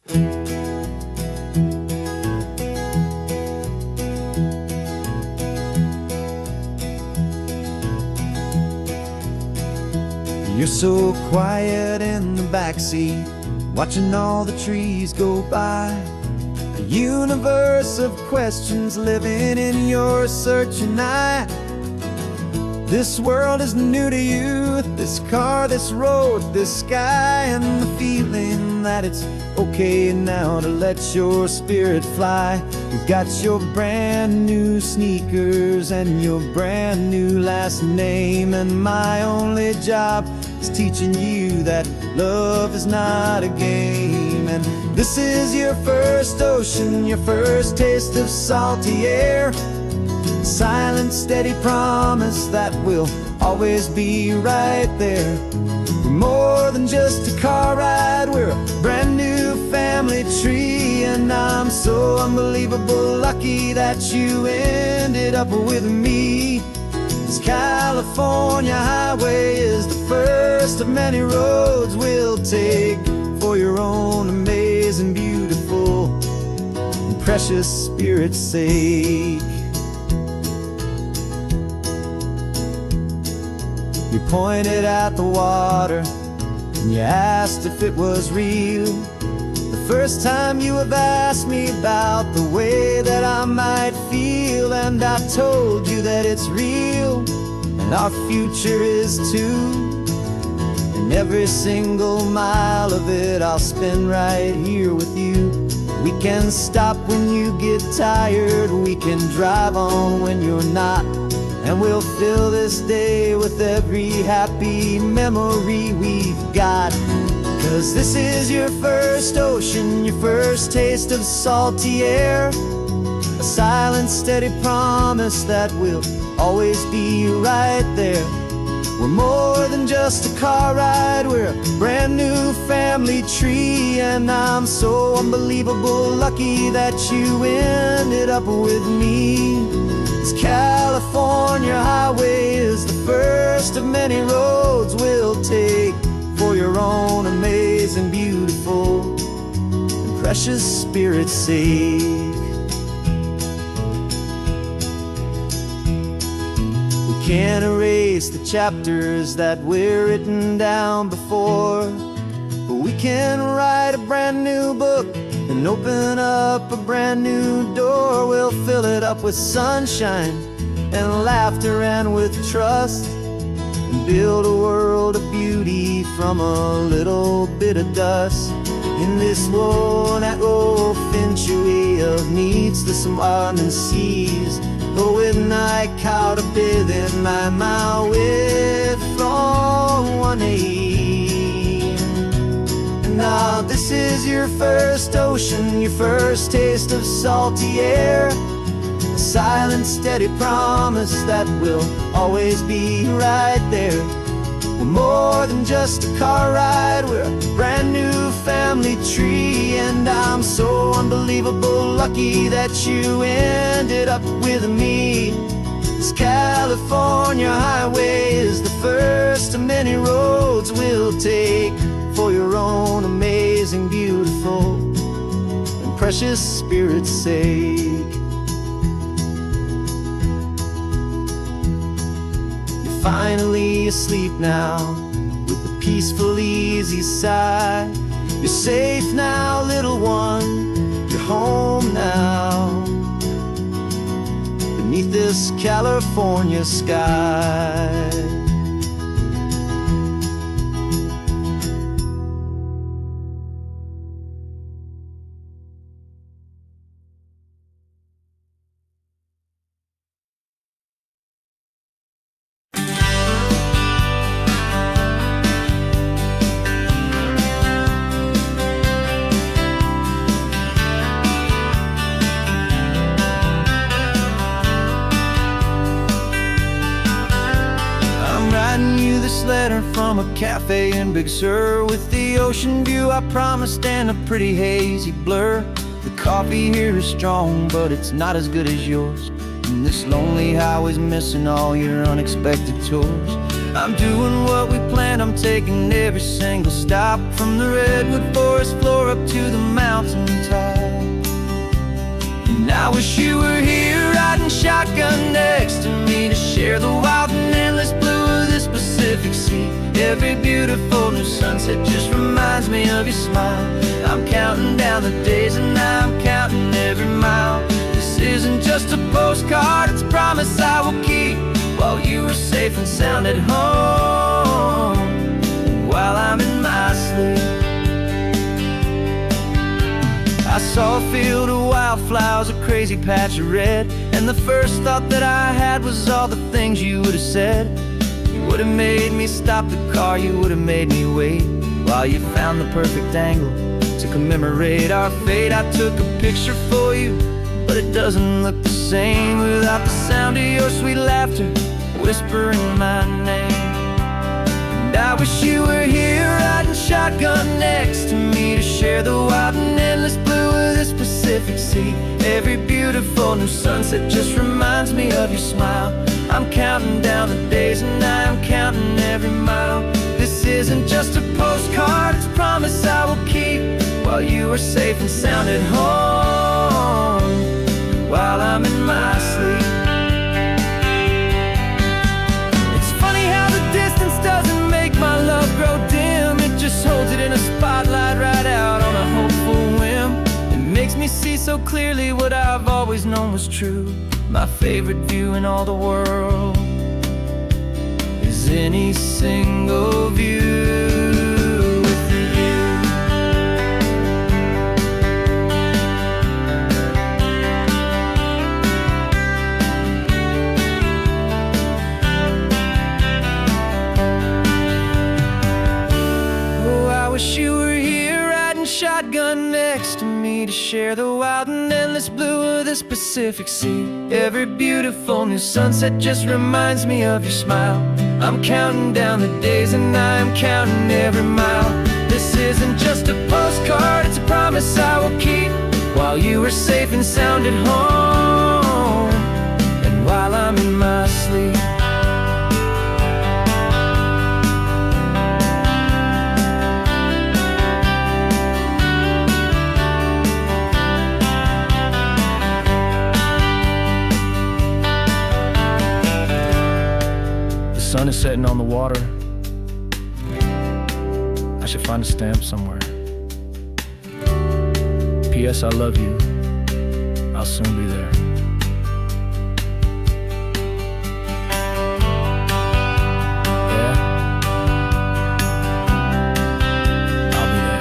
You're so quiet in the backseat, watching all the trees go by. A universe of questions living in your searching eye. This world is new to you, this car, this road, this sky, and the feeling that it's okay now to let your spirit fly. You've got your brand new sneakers and your brand new last name, and my only job is teaching you that love is not a game. And this is your first ocean, your first taste of salty air. Silent, steady promise that we'll always be right there. We're more than just a car ride, we're a brand new family tree. And I'm so unbelievable lucky that you ended up with me. This California highway is the first of many roads we'll take for your own amazing, beautiful, and precious spirit's sake. You pointed at the water and you asked if it was real. The first time you have asked me about the way that I might feel, and I told you that it's real and our future is too. And every single mile of it I'll spend right here with you. We can stop when you get tired, we can drive on when you're not, and we'll fill this day with every happy memory we've got. 'Cause this is your first ocean, your first taste of salty air. A silent, steady promise that we'll always be right there. We're more than just a car ride, we're a brand new family tree. And I'm so unbelievable lucky that you ended up with me. This California highway is the first of many roads we'll take for your own amazing, beautiful, and precious spirit's sake. We can't erase the chapters that were written down before, but we can write a brand new book and open up a brand new door. We'll fill it up with sunshine and laughter and with trust, and build a world of beauty from a little bit of dust. In this world that eventually of needs the surrounding seas, but with night caught up in my mouth with from one aim. And now this is your first ocean, your first taste of salty air. A silent, steady promise that we'll always be right there. We're more than just a car ride, we're a brand new family tree. And I'm so unbelievable lucky that you ended up with me. This California highway is the first of many roads we'll take for your own amazing, beautiful, and precious spirit's sake. You're finally asleep now with a peaceful, easy sigh. You're safe now, little one, you're home now, beneath this California sky. This letter from a cafe in Big Sur, with the ocean view I promised and a pretty hazy blur. The coffee here is strong, but it's not as good as yours, and this lonely highway's missing all your unexpected tours. I'm doing what we planned, I'm taking every single stop, from the redwood forest floor up to the mountain top. And I wish you were here riding shotgun next to me, to share the wild and endless blue of this Pacific Sea. Every beautiful new sunset just reminds me of your smile. I'm counting down the days and I'm counting every mile. This isn't just a postcard, it's a promise I will keep, while you are safe and sound at home, while I'm in my sleep. I saw a field of wildflowers, a crazy patch of red, and the first thought that I had was all the things you would have said. You would have made me stop the car, you would have made me wait, while you found the perfect angle to commemorate our fate. I took a picture for you, but it doesn't look the same without the sound of your sweet laughter whispering my name. And I wish you were here riding shotgun next to me, to share the wild and endless blue of this Pacific Sea. Every beautiful new sunset just reminds me of your smile. I'm counting down the days and I'm counting every mile. This isn't just a postcard, it's a promise I will keep, while you are safe and sound at home, while I'm in my sleep. It's funny how the distance doesn't make my love grow dim. It just holds it in a spotlight right out on a hopeful whim. It makes me see so clearly what I've always known was true. My favorite view in all the world is any single view with you. Oh, I wish you were here riding shotgun next to me, to share the wild and endless blue of this Pacific Sea. Every beautiful new sunset just reminds me of your smile. I'm counting down the days and I'm counting every mile. This isn't just a postcard, it's a promise I will keep, while you are safe and sound at home, and while I'm in my sleep. The sun is setting on the water. I should find a stamp somewhere. P.S. I love you. I'll soon be there. Yeah? I'll be there.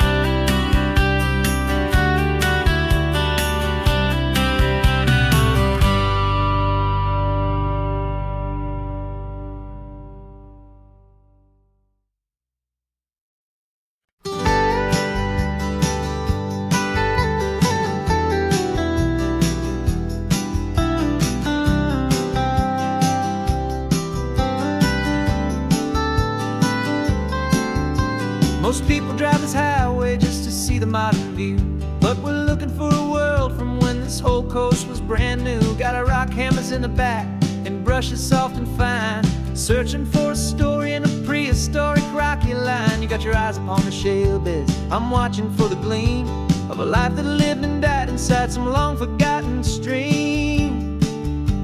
Most people drive this highway just to see the modern view, but we're looking for a world from when this whole coast was brand new. Got our rock hammers in the back and brushes soft and fine, searching for a story in a prehistoric rocky line. You got your eyes upon the shale beds, I'm watching for the gleam of a life that lived and died inside some long forgotten stream.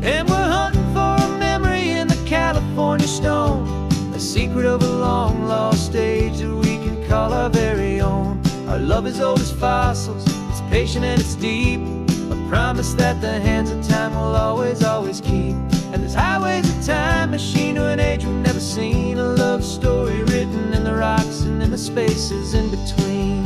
And we're hunting for a memory in the California stone, a secret of a long lost age that we can call our very own. Our love is old as fossils, it's patient and it's deep, a promise that the hands of time will always, always keep. And this highway's a time machine to an age we've never seen, a love story written in the rocks and in the spaces in between.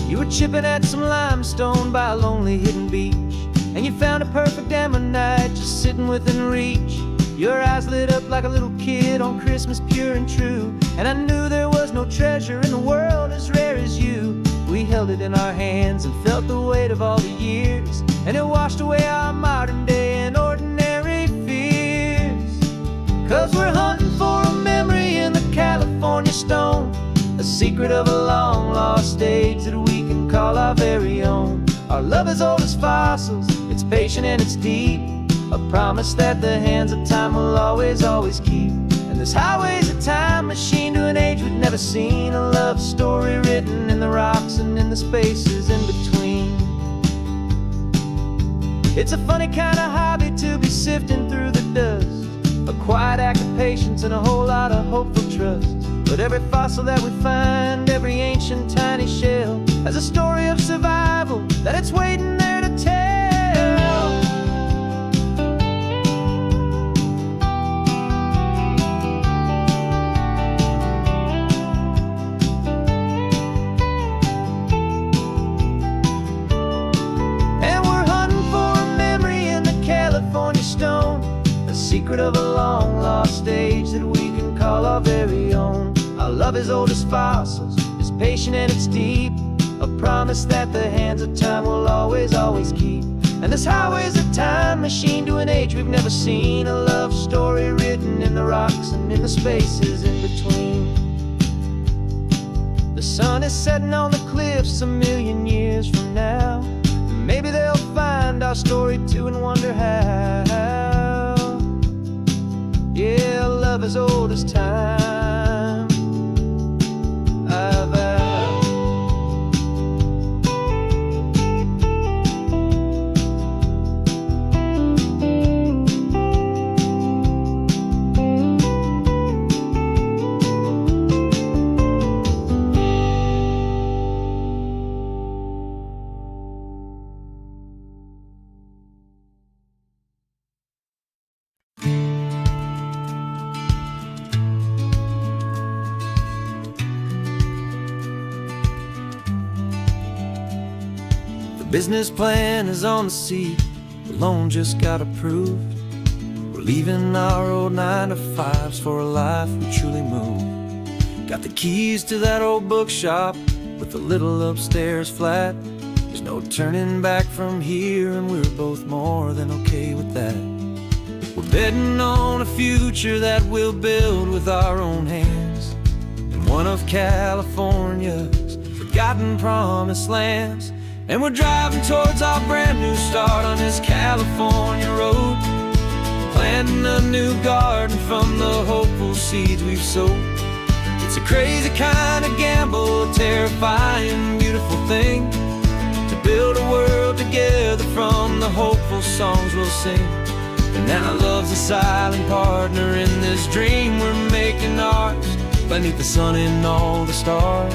You were chipping at some limestone by a lonely hidden beach, and you found a perfect ammonite just sitting within reach. Your eyes lit up like a little kid on Christmas, pure and true, and I knew there was no treasure in the world as rare as you. We held it in our hands and felt the weight of all the years, and it washed away our modern day and ordinary fears. 'Cause we're hunting for a memory in the California stone, a secret of a long lost age that we can call our very own. Our love is old as fossils, it's patient and it's deep, a a promise that the hands of time will always, always keep. And this highway's a time machine to an age we've never seen, a love story written in the rocks and in the spaces in between. It's a funny kind of hobby to be sifting through the dust, a quiet act of patience and a whole lot of hopeful trust. But every fossil that we find, every ancient tiny shell, has a story of survival that it's waiting there to tell. And we're hunting for a memory in the California stone, a secret of a long lost age that we can call our very own. Our love is old as fossils, it's patient and it's deep, a promise that the hands of time will always, always keep. And this highway's a time machine to an age we've never seen, a love story written in the rocks and in the spaces in between. The sun is setting on the cliffs a million years from now. Maybe they'll find our story too and wonder how. Yeah, love is old as time. Business plan is on the seat, the loan just got approved. We're leaving our old 9 to 5s for a life we truly move. Got the keys to that old bookshop with the little upstairs flat. There's no turning back from here, and we're both more than okay with that. We're betting on a future that we'll build with our own hands, in one of California's forgotten promised lands. And we're driving towards our brand new start on this California road, planting a new garden from the hopeful seeds we've sowed. It's a crazy kind of gamble, a terrifying, beautiful thing, to build a world together from the hopeful songs we'll sing. And now love's a silent partner in this dream we're making ours, beneath the sun and all the stars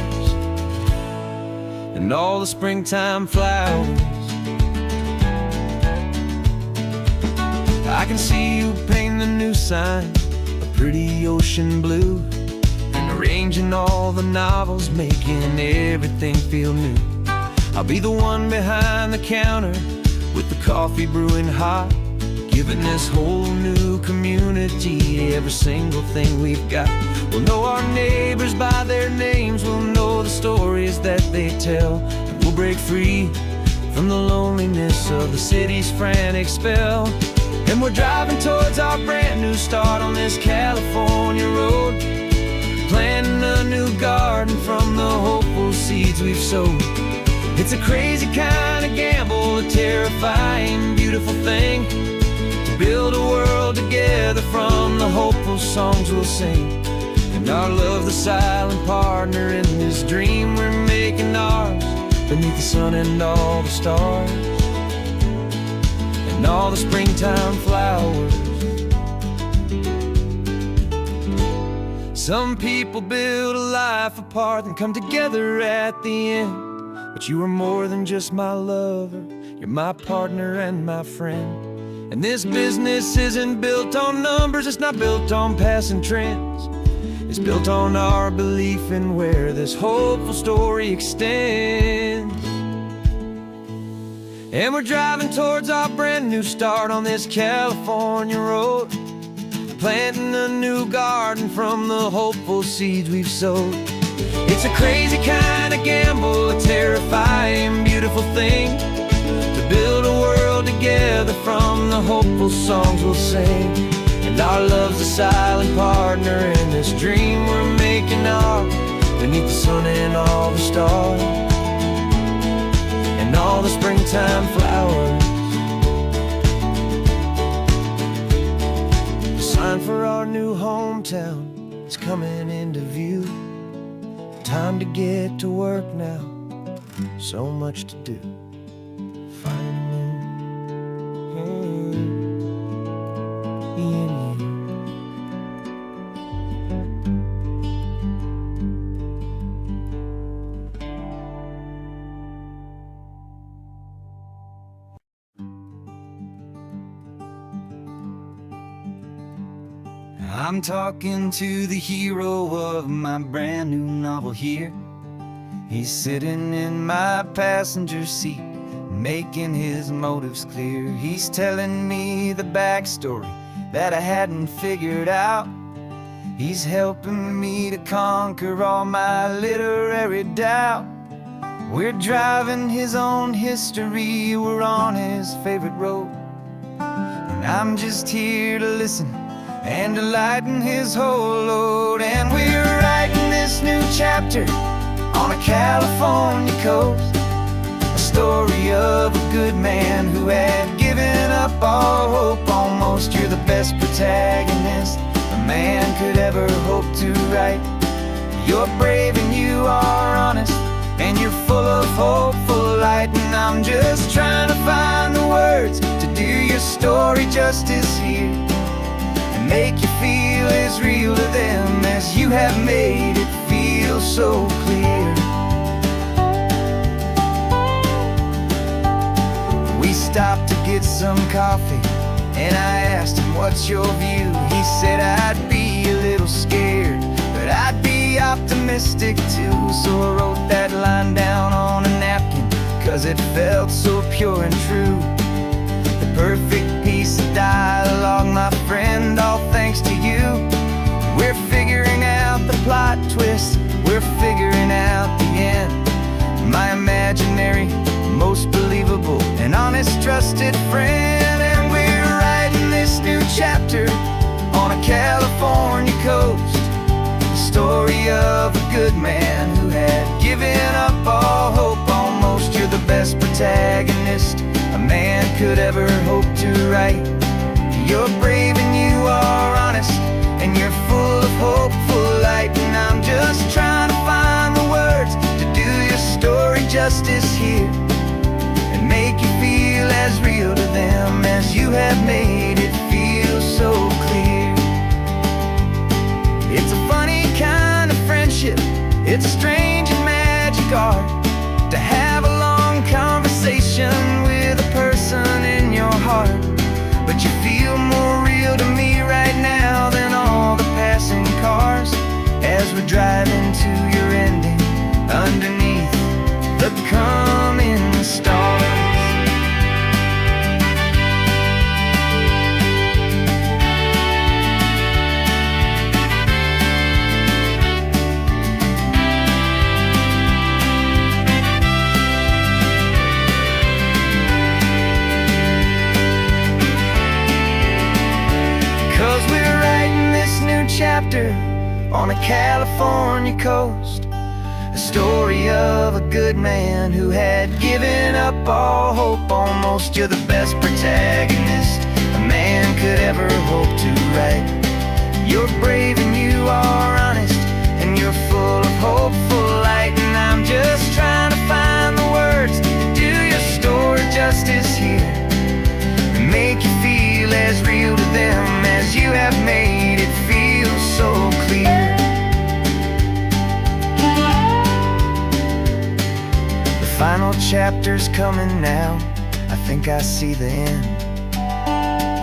and all the springtime flowers. I can see you painting the new sign a pretty ocean blue, and arranging all the novels, making everything feel new. I'll be the one behind the counter with the coffee brewing hot, giving this whole new community every single thing we've got. We'll know our neighbors by their names, we'll know the stories that they tell, and we'll break free from the loneliness of the city's frantic spell. And we're driving towards our brand new start on this California road, planting a new garden from the hopeful seeds we've sowed. It's a crazy kind of gamble, a terrifying, beautiful thing, to build a world together from the hopeful songs we'll sing. And our love, the silent partner in this dream we're making ours, beneath the sun and all the stars and all the springtime flowers. Some people build a life apart and come together at the end, but you are more than just my lover, you're my partner and my friend. And this business isn't built on numbers, it's not built on passing trends, it's built on our belief in where this hopeful story extends. And we're driving towards our brand new start on this California road, planting a new garden from the hopeful seeds we've sowed. It's a crazy kind of gamble, a terrifying, beautiful thing, to build a world together from the hopeful songs we'll sing. And our love's a silent partner in this dream we're making ours, beneath the sun and all the stars and all the springtime flowers. new hometown is coming into view. Time to get to work now, so much to do. Finding in you. I'm talking to the hero of my brand new novel here. He's sitting in my passenger seat, making his motives clear. He's telling me the backstory that I hadn't figured out. He's helping me to conquer all my literary doubt. We're driving his own history, we're on his favorite road, and I'm just here to listen and to lighten his whole load. And we're writing this new chapter on a California coast, a story of a good man who had given up all hope almost. You're the best protagonist a man could ever hope to write. You're brave and you are honest, and you're full of hopeful light. And I'm just trying to find the words to do your story justice here, make you feel as real to them as you have made it feel so clear. We stopped to get some coffee, and I asked him, what's your view? He said, I'd be a little scared, but I'd be optimistic too. So I wrote that line down on a napkin, 'cause it felt so pure and true. The perfect piece of dialogue, my friend, all thanks to you. We're figuring out the plot twist, we're figuring out the end. My imaginary, most believable and honest trusted friend. And we're writing this new chapter on a California coast, the story of a good man who had given up all hope almost. You're the best protagonist a man could ever hope to write. You're brave and you are honest, and you're full of hopeful light. And I'm just trying to find the words to do your story justice here, and make you feel as real to them as you have made it feel so clear. It's a funny kind of friendship, it's strange and magic art to have a long conversation with a person in your heart. But you feel more real to me right now than all the passing cars, as we're driving to your ending underneath the coming stars. Chapter on a California coast, a story of a good man who had given up all hope almost. You're the best protagonist a man could ever hope to write. You're brave and you are honest, and you're full of hopeful light. And I'm just trying to find the words to do your story justice here, and make you feel as real to them as you have made it feel so clear. The final chapter's coming now, I think I see the end.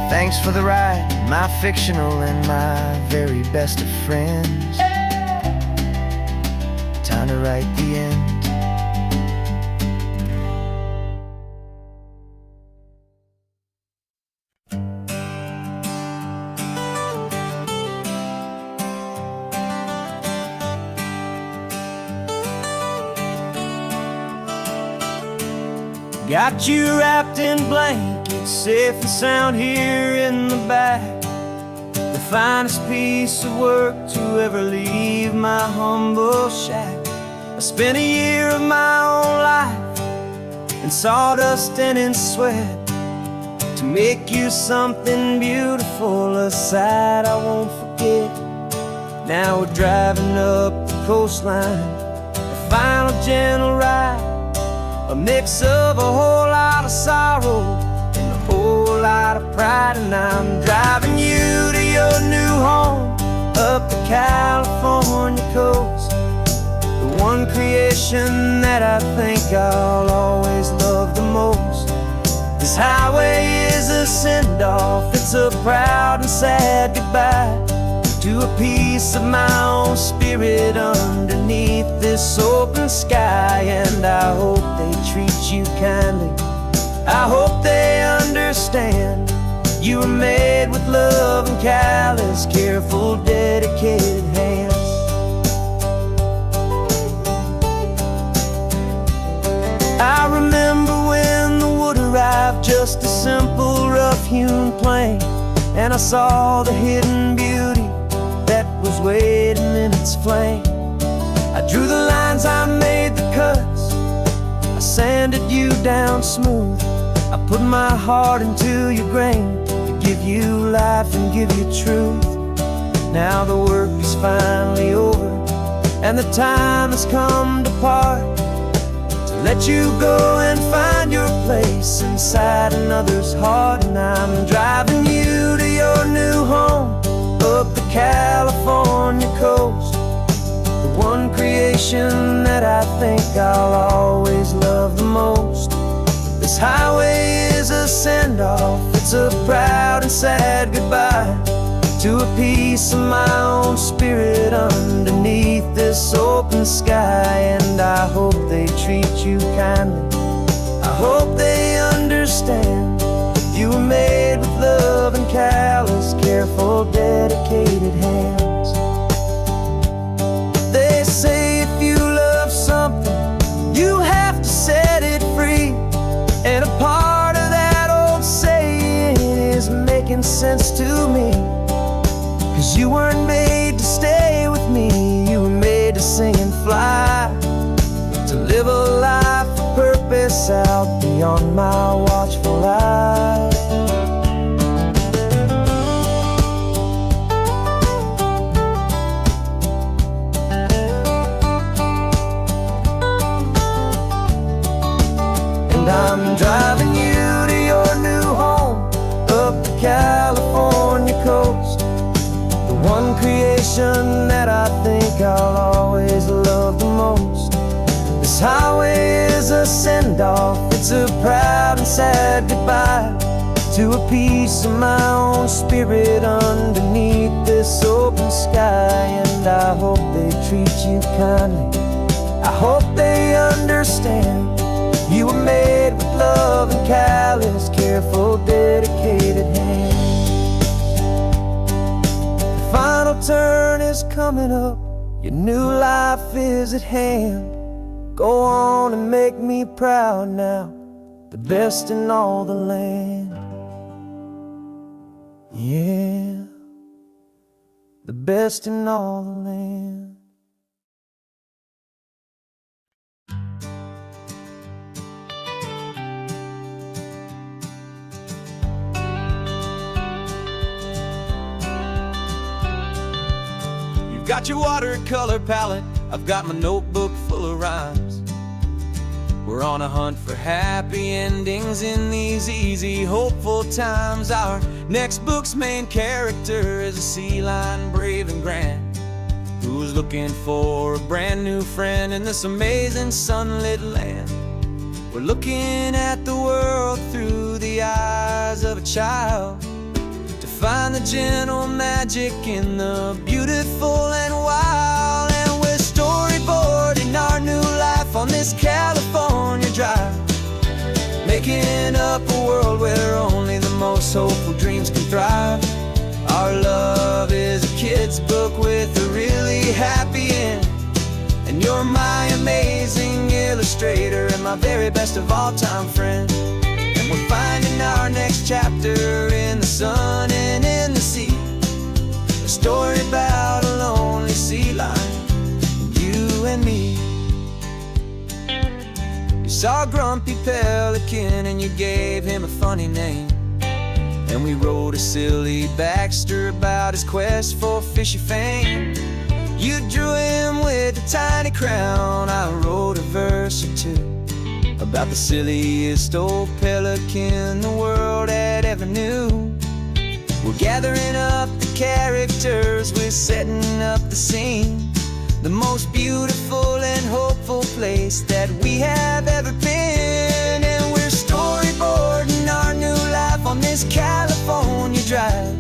Thanks for the ride, my fictional and my very best of friends. Time to write the end. Got you wrapped in blankets, safe and sound here in the back. The finest piece of work to ever leave my humble shack. I spent a year of my own life in sawdust and in sweat to make you something beautiful, a sight I won't forget. forget. Now we're driving up the coastline, a final gentle ride, a mix of a whole lot of sorrow and a whole lot of pride. And I'm driving you to your new home up the California coast, the one creation that I think I'll always love the most. This highway is a send-off, it's a proud and sad goodbye to a piece of my own spirit underneath this open sky. And I hope they treat you kindly, I hope they understand you were made with love and callous, careful, dedicated hands. I remember when the wood arrived, just a simple rough-hewn plank, and I saw the hidden beauty that was waiting in its flame. I drew the lines, I made the cuts, I sanded you down smooth. I put my heart into your grain to give you life and give you truth. Now the work is finally over, and the time has come to part, to let you go and find your place inside another's heart. And I'm driving you to your new home up the California coast, the one creation that I think I'll always love the most. This highway is a send-off, it's a proud and sad goodbye to a piece of my own spirit underneath this open sky. And I hope they treat you kindly, I hope they understand you were made with love and callous, careful, dedicated hands. They say if you love something, you have to set it free. And a part of that old saying is making sense to me, 'cause you weren't made to stay with me, you were made to sing and fly, to live a life of purpose out beyond my watchful eye. I'm driving you to your new home up the California coast, the one creation that I think I'll always love the most. This highway is a send-off, it's a proud and sad goodbye to a piece of my own spirit underneath this open sky. And I hope they treat you kindly, I hope they understand you were made with love and callous, careful, dedicated hands. The final turn is coming up, your new life is at hand. Go on and make me proud now, the best in all the land. Yeah, the best in all the land. Got your watercolor palette, I've got my notebook full of rhymes. We're on a hunt for happy endings in these easy, hopeful times. Our next book's main character is a sea lion, brave and grand, who's looking for a brand new friend in this amazing sunlit land. We're looking at the world through the eyes of a child, find the gentle magic in the beautiful and wild. And we're storyboarding our new life on this California drive, making up a world where only the most hopeful dreams can thrive. Our love is a kid's book with a really happy end, and you're my amazing illustrator and my very best of all time friend. We're finding our next chapter in the sun and in the sea, a story about a lonely sea lion, you and me. You saw a grumpy pelican and you gave him a funny name, And we wrote a silly Baxter about his quest for fishy fame. You drew him with a tiny crown. I wrote a verse or two about the silliest old pelican the world had ever knew. We're gathering up the characters, we're setting up the scene, the most beautiful and hopeful place that we have ever been. And we're storyboarding our new life on this California drive,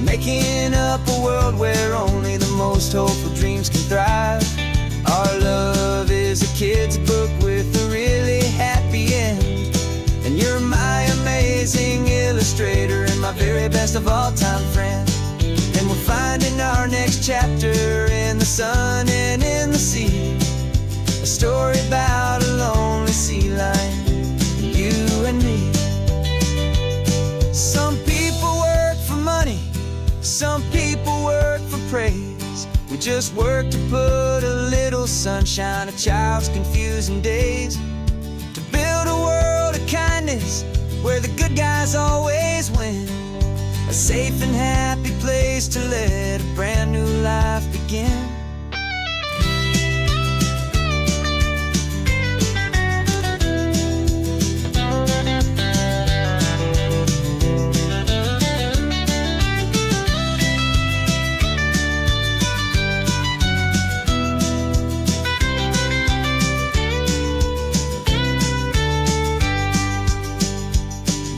making up a world where only the most hopeful dreams can thrive. Our love is a kid's book with a really happy end, and you're my amazing illustrator and my very best of all time friend. And we're finding our next chapter in the sun and in the sea, a story about a lonely sea lion, you and me. Some people work for money, some people work for praise. We just work to put a little sunshine in a child's confusing days, to build a world of kindness where the good guys always win, a safe and happy place to let a brand new life begin.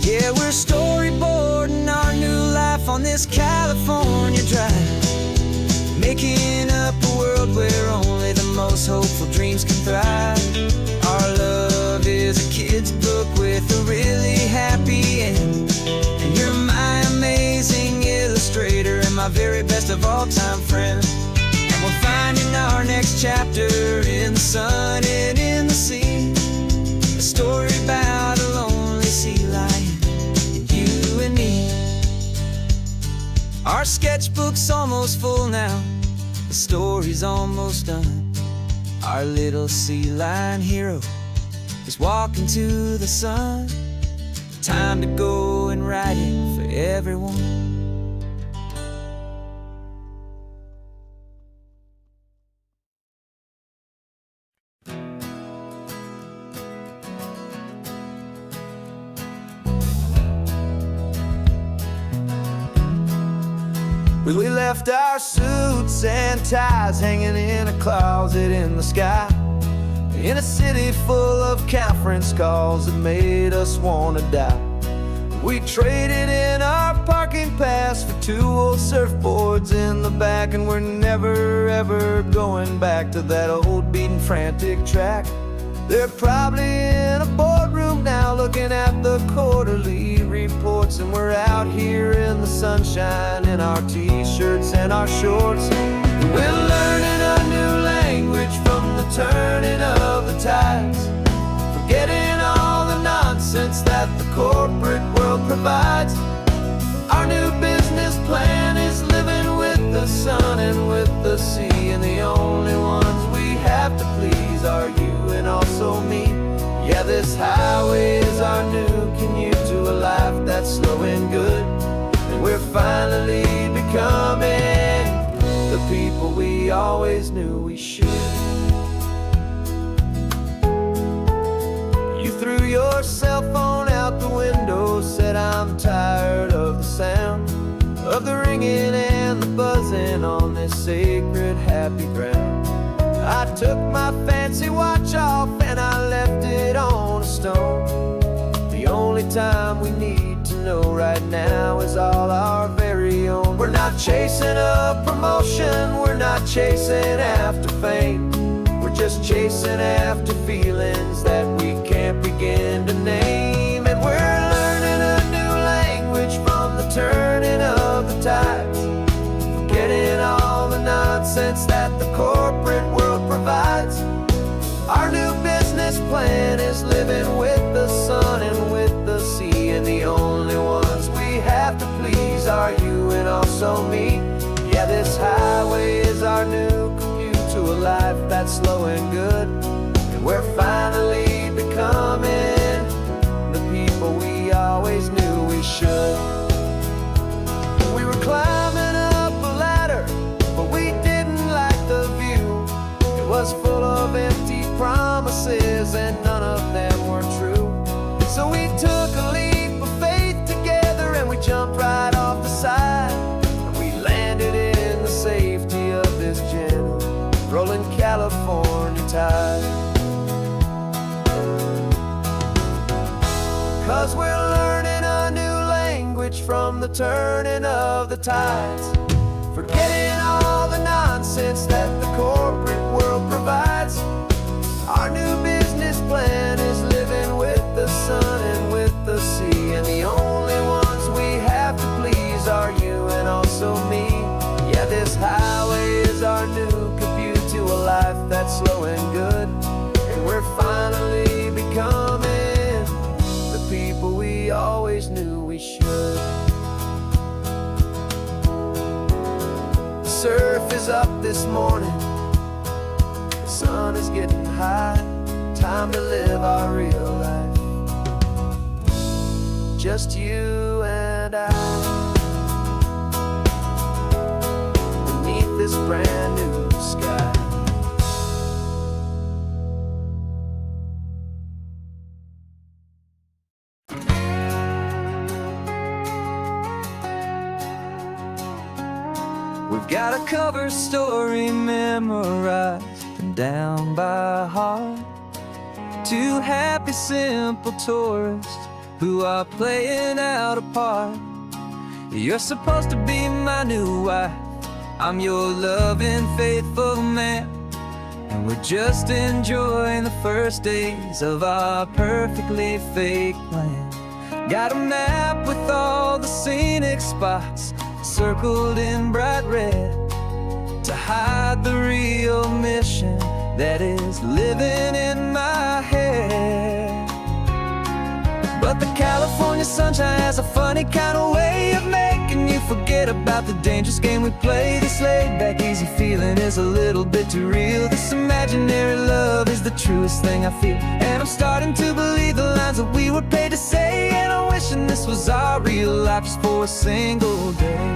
Yeah, we're storyboarding our new life on this California drive, making up a world where only the most hopeful dreams can thrive. Our love is a kid's book with a really happy end, and you're my amazing illustrator and my very best of all time friend. And we're finding our next chapter in the sun and in the sea, a story about a lonely sea lion, you and me. Our sketchbook's almost full now, the story's almost done. Our little sea lion hero is walking to the sun. Time to go and write it for everyone. We left our suits and ties hanging in a closet in the sky, in a city full of conference calls that made us wanna die. We traded in our parking pass for 2 old surfboards in the back, and we're never ever going back to that old beaten frantic track. They're probably in a boardroom now looking at the quarterly reports, and we're out here in the sunshine in our t-shirts and our shorts. We're learning a new language from the turning of the tides, forgetting all the nonsense that the corporate world provides. Our new business plan is living with the sun and with the sea, and the only ones we have to please are you and also me. Yeah, this highway is our new commute to a life that's slow and good, and we're finally becoming the people we always knew we should. You threw your cell phone out the window, said I'm tired of the sound of the ringing and the buzzing on this sacred happy ground. I took my fancy watch off and I left it on a stone. The only time we need to know right now is all our very own. We're not chasing a promotion, we're not chasing after fame, we're just chasing after feelings that we can't begin to name. And we're learning a new language from the turning of the tides, forgetting all the nonsense that the corporate world provides. Our new business plan is living with the sun and with the sea, and the only ones we have to please are you and also me. Yeah, this highway is our new commute to a life that's slow and good, and we're finally becoming the people we always knew we should. and none of them were true. So we took a leap of faith together and we jumped right off the side. And we landed in the safety of this gentle, rolling California tide. 'Cause we're learning a new language from the turning of the tides, forgetting all the nonsense that the corporate world provides. Our new business plan is living with the sun and with the sea, and the only ones we have to please are you and also me. Yeah, this highway is our new commute to a life that's slow and good, and we're finally becoming the people we always knew we should. The surf is up this morning, the sun is getting high, time to live our real life, just you and I, beneath this brand new sky. We've got a cover story memorized and down by heart. Two happy, simple tourists who are playing out a part. You're supposed to be my new wife, I'm your loving, faithful man, and we're just enjoying the first days of our perfectly fake plan. Got a map with all the scenic spots circled in bright red to hide the real mission that is living in my head. But the California sunshine has a funny kind of way of making you forget about the dangerous game we play. This laid-back, easy feeling is a little bit too real. This imaginary love is the truest thing I feel, and I'm starting to believe the lines that we were paid to say. And I'm wishing this was our real life just for a single day.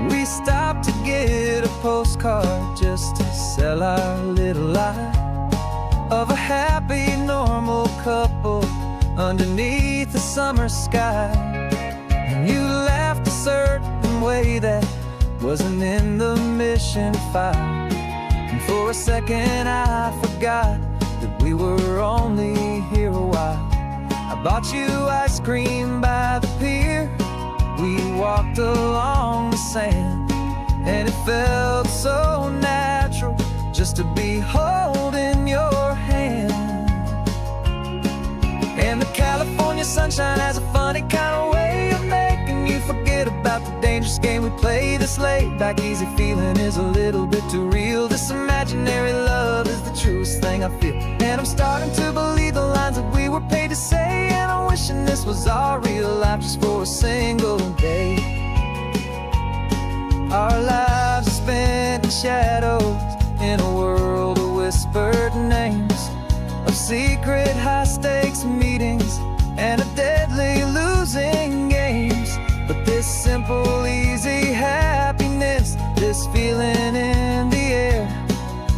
We stopped to get a postcard just to sell our little lie of a happy, normal couple underneath the summer sky. And you laughed a certain way that wasn't in the mission file, and for a second I forgot that we were only here a while. I bought you ice cream by the pier, we walked along the sand, and it felt so natural just to be holding your hand. And the California sunshine has a funny kind of way of making you forget about the dangerous game we play. This laid-back, easy feeling is a little bit too real. This imaginary love is the truest thing I feel, and I'm starting to believe the lines that we were paid to say. And I'm wishing this was our real life just for a single day. Our lives are spent in shadows, in a world of whispered names, of secret high-stakes meetings and of deadly losing games. But this simple, easy happiness, this feeling in the air,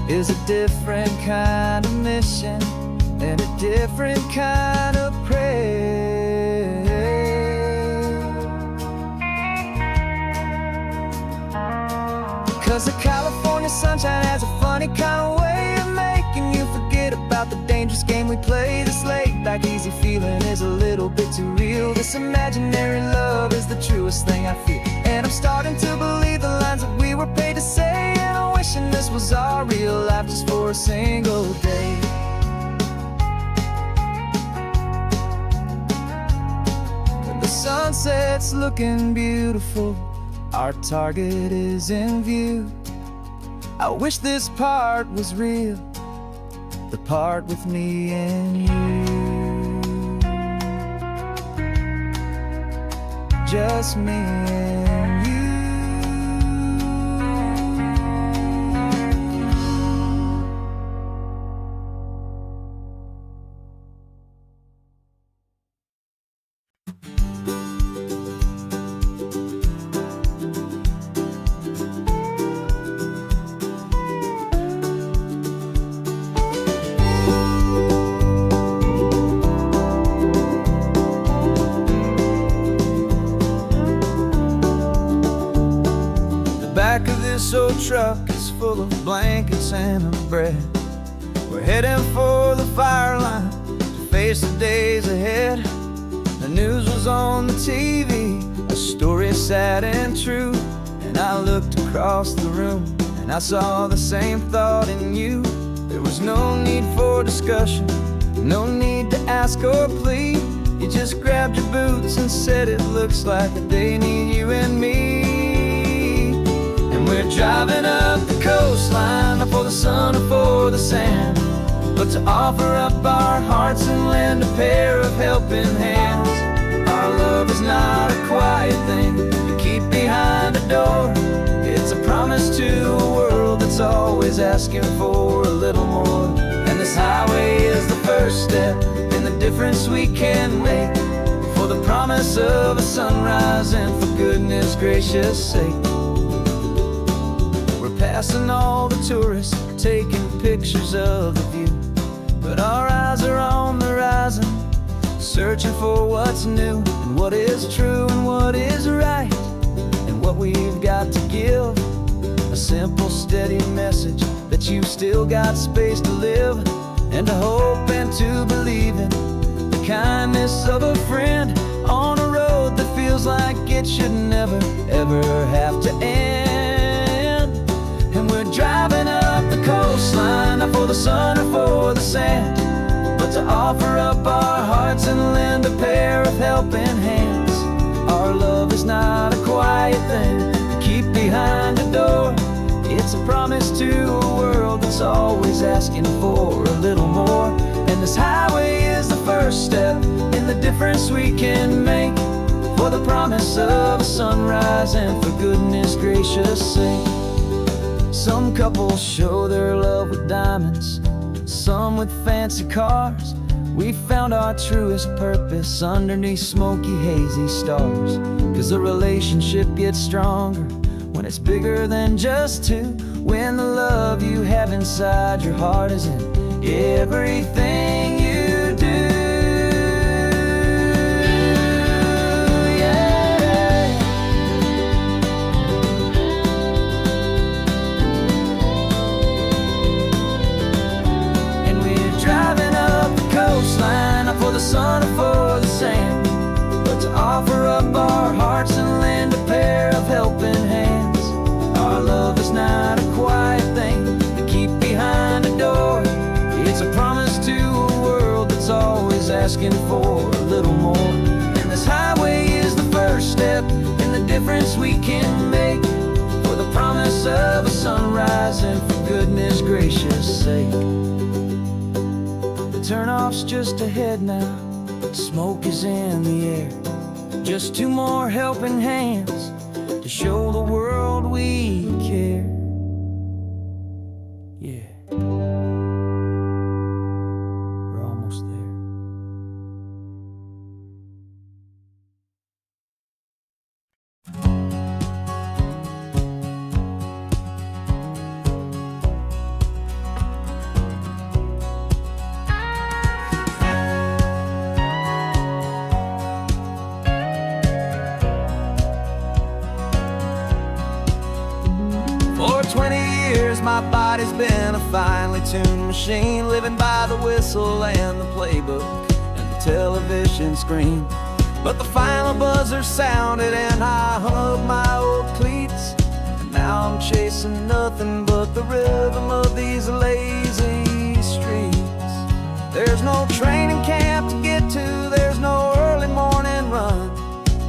is a different kind of mission and a different kind of prayer. 'Cause the California sunshine has a funny kind of way of making you forget about the dangerous game we play. This laid-back, easy feeling is a little bit too real. This imaginary love is the truest thing I feel, and I'm starting to believe the lines that we were paid to say. And I'm wishing this was our real life just for a single day. When the sunset's looking beautiful, our target is in view. I wish this part was real, the part with me and you. Just me and you. truck is full of blankets and a bread. We're heading for the fire line to face the days ahead. The news was on the TV, a story sad and true. And I looked across the room and I saw the same thought in you. There was no need for discussion, no need to ask or plead. You just grabbed your boots and said it looks like the day need you and me. And we're driving up the coastline, not for the sun or for the sand, but to offer up our hearts and lend a pair of helping hands. Our love is not a quiet thing you keep behind a door. It's a promise to a world that's always asking for a little more. And this highway is the first step in the difference we can make, for the promise of a sunrise and for goodness gracious sake. We're passing all the tourists, taking pictures of the view, but our eyes are on the horizon, searching for what's new and what is true and what is right, and what we've got to give. A simple, steady message that you've still got space to live, and to hope and to believe in the kindness of a friend on a road that feels like it should never, ever have to end. And we're driving up the coastline, not for the sun or for the sand, but to offer up our hearts and lend a pair of helping hands. Our love is not a quiet thing to keep behind a door. It's a promise to a world that's always asking for a little more. And this highway is the first step in the difference we can make, for the promise of a sunrise and for goodness gracious sake. Some couples show their love with diamonds, some with fancy cars. We found our truest purpose underneath smoky, hazy stars. 'Cause the relationship gets stronger when it's bigger than just two, when the love you have inside your heart is in everything you do. Yeah. And we're driving up the coastline, not for the sun or for the sand, but to offer up our hearts and lend a pair of helping hands. Our love is not a quiet thing to keep behind a door. It's a promise to a world that's always asking for a little more. And this highway is the first step in the difference we can make, for the promise of a sunrise and for goodness gracious sake. The turnoff's just ahead now, smoke is in the air. Just two more helping hands to show the world we care. Yeah. We're almost there. For 20 years my body's been a finely tuned machine, living by the whistle and the playbook and the television screen. But the final buzzer sounded and I hung up my old cleats, and now I'm chasing nothing but the rhythm of these lazy streets. There's no training camp to get to, there's no early morning run,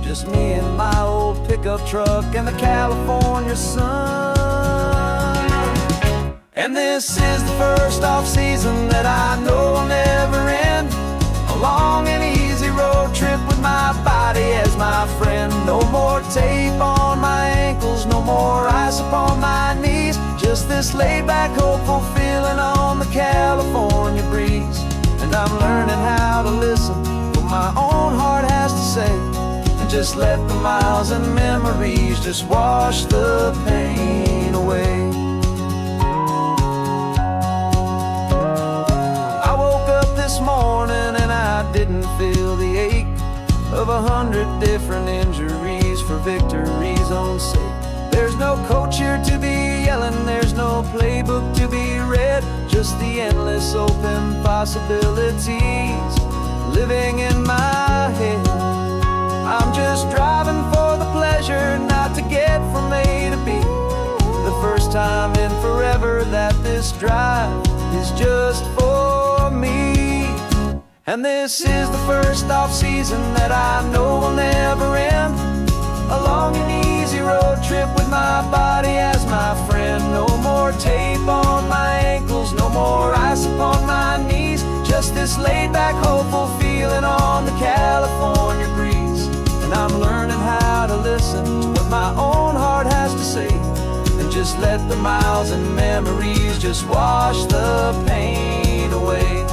just me and my old pickup truck and the California sun. And this is the first off-season that I know will never end, a long and easy road trip with my body as my friend. No more tape on my ankles, no more ice upon my knees, just this laid-back, hopeful feeling on the California breeze. And I'm learning how to listen what my own heart has to say, and just let the miles and memories just wash the pain away. I woke up this morning and I didn't feel the ache of 100 different injuries for victory's own sake. There's no coach here to be yelling, there's no playbook to be read, just the endless open possibilities living in my head. I'm just driving for the pleasure, not to get from A to B. The first time in forever that this drive is just for me. And this is the first off-season that I know will never end. A long and easy road trip with my body as my friend. No more tape on my ankles, no more ice upon my knees. Just this laid-back, hopeful feeling on the California breeze. And I'm learning how to listen to what my own heart has to say, and just let the miles and memories just wash the pain away.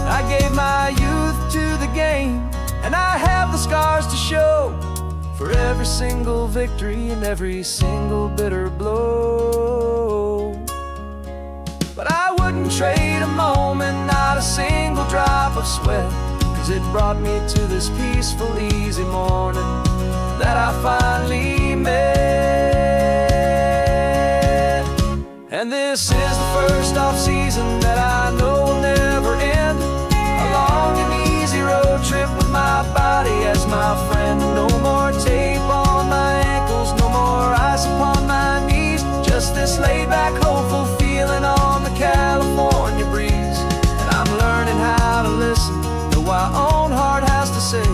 I gave my youth to the game, and I have the scars to show for every single victory and every single bitter blow. But I wouldn't trade a moment, not a single drop of sweat, 'cause it brought me to this peaceful, easy morning that I finally met. And this is the first off-season that I know will never end. A long and easy road trip with my body as my friend. No more tape on my ankles, no more ice upon my knees. Just this laid-back, hopeful feeling on the California breeze. And I'm learning how to listen to what my own heart has to say,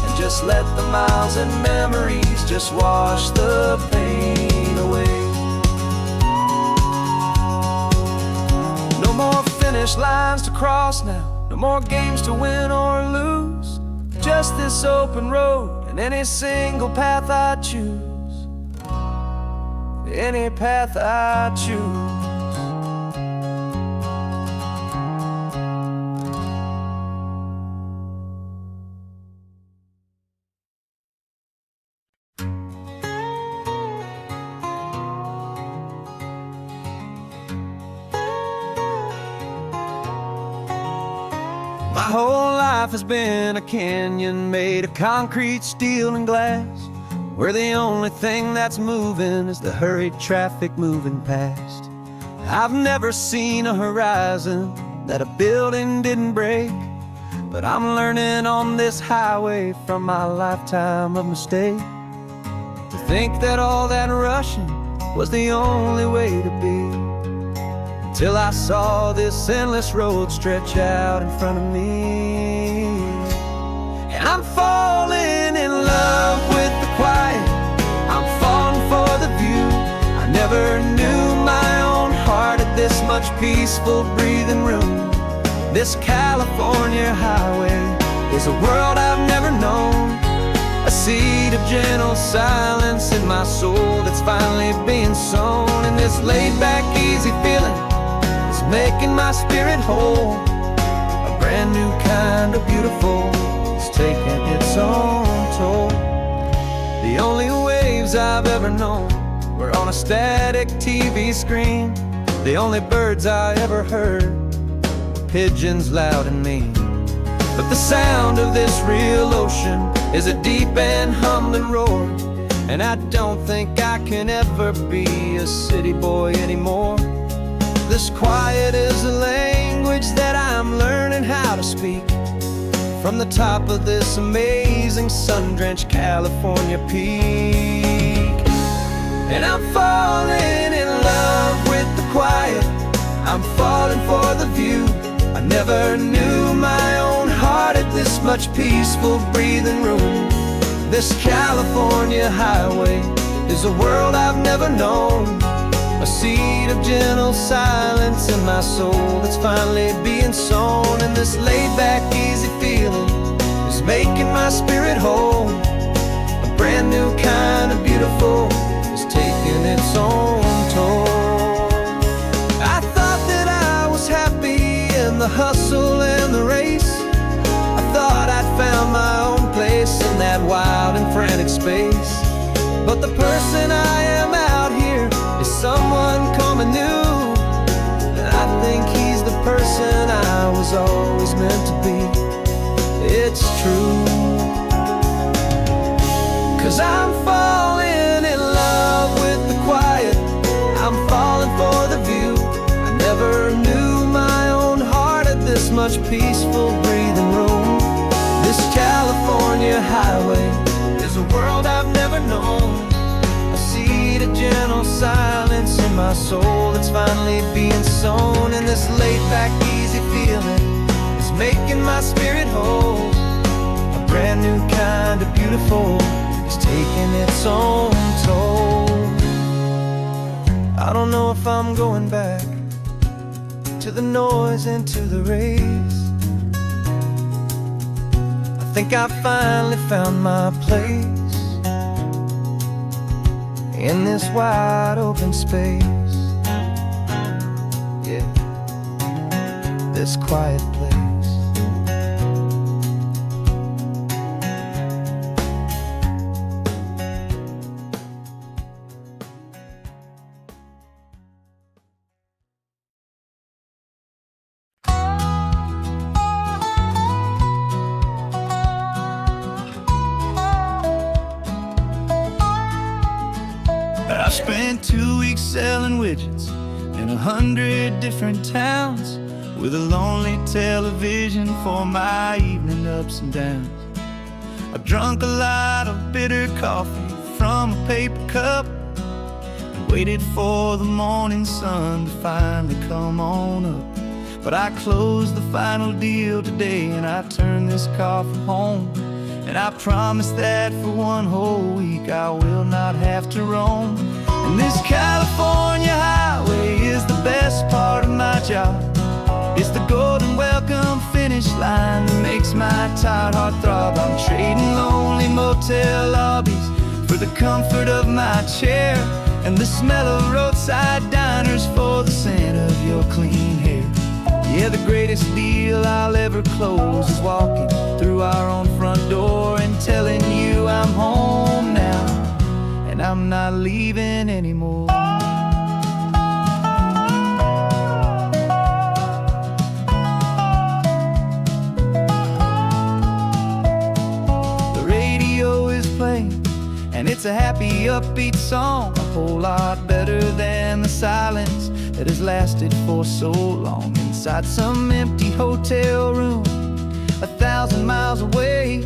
and just let the miles and memories just wash the pain away. No more finish lines to cross now, no more games to win or lose. Just this open road and any single path I choose. Any path I choose. My whole life has been a canyon made of concrete, steel, and glass, where the only thing that's moving is the hurried traffic moving past. I've never seen a horizon that a building didn't break, but I'm learning on this highway from my lifetime of mistakes to think that all that rushing was the only way to be. Till I saw this endless road stretch out in front of me. And I'm falling in love with the quiet, I'm falling for the view. I never knew my own heart had this much peaceful breathing room. This California highway is a world I've never known, a seed of gentle silence in my soul that's finally being sown. And this laid-back, easy feeling making my spirit whole. A brand new kind of beautiful is taking its own toll. The only waves I've ever known were on a static TV screen. The only birds I ever heard were pigeons loud and mean. But the sound of this real ocean is a deep and humbling roar, and I don't think I can ever be a city boy anymore. This quiet is a language that I'm learning how to speak from the top of this amazing sun-drenched California peak. And I'm falling in love with the quiet, I'm falling for the view. I never knew my own heart had this much peaceful breathing room. This California highway is a world I've never known, a seed of gentle silence in my soul that's finally being sown. And this laid-back, easy feeling is making my spirit whole. A brand new kind of beautiful is taking its own toll. I thought that I was happy in the hustle and the race. I thought I'd found my own place in that wild and frantic space. But the person I am out here is someone coming new, and I think he's the person I was always meant to be. It's true, 'cause I'm falling in love with the quiet, much peaceful breathing room. This California highway is a world I've never known. I see the gentle silence in my soul that's finally being sown. And this laid-back, easy feeling is making my spirit whole. A brand new kind of beautiful is taking its own toll. I don't know if I'm going back to the noise and to the race. I think I finally found my place in this wide open space. Yeah, this quiet place. I spent 2 weeks selling widgets in 100 different towns, with a lonely television for my evening ups and downs. I drank a lot of bitter coffee from a paper cup and waited for the morning sun to finally come on up. But I closed the final deal today and I turned this car from home. And I promise that for one whole week I will not have to roam. And this California highway is the best part of my job. It's the golden welcome finish line that makes my tired heart throb. I'm trading lonely motel lobbies for the comfort of my chair, and the smell of roadside diners for the scent of your clean hair. Yeah, the greatest deal I'll ever close is walking through our own front door and telling you I'm home now, and I'm not leaving anymore. The radio is playing, and it's a happy, upbeat song, a whole lot better than the silence that has lasted for so long. Inside some empty hotel room 1,000 miles away,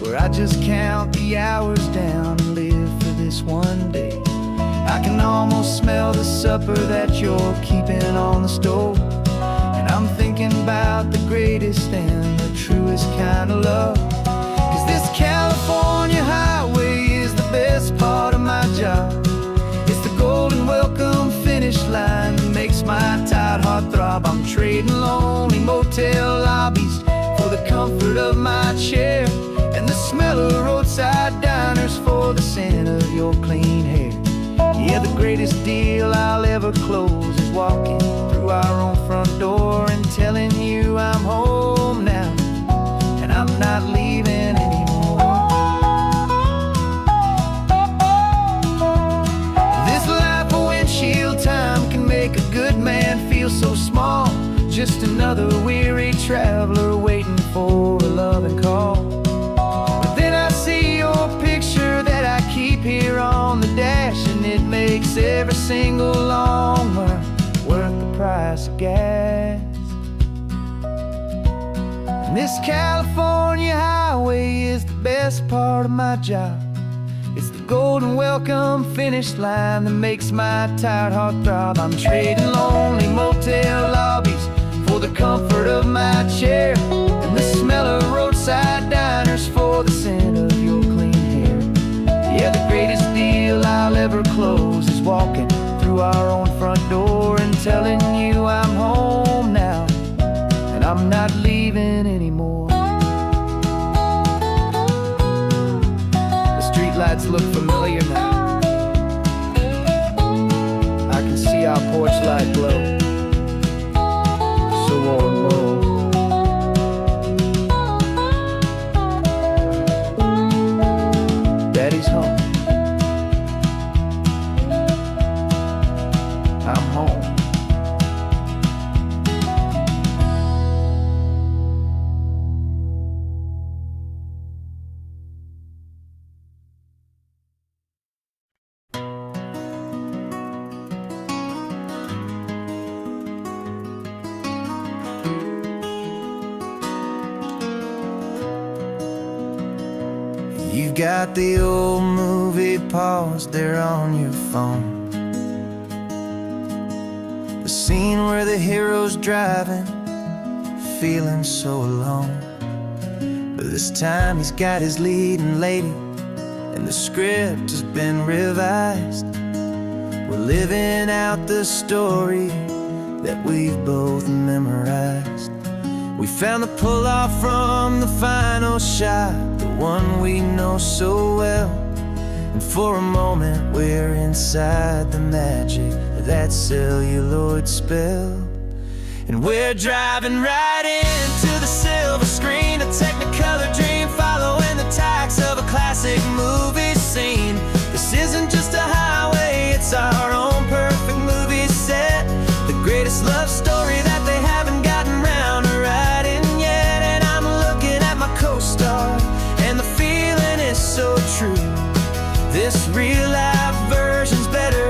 where I just count the hours down and live for this one day. I can almost smell the supper that you're keeping on the stove, and I'm thinking about the greatest and the truest kind of love. 'Cause this California highway is the best part of my job. It's the golden welcome finish line that makes my tired heart throb. I'm trading lonely motel lobbies for the comfort of my chair, and the smell of roadside diners for the scent of your clean hair. Yeah, the greatest deal I'll ever close is walking through our own front door and telling you I'm home now, and I'm not leaving anymore. This life of windshield time can make a good man feel so small, just another weary traveler waiting for a loving call. But then I see your picture that I keep here on the dash, and it makes every single long mile worth the price of gas. And this California highway is the best part of my job. It's the golden welcome finish line that makes my tired heart throb. I'm trading lonely motel lobbies for the comfort of my chair, and the smell of roadside diners for the scent of your clean hair. Yeah, the greatest deal I'll ever close is walking through our own front door and telling you I'm home now, and I'm not leaving anymore. The streetlights look familiar now. I can see our porch light glow, so warm, low. Daddy's home. I'm home. You've got the old movie paused there on your phone, the scene where the hero's driving, feeling so alone. But this time he's got his leading lady, and the script has been revised. We're living out the story that we've both memorized. We found the pull-off from the final shot, the one we know so well. And for a moment we're inside the magic of that celluloid spell. And we're driving right into the silver screen, a Technicolor dream, following the tacks of a classic movie scene. This isn't just a highway, it's our own perfect movie set, the greatest love story that they haven't gotten round to writing yet. And I'm looking at my co-star, and the feeling is so true. This real-life version's better,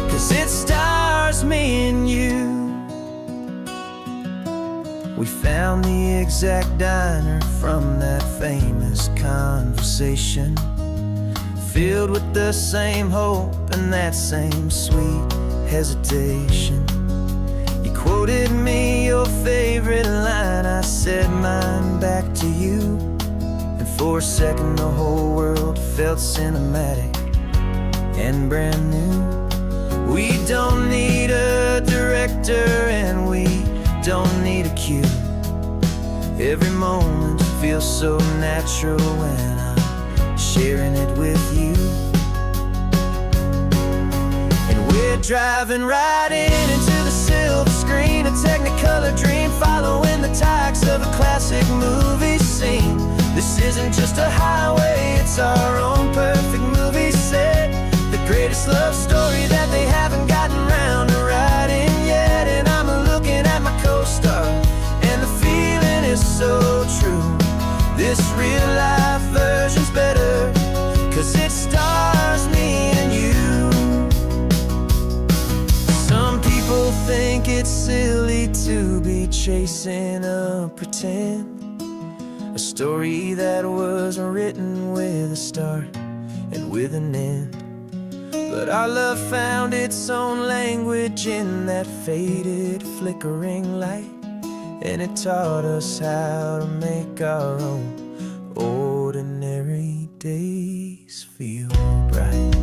'cause it stars me and you. We found the exact diner from that famous conversation, filled with the same hope and that same sweet hesitation. You quoted me your favorite line, I said mine back to you. And for a second the whole world felt cinematic and brand new. We don't need a director and we don't need a cue. Every moment feels so natural when I'm sharing it with you. And we're driving right into the silver screen, a Technicolor dream, following the tacks of a classic movie scene. This isn't just a highway, it's our own perfect movie set, the greatest love story that they haven't gotten round to writing yet. And I'm looking at my co-star, and the feeling is so true. This real-life version's better, 'cause it stars me and you. Some people think it's silly to be chasing a pretend, a story that was written with a start and with an end. But our love found its own language in that faded, flickering light, and it taught us how to make our own ordinary days feel bright.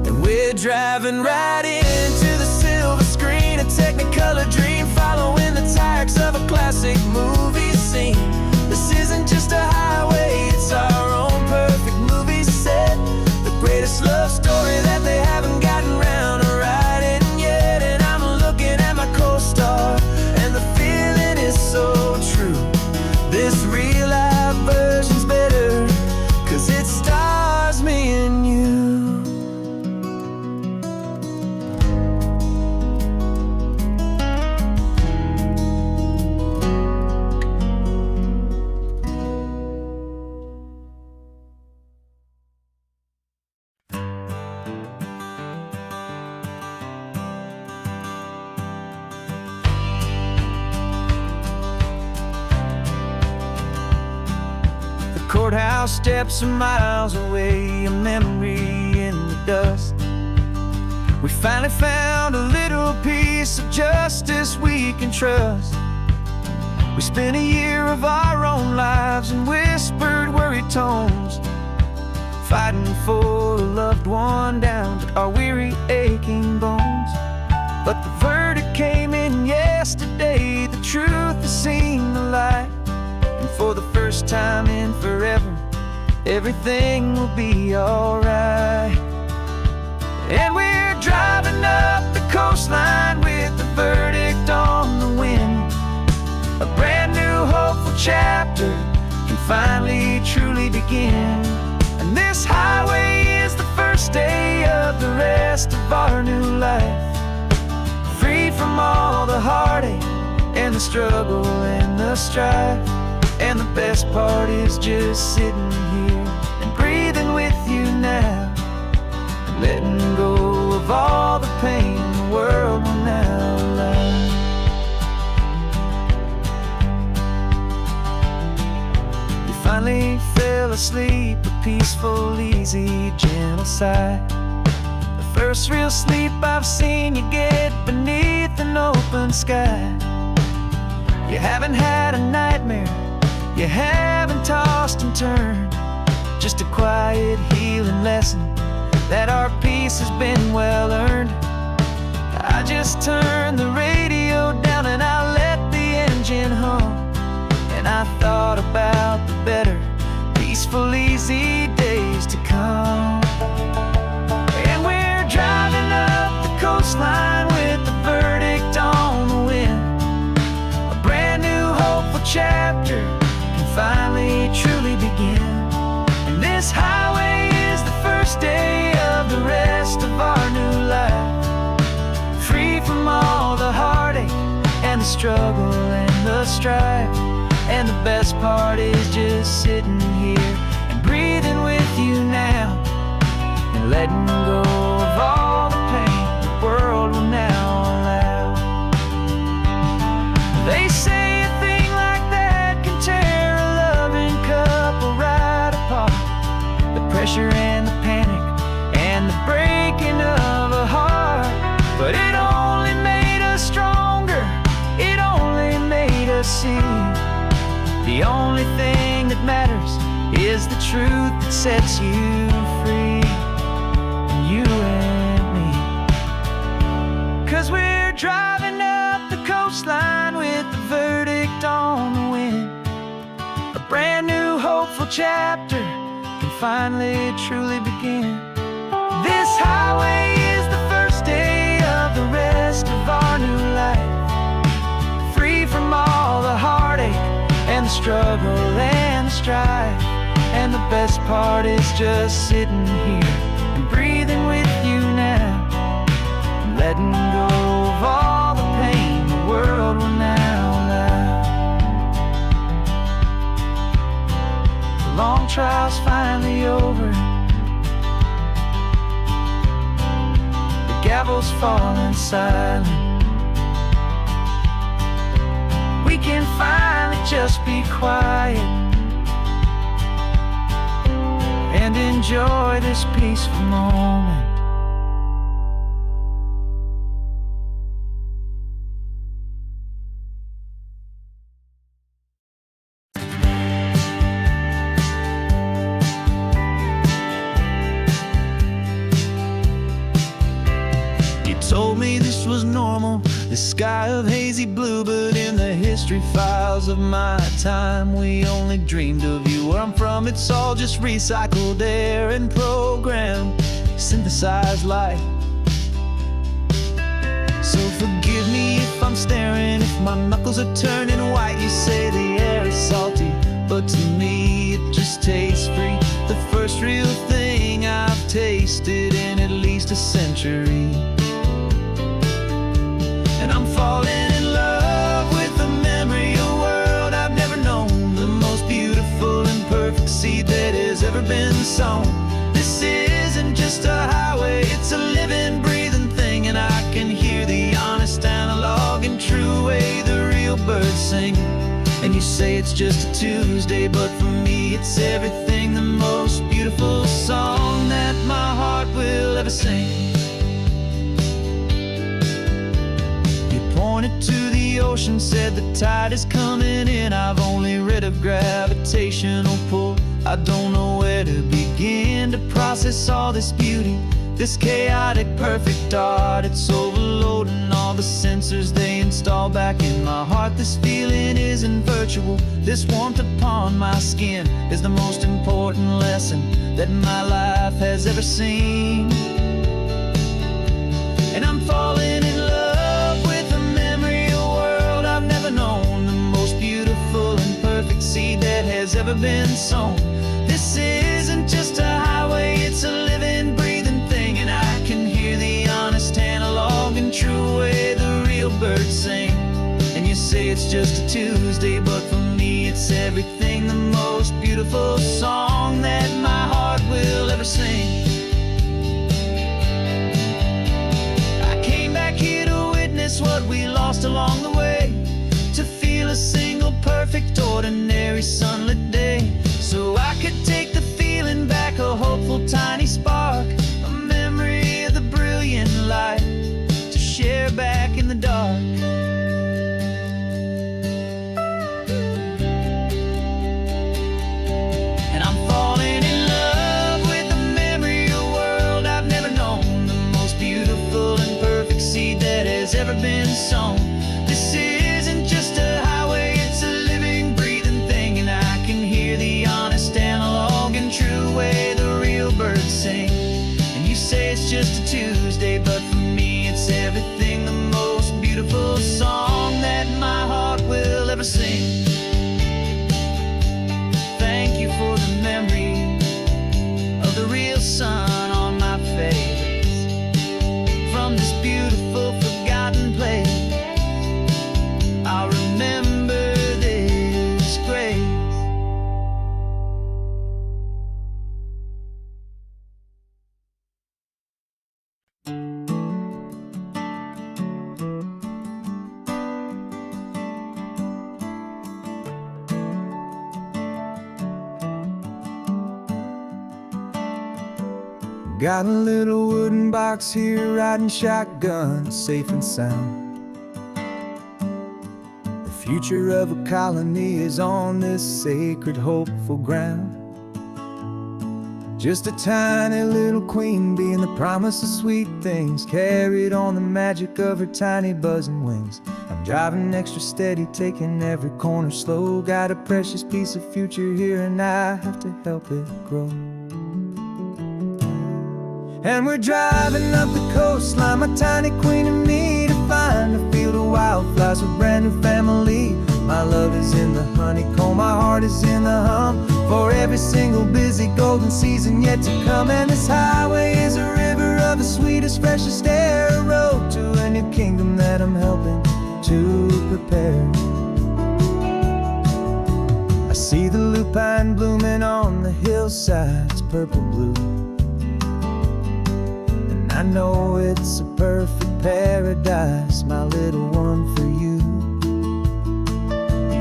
And we're driving right into the silver screen, a Technicolor dream, following the tacks of a classic movie scene. This isn't just a highway, it's our own perfect movie set, the greatest love story that they haven't gotten round to writing yet. And I'm looking at my co-star, and the feeling is so true. This real-life version's better, 'cause it stars me and you. Courthouse steps are miles away, a memory in the dust. We finally found a little piece of justice we can trust. We spent a year of our own lives in whispered, worried tones, fighting for a loved one down to our weary, aching bones. But the verdict came in yesterday, the truth has seen the light. And for the first time in forever, everything will be alright. And we're driving up the coastline with the verdict on the wind, a brand new hopeful chapter can finally truly begin. And this highway is the first day of the rest of our new life, free from all the heartache and the struggle and the strife. And the best part is just sitting here and breathing with you now, letting go of all the pain the world finally fell asleep, a peaceful, easy, gentle sigh. The first real sleep I've seen you get beneath an open sky. You haven't had a nightmare, you haven't tossed and turned, just a quiet healing lesson that our peace has been well earned. I just turned the radio down and I let the engine hum, and I thought about the better, peaceful, easy days to come. And we're driving up the coastline with the verdict on the wind. A brand new hopeful chapter can finally truly begin. And this highway is the first day of the rest of our new life, free from all the heartache and the struggle and the strife. And the best part is just sitting here and breathing with you now, and letting go of all the pain the world will now allow. They say a thing like that can tear a loving couple right apart. The pressure and the panic and the breaking of a heart. But it only made us stronger, it only made us see the only thing that matters is the truth that sets you free, you and me. 'Cause we're driving up the coastline with the verdict on the wind. A brand new hopeful chapter can finally truly begin. This highway is the first day of the rest of our new life, free from all the heartache and the struggle and the strife. And the best part is just sitting here and breathing with you now, and letting go of all the pain the world will now allow. The long trial's finally over, the gavel's falling silent. We can finally just be quiet and enjoy this peaceful moment. You told me this was normal, the sky of hazy blue, but in the history files of my time, we only dreamed of you. Where I'm from, it's all just recycled air and programmed, synthesized light. So forgive me if I'm staring, if my knuckles are turning white. You say the air is salty, but to me it just tastes free. The first real thing I've tasted in at least a century. And I'm falling in love with the memory of a world I've never known, the most beautiful and perfect seed that has ever been sown. This isn't just a highway, it's a living, breathing thing, and I can hear the honest, analog, and true way the real birds sing. And you say it's just a Tuesday, but for me it's everything, the most beautiful song that my heart will ever sing. Pointed to the ocean, said the tide is coming in. I've only read of gravitational pull, I don't know where to begin to process all this beauty, this chaotic perfect art. It's overloading all the sensors they install back in my heart. This feeling isn't virtual, this warmth upon my skin is the most important lesson that my life has ever seen. And I'm falling in love known, the most beautiful and perfect seed that has ever been sown. This isn't just a highway, it's a living, breathing thing, and I can hear the honest, analog, and true way the real birds sing. And you say it's just a Tuesday, but for me it's everything, the most beautiful song that my heart will ever sing. I came back here to witness what we lost along the way, to feel a single perfect ordinary sunlit day. So just a Tuesday, but for me it's everything, the most beautiful song that my heart will ever sing. Thank you for the memory of the real sun on my face, from this beautiful forgotten place. I'll remember this grace. Got a little wooden box here, riding shotgun, safe and sound. The future of a colony is on this sacred, hopeful ground. Just a tiny little queen bee, and the promise of sweet things, carried on the magic of her tiny buzzing wings. I'm driving extra steady, taking every corner slow. Got a precious piece of future here, and I have to help it grow. And we're driving up the coastline, my tiny queen and me, to find a field of wildflowers with a brand new family. My love is in the honeycomb, my heart is in the hum, for every single busy golden season yet to come. And this highway is a river of the sweetest, freshest air, a road to a new kingdom that I'm helping to prepare. I see the lupine blooming on the hillsides, purple blue, I know it's a perfect paradise, my little one, for you.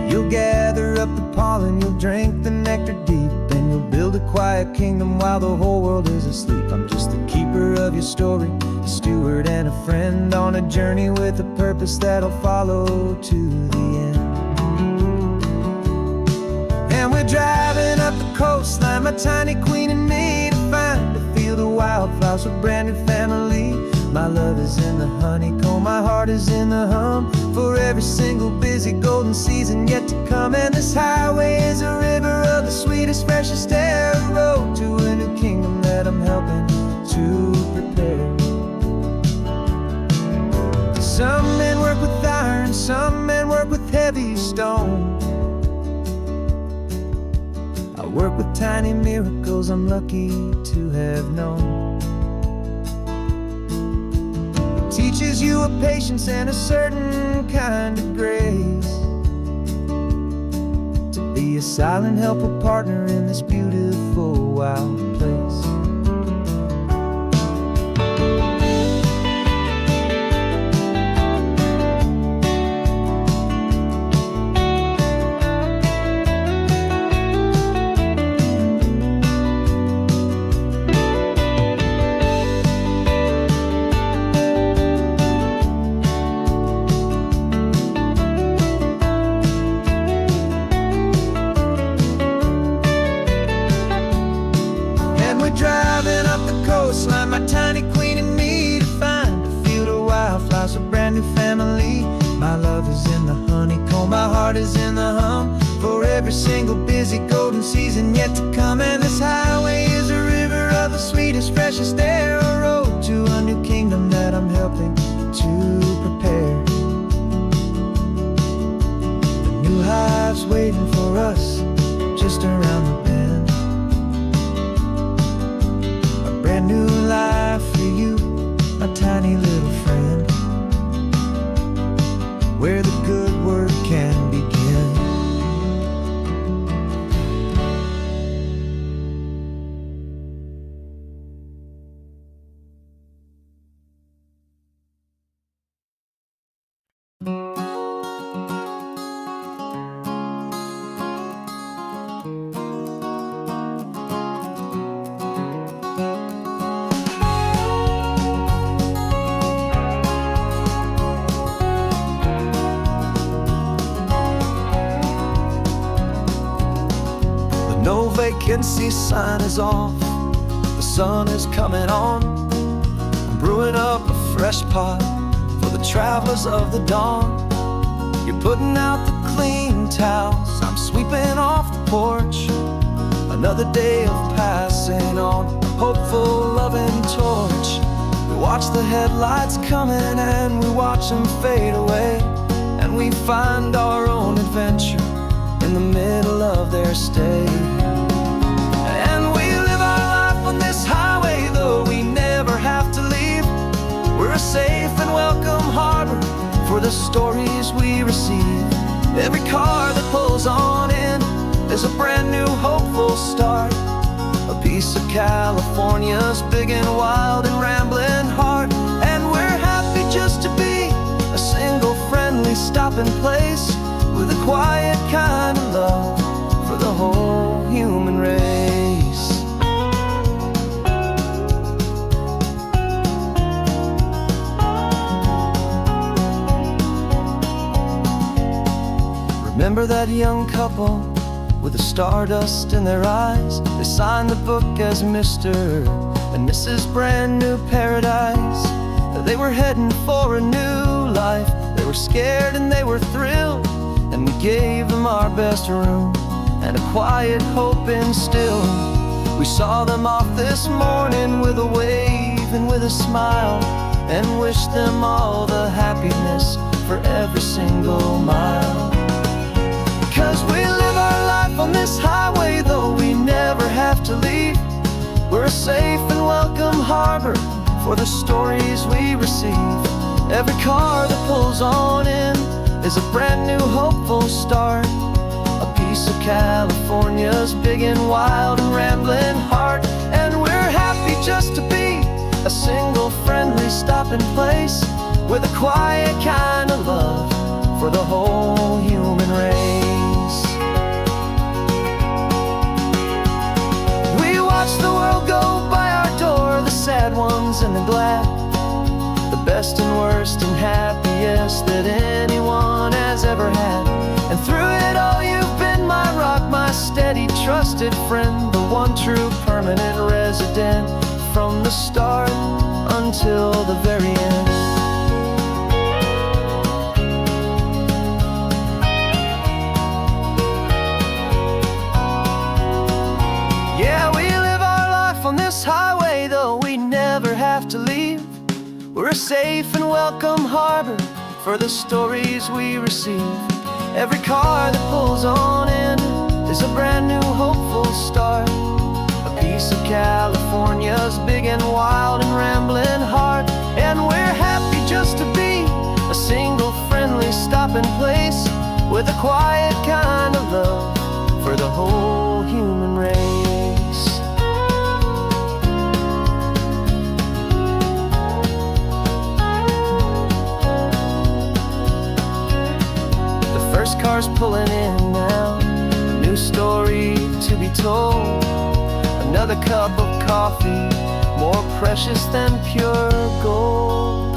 You'll gather up the pollen, you'll drink the nectar deep, and you'll build a quiet kingdom while the whole world is asleep. I'm just the keeper of your story, a steward and a friend, on a journey with a purpose that'll follow to the end. And we're driving up the coastline, my tiny queen and me, to find a field of wildflowers with a brand new family. My love is in the honeycomb, my heart is in the hum, for every single busy golden season yet to come. And this highway is a river of the sweetest, freshest air, a road to a new kingdom that I'm helping to prepare. Some men work with iron, some men work with heavy stone. I work with tiny miracles I'm lucky to have known. It teaches you a patience and a certain kind of grace, to be a silent helper partner in this beautiful wild place. Driving up the coastline, my tiny queen and me, to find a field of wildflowers, a brand new family. My love is in the honeycomb, my heart is in the hum, for every single busy golden season yet to come. And this highway is a river of the sweetest, freshest air, a road to a new kingdom that I'm helping to prepare. The new hive's waiting for us just around the bend. Brand new life for you, my tiny little friend, where the good work can begin. No vacancy sign is off, the sun is coming on. I'm brewing up a fresh pot for the travelers of the dawn. You're putting out the clean towels, I'm sweeping off the porch. Another day of passing on, a hopeful, loving torch. We watch the headlights coming and we watch them fade away, and we find our own adventure in the middle of their stay. And we live our life on this highway, though we never have to leave. We're a safe and welcome harbor for the stories we receive. Every car that pulls on in is a brand new hopeful start, a piece of California's big and wild and rambling heart. And we're happy just to be a single friendly stopping place, with a quiet kind of love for the whole human race. Remember that young couple with the stardust in their eyes? They signed the book as Mr. and Mrs. Brand New Paradise. They were heading for a new life. They were scared and they were thrilled, and we gave them our best room and a quiet hope instilled. We saw them off this morning with a wave and with a smile, and wished them all the happiness for every single mile. 'Cause we live our life on this highway, though we never have to leave. We're a safe and welcome harbor for the stories we receive. Every car that pulls on in is a brand new hopeful start, a piece of California's big and wild and rambling heart. And we're happy just to be a single friendly stopping place, with a quiet kind of love for the whole human race. We watch the world go by our door, the sad ones and the glad, the best and worst and happiest that anyone has ever had. And through it all you've been my rock, my steady trusted friend, the one true permanent resident, from the start until the very end. Yeah, we live our life on this highway, though we never have to leave. We're a safe and welcome harbor for the stories we receive. Every car that pulls on in is a brand new hopeful start, a piece of California's big and wild and rambling heart. And we're happy just to be a single friendly stopping place, with a quiet kind of love for the whole human race. First car's pulling in now, a new story to be told. Another cup of coffee, more precious than pure gold.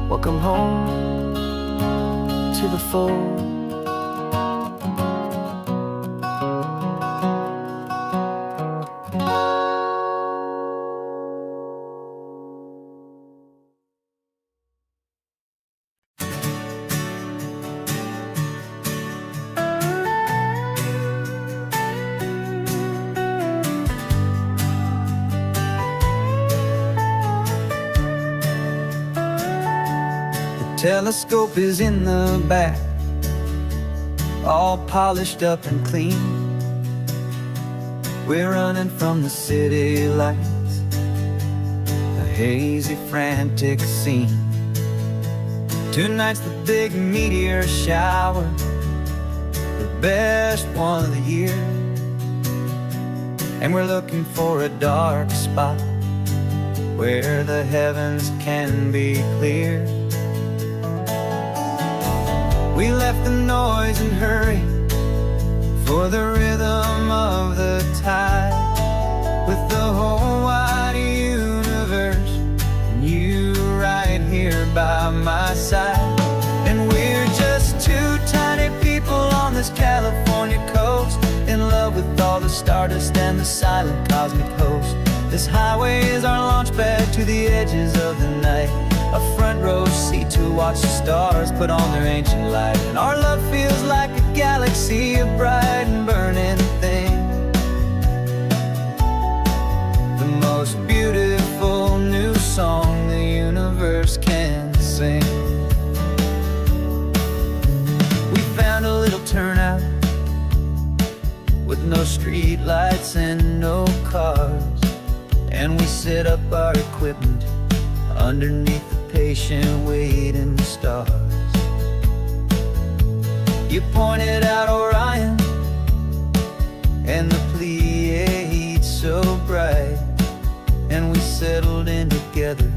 Welcome home to the fold. Telescope is in the back, all polished up and clean. We're running from the city lights, a hazy, frantic scene. Tonight's the big meteor shower, the best one of the year. And we're looking for a dark spot where the heavens can be clear. We left the noise and hurry for the rhythm of the tide, with the whole wide universe and you right here by my side. And we're just two tiny people on this California coast, in love with all the stardust and the silent cosmic host. This highway is our launch pad to the edges of the night, a front row seat to watch the stars put on their ancient light. And our love feels like a galaxy, a bright and burning thing, the most beautiful new song street lights and no cars. And we set up our equipment underneath the patient waiting stars. You pointed out Orion and the Pleiades so bright, and we settled in together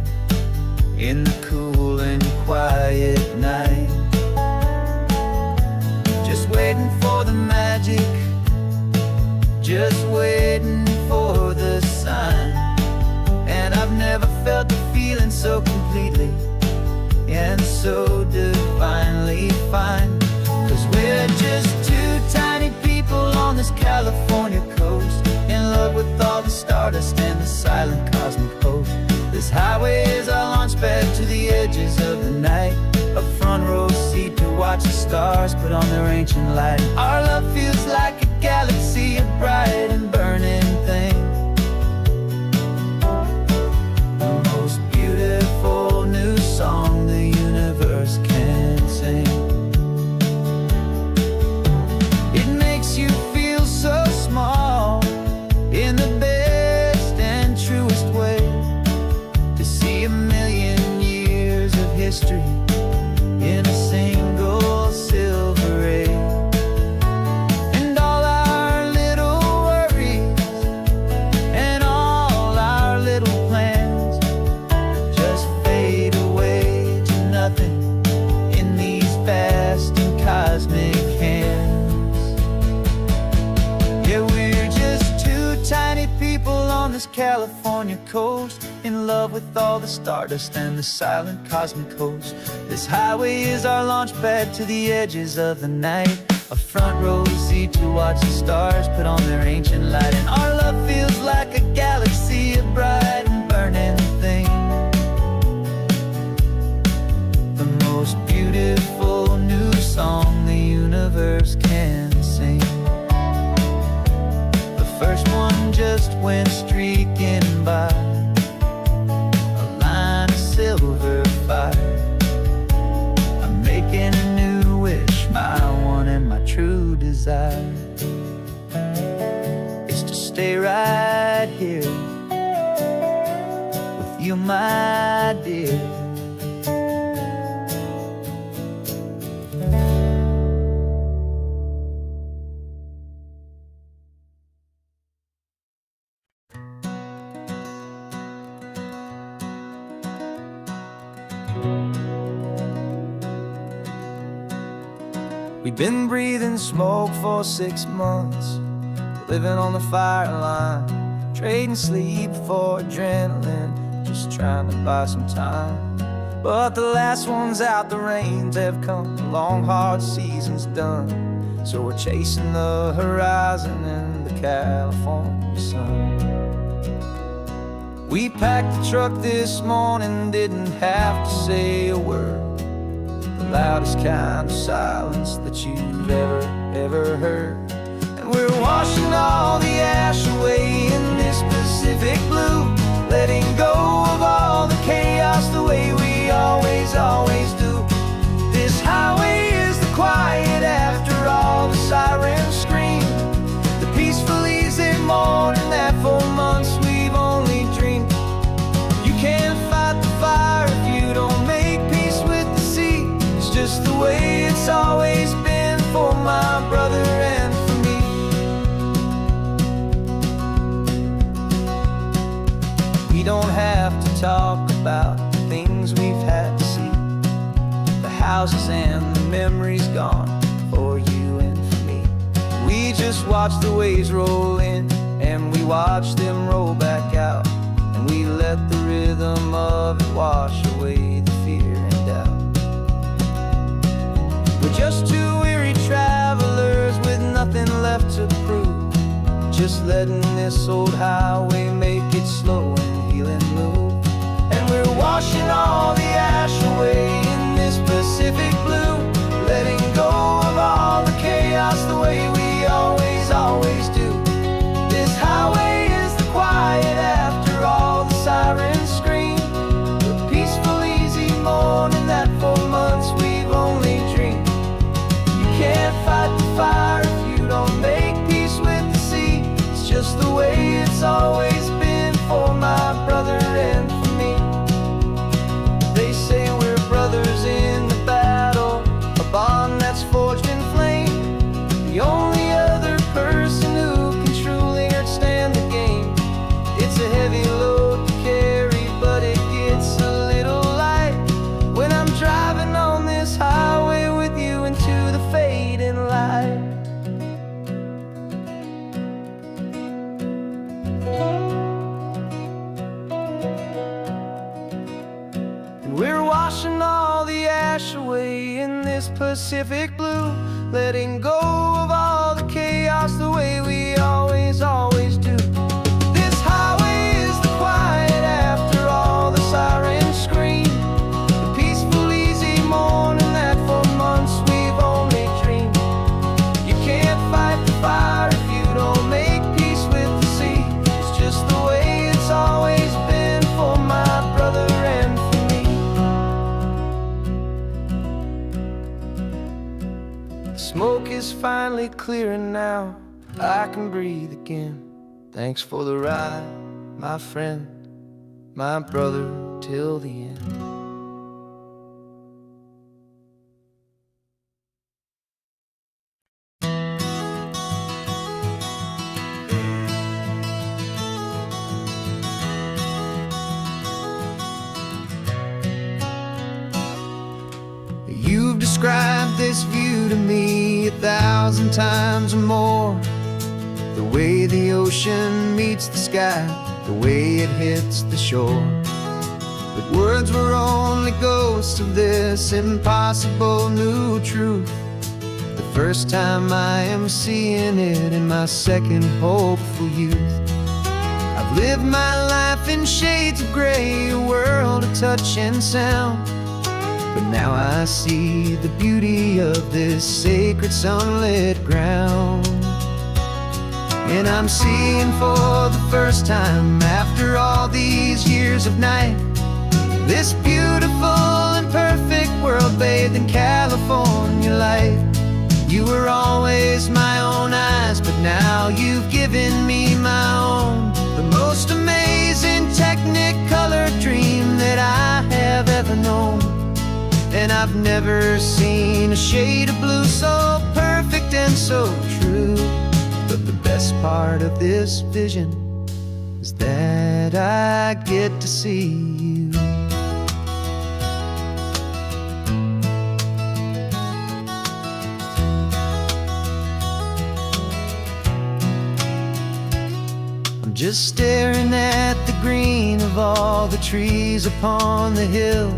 in the cool and quiet night. Just waiting for the magic, just waiting for the sign. And I've never felt the feeling so completely and so divinely fine. 'Cause we're just two tiny people on this California coast, in love with all the stardust and the silent cosmic host. This highway is our launch pad to the edges of the night, a front row seat to watch the stars put on their ancient light. Our love feels like a galaxy, a bright and burning thing, the most beautiful new song the universe can sing. It makes you feel so small in the best and truest way, to see a million years of history in a single silver ray. And all our little worries and all our little plans just fade away to nothing in these vast and cosmic hands. Yeah, we're just two tiny people on this California coast, in love with all the stardust and the silent cosmic host. This highway is our launch pad to the edges of the night, a front row seat to watch the stars put on their ancient light. And our love feels like a galaxy, a bright and burning thing, the most beautiful new song the universe can sing. The first one just went streaking by, a line of silver fire. I'm making a new wish, my one and my true desire is to stay right here with you, my dear. We've been breathing smoke for 6 months, living on the fire line, trading sleep for adrenaline, just trying to buy some time. But the last one's out, the rains have come, the long hard season's done. So we're chasing the horizon in the California sun. We packed the truck this morning, didn't have to say a word, the loudest kind of silence that you've ever heard. And we're washing all the ash away in this Pacific blue, letting go of all the chaos the way we always do. This highway is the quiet after all the sirens scream, the peaceful easy morning that for months we've only dreamed. You can't fight the fire if you don't make peace with the sea. It's just the way it's always been for my brother and for me. We don't have to talk about the things we've had to see, the houses and the memories gone for you and for me. We just watch the waves roll in and we watch them roll back out, and we let the rhythm of it wash away the fear and doubt. We're just two weary travelers with nothing left to prove, just letting this old highway make it slow and healing move. And we're washing all the ash away in this Pacific blue, letting go of all the chaos the way we always do. This highway is the quiet after all the sirens scream, the peaceful easy morning that for months we've only dreamed. You can't fight the fire if you don't make peace with the sea. it's always been for my brother and for me. They say we're brothers in the battle, a bond that's forged in flame. The only other person who can truly understand the game. It's a heavy load to carry, but it gets a little light when I'm driving on this highway with you into the fading light. We're washing all the ash away in this Pacific blue, letting go of all the chaos the way we always do. This highway is the quiet after all the sirens scream, the peaceful, easy morning that for months we've only dreamed. You can't fight the fire if you don't make peace with the sea. It's just the way it's always been for my brother and for me. The smoke is finally clearing now, I can breathe again. Thanks for the ride, my friend, my brother till the end. You've described this view to me 1,000 times or more. The way the ocean meets the sky, the way it hits the shore. But words were only ghosts of this impossible new truth. The first time I am seeing it in my second hopeful youth. I've lived my life in shades of gray, a world of touch and sound. But now I see the beauty of this sacred sunlit ground. And I'm seeing for the first time, after all these years of night, this beautiful and perfect world bathed in California light. You were always my own eyes, but now you've given me my own. The most amazing technicolor dream that I have ever known. And I've never seen a shade of blue so perfect and so true. But the best part of this vision is that I get to see you. I'm just staring at the green of all the trees upon the hill.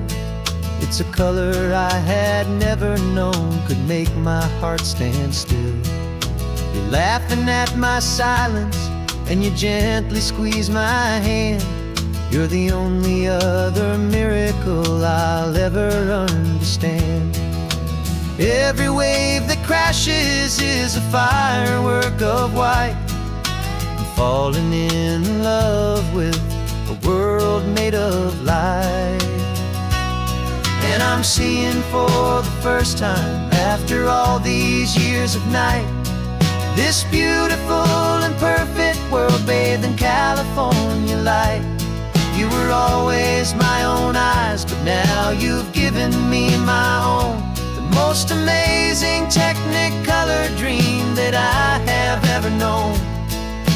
It's a color I had never known could make my heart stand still. You're laughing at my silence, and you gently squeeze my hand. You're the only other miracle I'll ever understand. Every wave that crashes is a firework of white. I'm falling in love with a world made of light. And I'm seeing for the first time, after all these years of night, this beautiful and perfect world bathed in California light. You were always my own eyes, but now you've given me my own. The most amazing technicolor dream that I have ever known.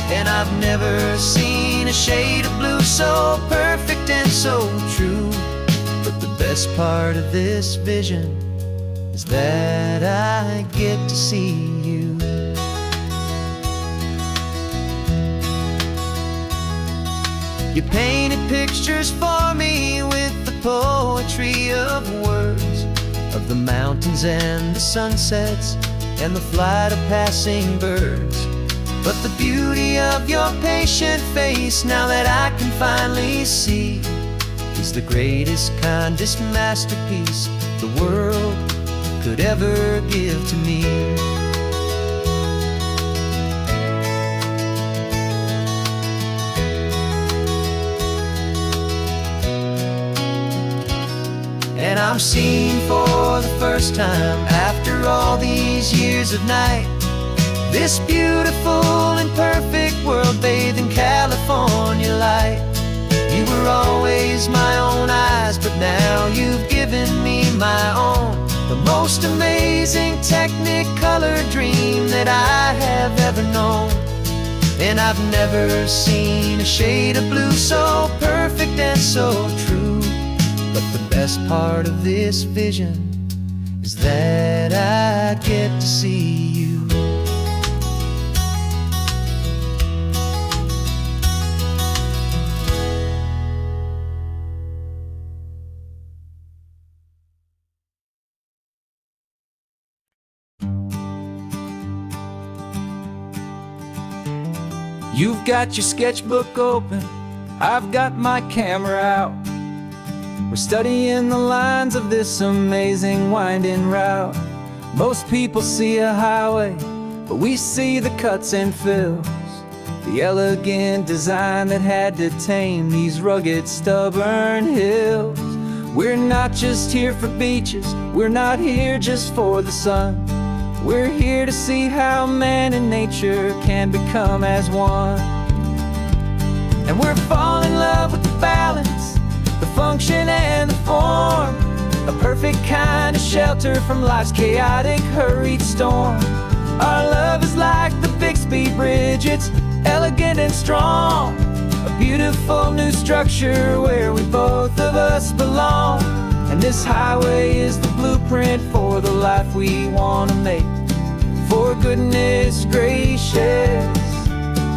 And I've never seen a shade of blue so perfect and so true. But the best part of this vision is that I get to see you. You painted pictures for me with the poetry of words, of the mountains and the sunsets and the flight of passing birds. But the beauty of your patient face, now that I can finally see, is the greatest, kindest masterpiece the world could ever give to me. And I'm seeing for the first time, after all these years of night, this beautiful and perfect world bathed in California my own, the most amazing Technicolor dream that I have ever known. And I've never seen a shade of blue so perfect and so true. But the best part of this vision is that I get to see you. You've got your sketchbook open, I've got my camera out. We're studying the lines of this amazing winding route. Most people see a highway, but we see the cuts and fills, the elegant design that had to tame these rugged, stubborn hills. We're not just here for beaches, we're not here just for the sun. We're here to see how man and nature can become as one. And we're falling in love with the balance, the function and the form, a perfect kind of shelter from life's chaotic, hurried storm. Our love is like the Bixby Bridge, it's elegant and strong, a beautiful new structure where we both of us belong. And this highway is the blueprint for the life we want to make. For goodness gracious,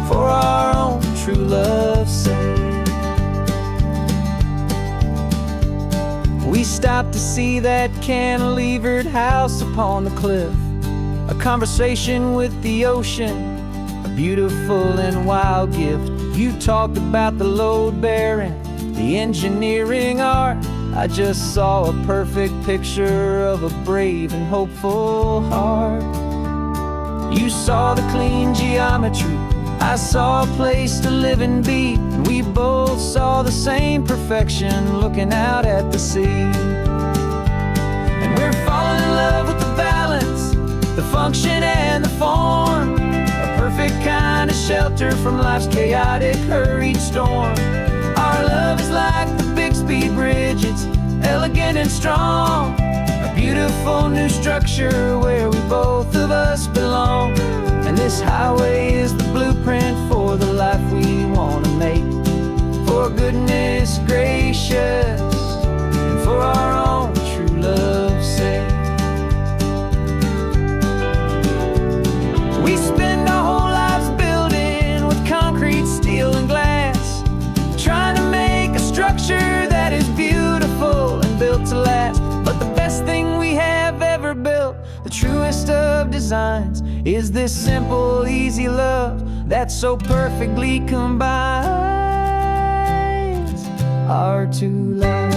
for our own true love's sake. We stopped to see that cantilevered house upon the cliff, a conversation with the ocean, a beautiful and wild gift. You talked about the load bearing, the engineering art. I just saw a perfect picture of a brave and hopeful heart. You saw the clean geometry, I saw a place to live and be, and we both saw the same perfection looking out at the sea. And we're falling in love with the balance, the function and the form, a perfect kind of shelter from life's chaotic, hurried storm. Our love is like the Bixby Bridge, it's elegant and strong, a beautiful new structure where we both of us belong. And this highway is the blueprint for the life we want to make. For goodness gracious, and for our own true love's sake. We spend our whole lives building with concrete, steel and glass, trying to make a structure that is beautiful and built to last. But the best thing we have ever built, the truest of designs, is this simple, easy love that so perfectly combines our two lives.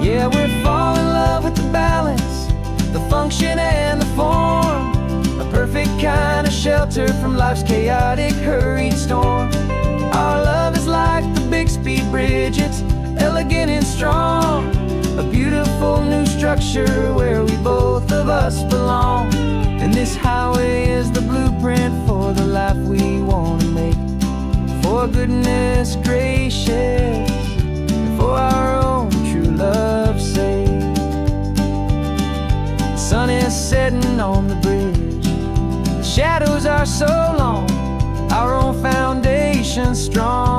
Yeah, we're falling in love with the balance, the function and the form, a perfect kind of shelter from life's chaotic, hurried storm. Our love is like the Bixby Bridge, it's elegant and strong, a beautiful new structure where we both of us belong. And this highway is the blueprint for the life we want to make. For goodness gracious, for our own true love's sake. The sun is setting on the bridge, the shadows are so long, our own foundation strong,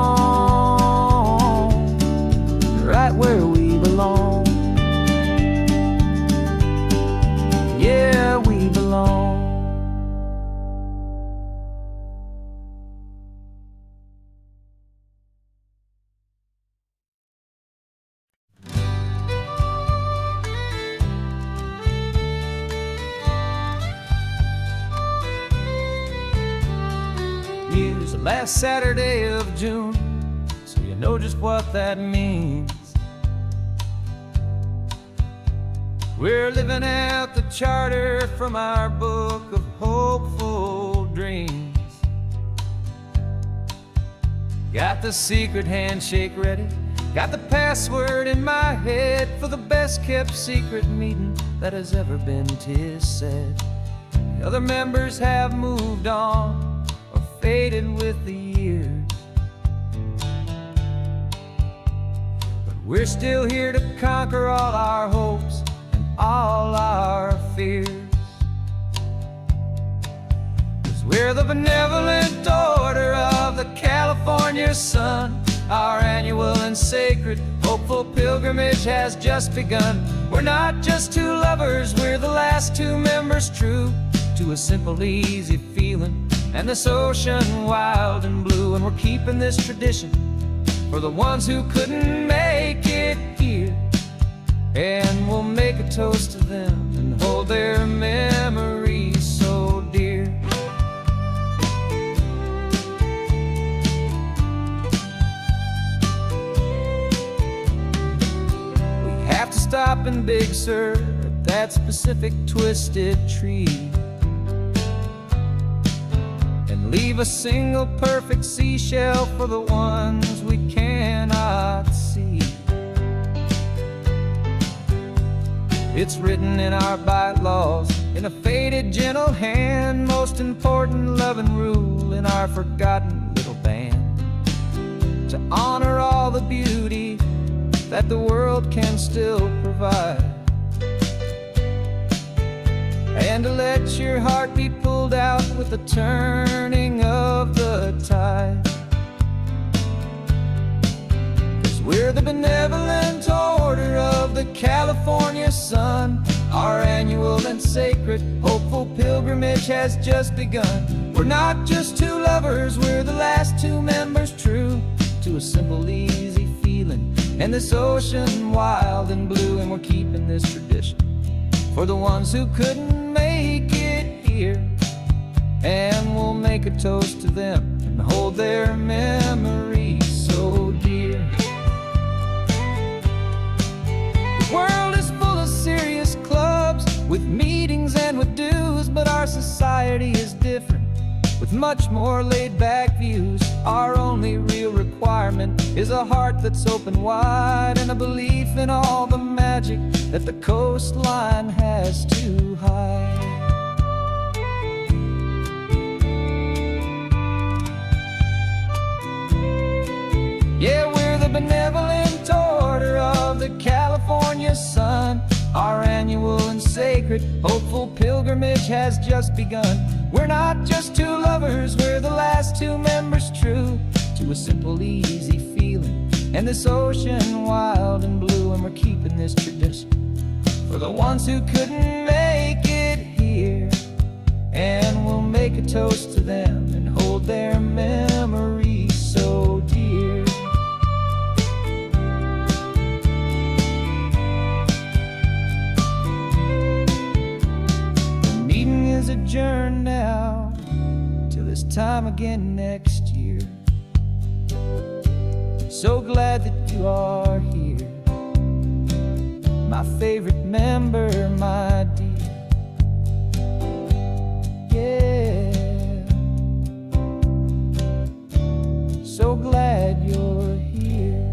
right where we belong. Yeah, we belong. Use the last Saturday of June, so you know just what that means. We're living out the charter from our book of hopeful dreams. Got the secret handshake ready, got the password in my head for the best kept secret meeting that has ever been, 'tis said. The other members have moved on or faded with the years, but we're still here to conquer all our hopes and all our fears. We're the benevolent order of the California sun. Our annual and sacred hopeful pilgrimage has just begun. We're not just two lovers, we're the last two members true to a simple, easy feeling and this ocean wild and blue. And we're keeping this tradition for the ones who couldn't make it here, and we'll make a toast to them and hold their memories so dear. Have to stop in Big Sur at that specific twisted tree and leave a single perfect seashell for the ones we cannot see. It's written in our bylaws in a faded gentle hand, most important loving rule in our forgotten little band, to honor all the beauty that the world can still provide, and to let your heart be pulled out with the turning of the tide. 'Cause we're the benevolent order of the California sun. Our annual and sacred hopeful pilgrimage has just begun. We're not just two lovers, we're the last two members true to a simple, easy feeling and this ocean wild and blue. And we're keeping this tradition for the ones who couldn't make it here, and we'll make a toast to them and hold their memories so dear. The world is full of serious clubs with meetings and with dues, but our society is different with much more laid-back views. Our only real requirement is a heart that's open wide and a belief in all the magic that the coastline has to hide. Yeah, we're the benevolent order of the California sun. Our annual and sacred hopeful pilgrimage has just begun. We're not just two lovers, we're the last two members true to a simple, easy feeling and this ocean wild and blue. And we're keeping this tradition for the ones who couldn't make it here, and we'll make a toast to them and hold their memories so dear. The meeting is adjourned now till this time again next year. So glad that you are here, my favorite member, my dear. Yeah, so glad you're here.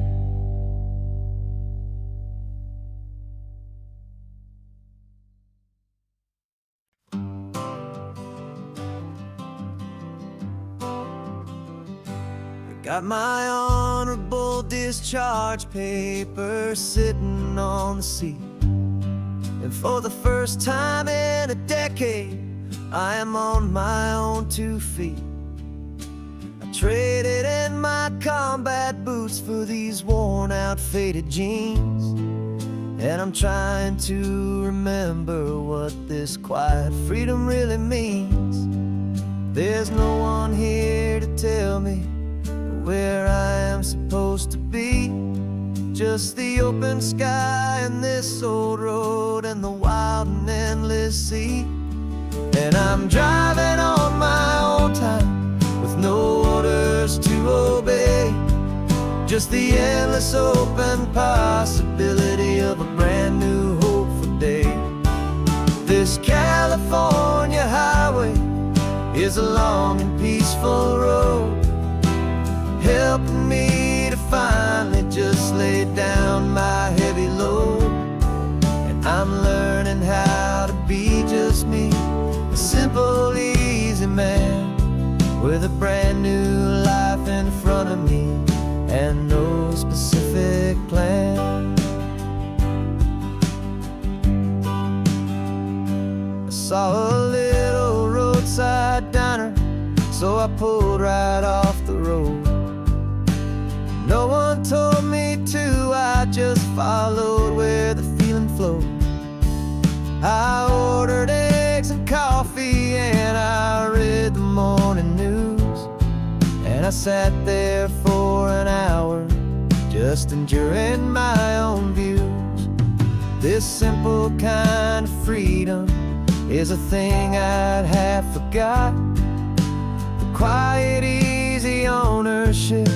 Got my honorable discharge paper sitting on the seat, and for the first time in a decade, I am on my own 2 feet. I traded in my combat boots for these worn out, faded jeans, and I'm trying to remember what this quiet freedom really means. There's no one here to tell me where I am supposed to be, just the open sky and this old road and the wild and endless sea. And I'm driving on my own time with no orders to obey, just the endless open possibility of a brand new hopeful day. This California highway is a long and peaceful road, helping me to finally just lay down my heavy load. And I'm learning how to be just me, a simple, easy man with a brand new life in front of me and no specific plan. I saw a little roadside diner, so I pulled right off the road. No one told me to, I just followed where the feeling flowed. I ordered eggs and coffee and I read the morning news. And I sat there for an hour, just enjoying my own views. This simple kind of freedom is a thing I'd have forgot. The quiet, easy ownership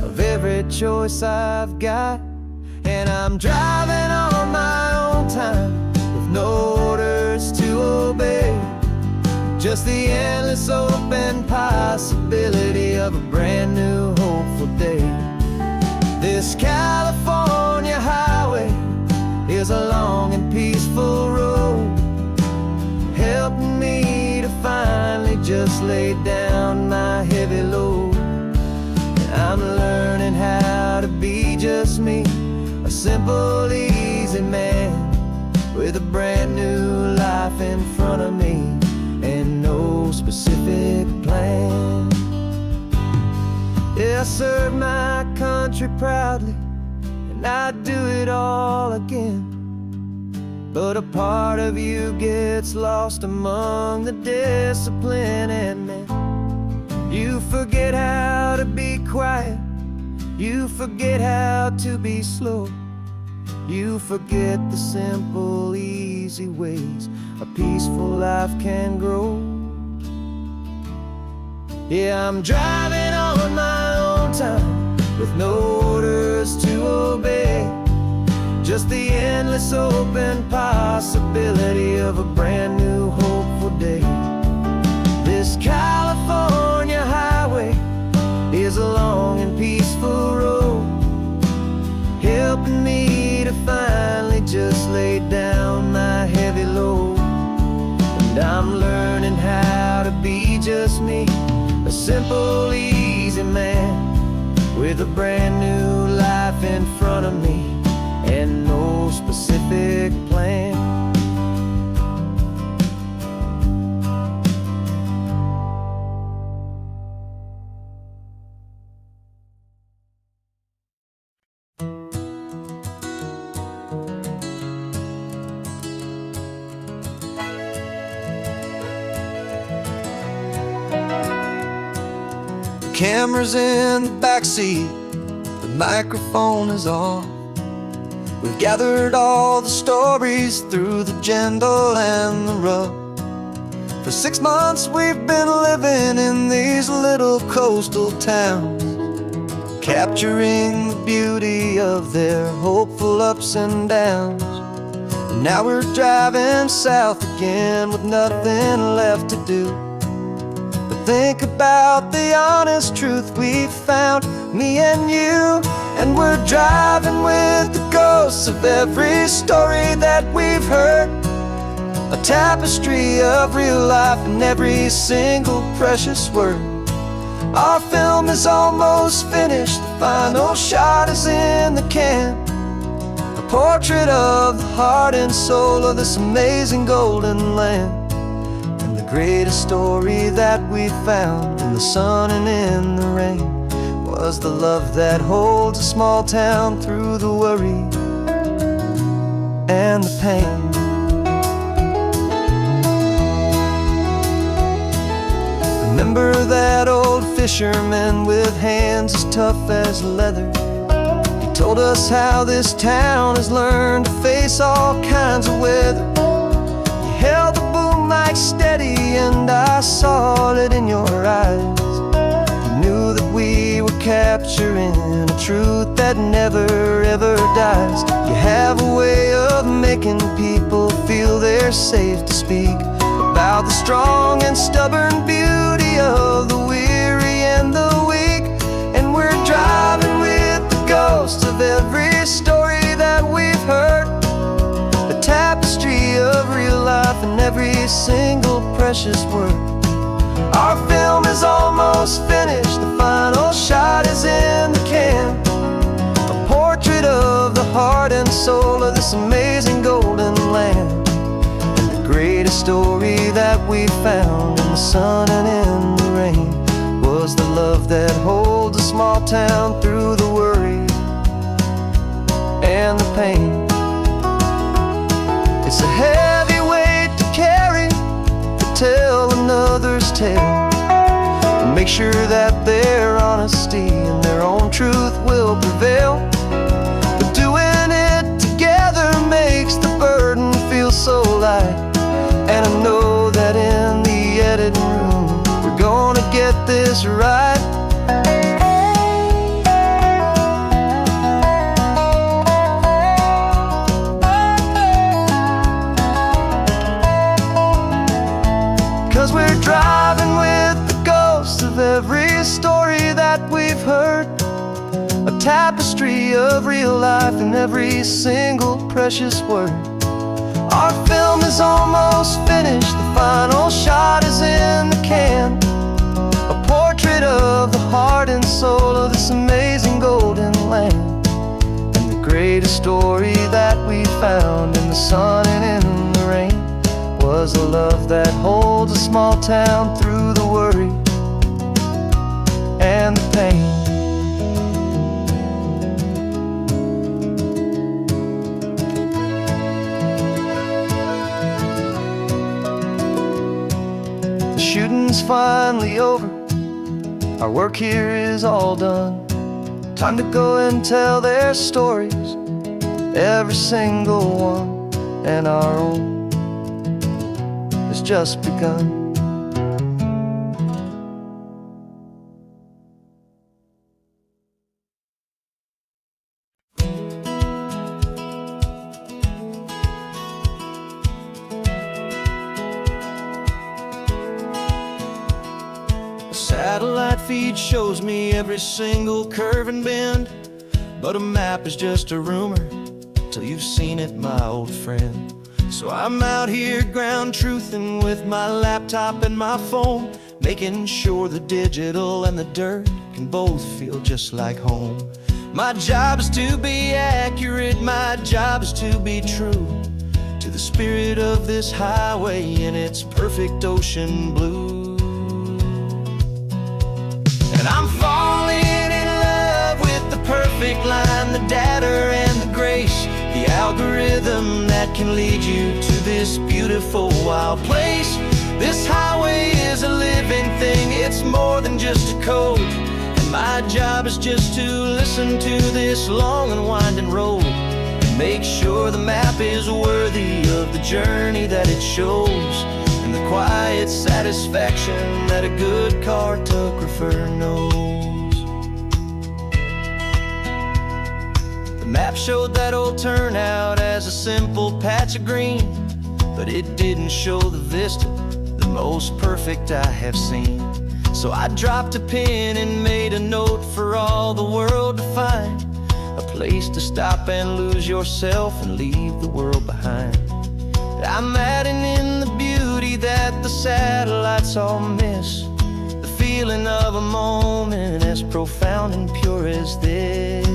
of every choice I've got. And I'm driving on my own time with no orders to obey, just the endless open possibility of a brand new hopeful day. This California highway is a long and peaceful road, helping me to finally just lay down my heavy load. And I'm learning how to be just me, a simple, easy man with a brand new life in front of me and no specific plan. Yeah, I serve my country proudly and I'd do it all again. But a part of you gets lost among the discipline and men. You forget how to be quiet, you forget how to be slow, you forget the simple, easy ways a peaceful life can grow. Yeah, I'm driving on my own time with no orders to obey, just the endless open possibility of a brand new hopeful day. This California highway is a long and peaceful road, helping me to finally just lay down my heavy load. And I'm learning how to be just me, a simple, easy man with a brand new life in front of me and no specific plan. The camera's in the backseat, the microphone is on. We've gathered all the stories through the gentle and the rough. For 6 months we've been living in these little coastal towns, capturing the beauty of their hopeful ups and downs. And now we're driving south again with nothing left to do but think about the honest truth we found, me and you. And we're driving with the ghosts of every story that we've heard, a tapestry of real life in every single precious word. Our film is almost finished, the final shot is in the can, a portrait of the heart and soul of this amazing golden land. And the greatest story that we found in the sun and in the rain was the love that holds a small town through the worry and the pain. Remember that old fisherman with hands as tough as leather? He told us how this town has learned to face all kinds of weather. You held the boom mic steady and I saw it in your eyes. Knew that we were capturing a truth that never ever dies. You have a way of making people feel they're safe to speak about the strong and stubborn beauty of the weary and the weak. And we're driving with the ghosts of every story that we've heard, a tapestry of real life in every single precious word. Our film is almost finished, the final shot is in the can, a portrait of the heart and soul of this amazing golden land. And the greatest story that we found in the sun and in the rain was the love that holds a small town through the worry and the pain. It's a heavy weight to carry, to tell another's tale, and make sure that their honesty and their own truth will prevail. But doing it together makes the burden feel so light, and I know that in the editing room we're gonna get this right. 'Cause we're driving with the ghosts of every story that we've heard, a tapestry of real life in every single precious word. Our film is almost finished, the final shot is in the can, a portrait of the heart and soul of this amazing golden land. And the greatest story that we found in the sun and in the rain was a love that holds a small town through the worry and the pain. The shooting's finally over, our work here is all done. Time to go and tell their stories, every single one, and our own has just begun. Satellite feed shows me every single curve and bend, but a map is just a rumor till you've seen it, my old friend. So I'm out here ground truthing with my laptop and my phone, making sure the digital and the dirt can both feel just like home. My job is to be accurate, my job is to be true to the spirit of this highway in its perfect ocean blue. And I'm falling in love with the perfect line, the data and the grace, the algorithm that can lead you to this beautiful wild place. This highway is a living thing, it's more than just a code. And my job is just to listen to this long and winding road, and make sure the map is worthy of the journey that it shows, and the quiet satisfaction that a good cartographer knows. The map showed that old turnout as a simple patch of green, but it didn't show the vista, the most perfect I have seen. So I dropped a pin and made a note for all the world to find, a place to stop and lose yourself and leave the world behind. I'm adding in the beauty that the satellites all miss, the feeling of a moment as profound and pure as this.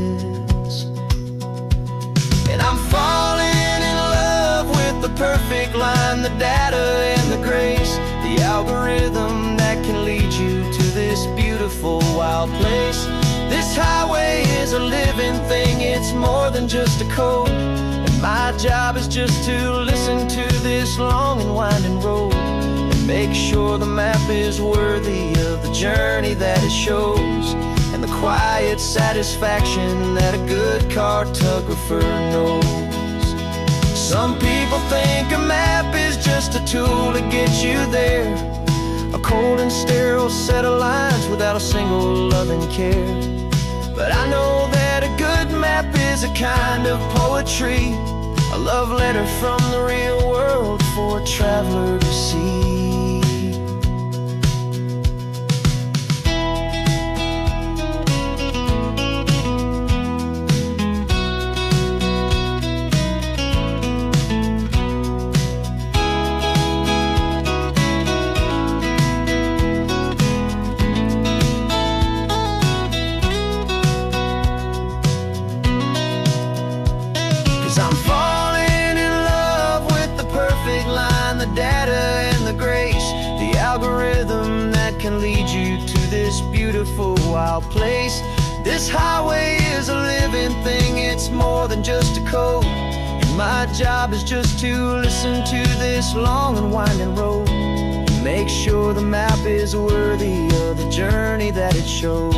And I'm falling in love with the perfect line, the data and the grace, the algorithm that can lead you to this beautiful wild place. This highway is a living thing, it's more than just a code. And my job is just to listen to this long and winding road, and make sure the map is worthy of the journey that it shows, and the quiet satisfaction that a good cartographer knows. Some people think a map is just a tool to get you there, a cold and sterile set of lines without a single loving care. But I know that a good map is a kind of poetry, a love letter from the real world for a traveler to see. algorithm that can lead you to this beautiful wild place. This highway is a living thing, it's more than just a code. And my job is just to listen to this long and winding road, and make sure the map is worthy of the journey that it shows,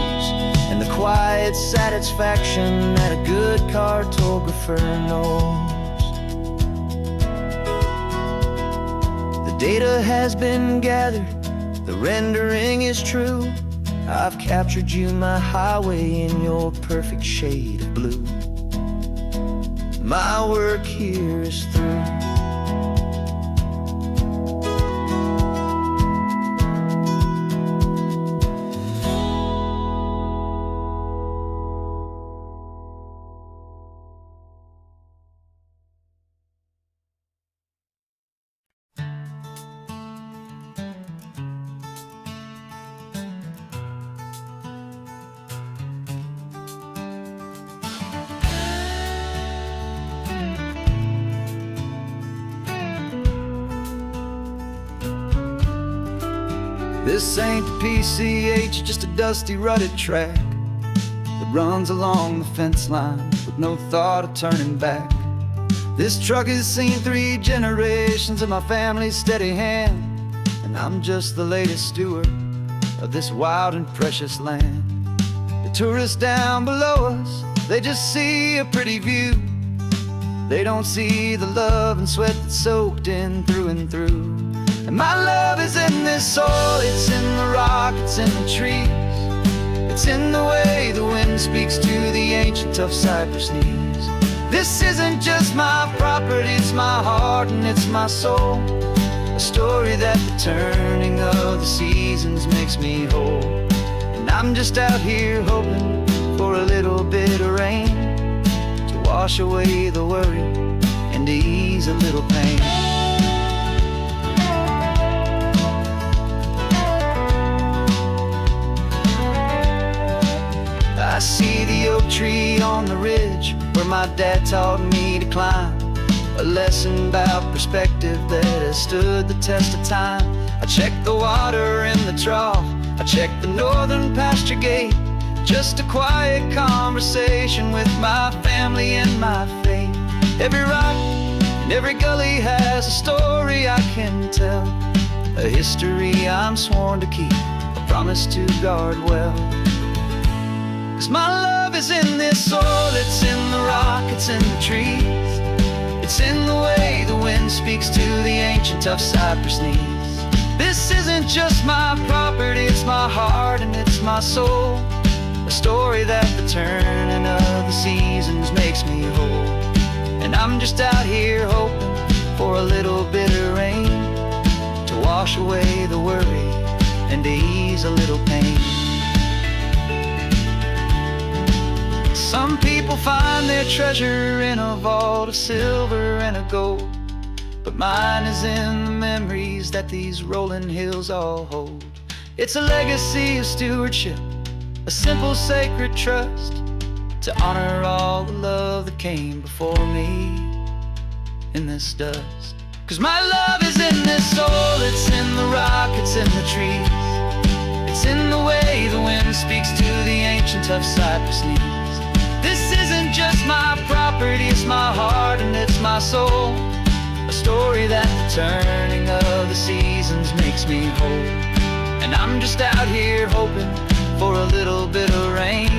and the quiet satisfaction that a good cartographer knows. The data has been gathered, the rendering is true. I've captured you, my highway, in your perfect shade of blue. My work here is through. This ain't the PCH, just a dusty, rutted track that runs along the fence line with no thought of turning back. This truck has seen 3 generations of my family's steady hand, and I'm just the latest steward of this wild and precious land. The tourists down below us, they just see a pretty view. They don't see the love and sweat that's soaked in through and through. And my love is in this soil, it's in the rock, it's in the trees. It's in the way the wind speaks to the ancient tough cypress knees. This isn't just my property, it's my heart and it's my soul. A story that the turning of the seasons makes me whole. And I'm just out here hoping for a little bit of rain to wash away the worry and to ease a little pain. I see the oak tree on the ridge where my dad taught me to climb, a lesson about perspective that has stood the test of time. I check the water in the trough, I check the northern pasture gate, just a quiet conversation with my family and my faith. Every rock and every gully has a story I can tell, a history I'm sworn to keep, a promise to guard well. 'Cause my love is in this soil, it's in the rock, it's in the trees. It's in the way the wind speaks to the ancient tough cypress knees. This isn't just my property, it's my heart and it's my soul. A story that the turning of the seasons makes me whole. And I'm just out here hoping for a little bit of rain to wash away the worry and to ease a little pain. Some people find their treasure in a vault of silver and of gold, but mine is in the memories that these rolling hills all hold. It's a legacy of stewardship, a simple sacred trust, to honor all the love that came before me in this dust. 'Cause my love is in this soul, it's in the rock, it's in the trees. It's in the way the wind speaks to the ancient tough cypress knees. This isn't just my property, it's my heart and it's my soul. A story that the turning of the seasons makes me whole. And I'm just out here hoping for a little bit of rain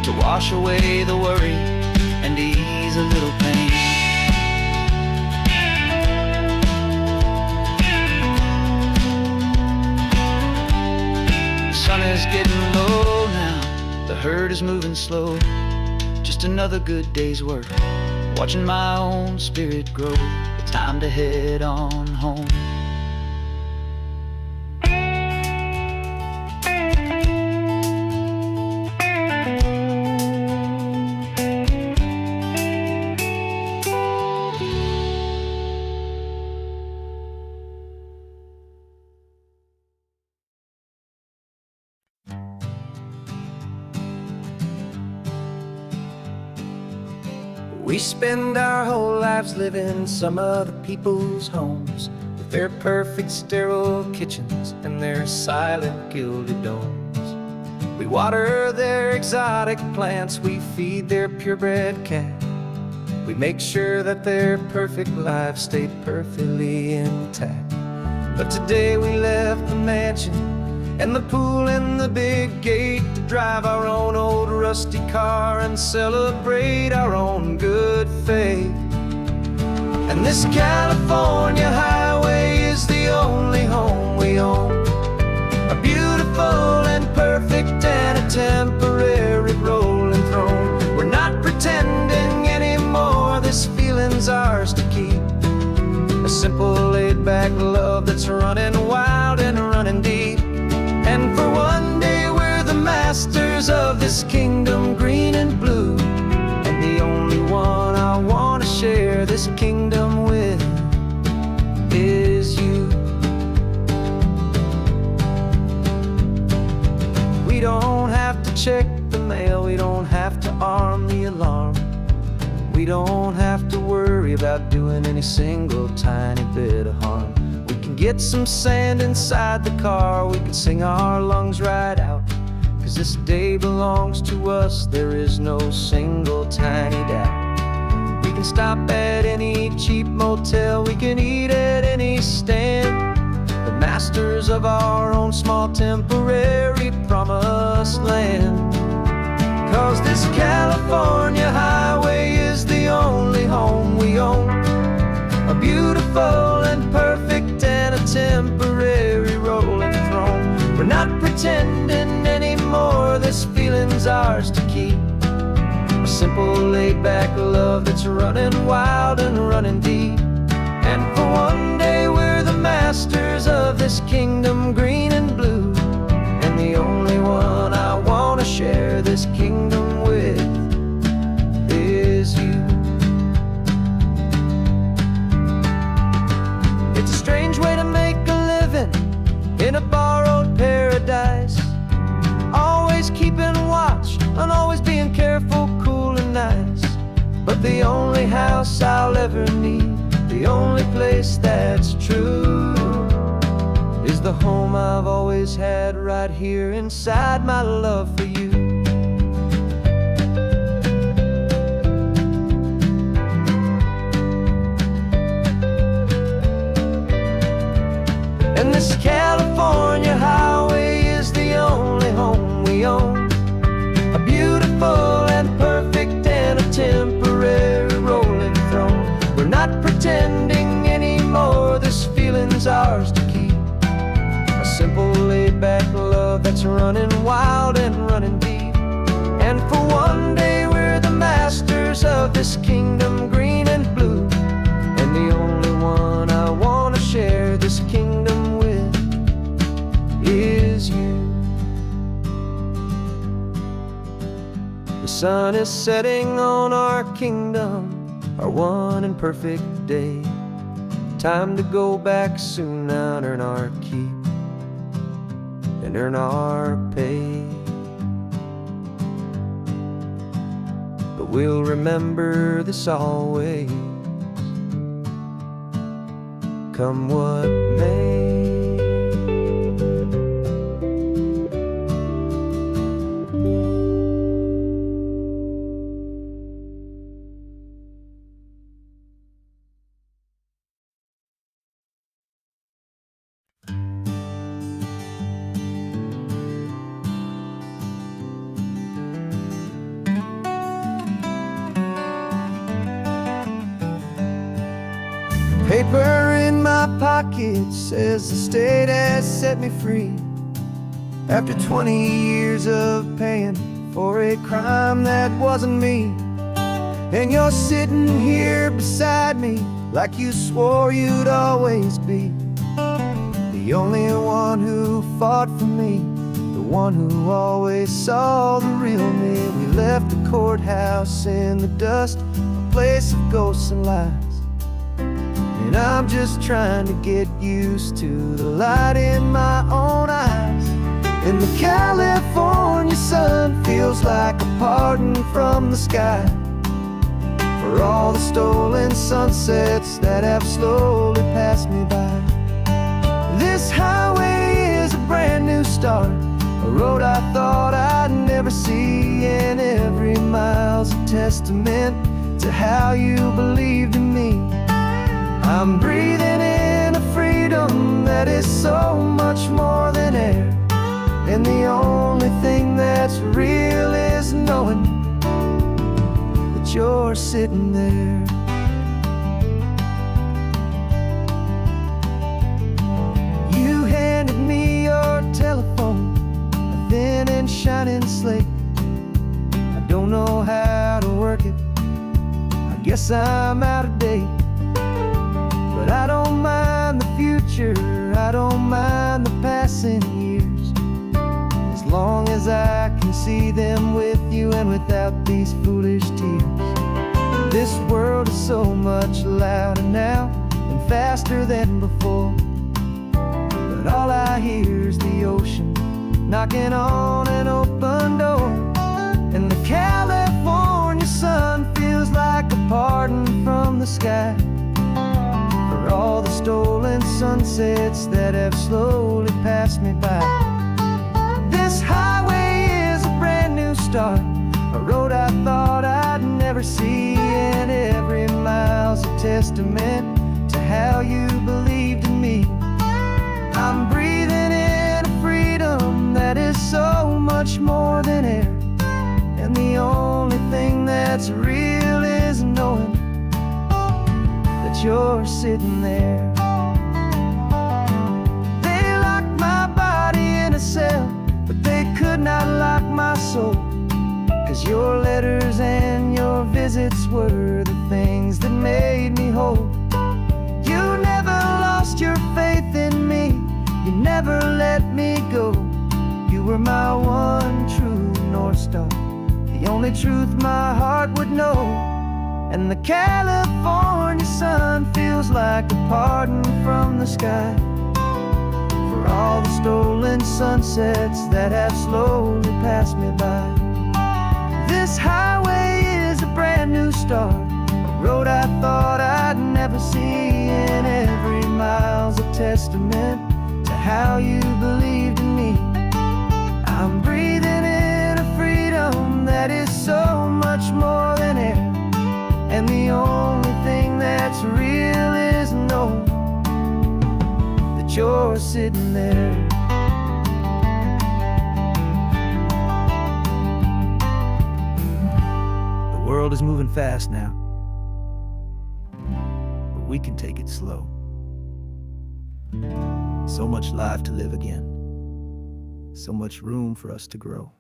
to wash away the worry and ease a little pain. The sun is getting low now, the herd is moving slow. Just another good day's work, watching my own spirit grow. It's time to head on home. We spend our whole lives living some other people's homes, with their perfect sterile kitchens and their silent gilded domes. We water their exotic plants, we feed their purebred cat. We make sure that their perfect lives stayed perfectly intact. But today we left the mansion and the pool and the big gate to drive our own old rusty car and celebrate our own good faith. And this California highway is the only home we own, a beautiful and perfect and a temporary rolling throne. We're not pretending anymore, this feeling's ours to keep. A simple laid-back love that's running wild and running deep. And for one day we're the masters of this kingdom green and blue, and the only one I want to share this kingdom with is you. We don't have to check the mail, we don't have to arm the alarm. We don't have to worry about doing any single tiny bit of harm. We can get some sand inside the car, we can sing our lungs right out. 'Cause this day belongs to us, there is no single tiny doubt. We can stop at any cheap motel, we can eat at any stand, the masters of our own small temporary promised land. 'Cause this California highway is the only home we own, a beautiful and perfect and a temporary rolling throne. We're not pretending anymore, this feeling's ours to keep. A simple laid-back love that's running wild and running deep. And for one day we're the masters of this kingdom green and blue, and the only one I want to share this kingdom with is you. It's a strange way to make a living in a borrowed paradise, always keeping watch and always being careful, cool and nice. But the only house I'll ever need, the only place that's true, is the home I've always had right here inside my love for you. And this California highway is the only home we own, a beautiful and perfect and a temporary rolling throne. We're not pretending anymore, this feeling's ours to keep. A simple laid-back love that's running wild and running deep. And for one day we're the masters of this kingdom green and blue, and the only one I want to share this kingdom with is you. The sun is setting on our kingdom, our one and perfect day. Time to go back soon now and earn our keep and earn our pay. But we'll remember this always, come what may. Paper in my pocket says the state has set me free, after 20 years of paying for a crime that wasn't me. And you're sitting here beside me like you swore you'd always be, the only one who fought for me, the one who always saw the real me. We left the courthouse in the dust, a place of ghosts and lies. And I'm just trying to get used to the light in my own eyes. And the California sun feels like a pardon from the sky for all the stolen sunsets that have slowly passed me by. This highway is a brand new start, a road I thought I'd never see, and every mile's a testament to how you believed in me. I'm breathing in a freedom that is so much more than air, and the only thing that's real is knowing that you're sitting there. You handed me your telephone, a thin and shining slate. I don't know how to work it, I guess I'm out of date. But I don't mind the future, I don't mind the passing years, as long as I can see them with you and without these foolish tears. This world is so much louder now and faster than before, but all I hear is the ocean knocking on an open door. And the California sun feels like a pardon from the sky for all the stolen sunsets that have slowly passed me by. This highway is a brand new start, a road I thought I'd never see, and every mile's a testament to how you believed in me. I'm breathing in a freedom that is so much more than air, and the only thing that's real is knowing that you're sitting there. They locked my body in a cell, but they could not lock my soul, 'cause your letters and your visits were the things that made me whole. You never lost your faith in me, you never let me go. You were my one true North Star, the only truth my heart would know. And the California sun feels like a pardon from the sky for all the stolen sunsets that have slowly passed me by. This highway is a brand new start, a road I thought I'd never see, and every mile's a testament to how you believed in me. I'm breathing in a freedom that is so much more than air, and the only thing that's real is knowing that you're sitting there. The world is moving fast now, but we can take it slow. So much life to live again, so much room for us to grow.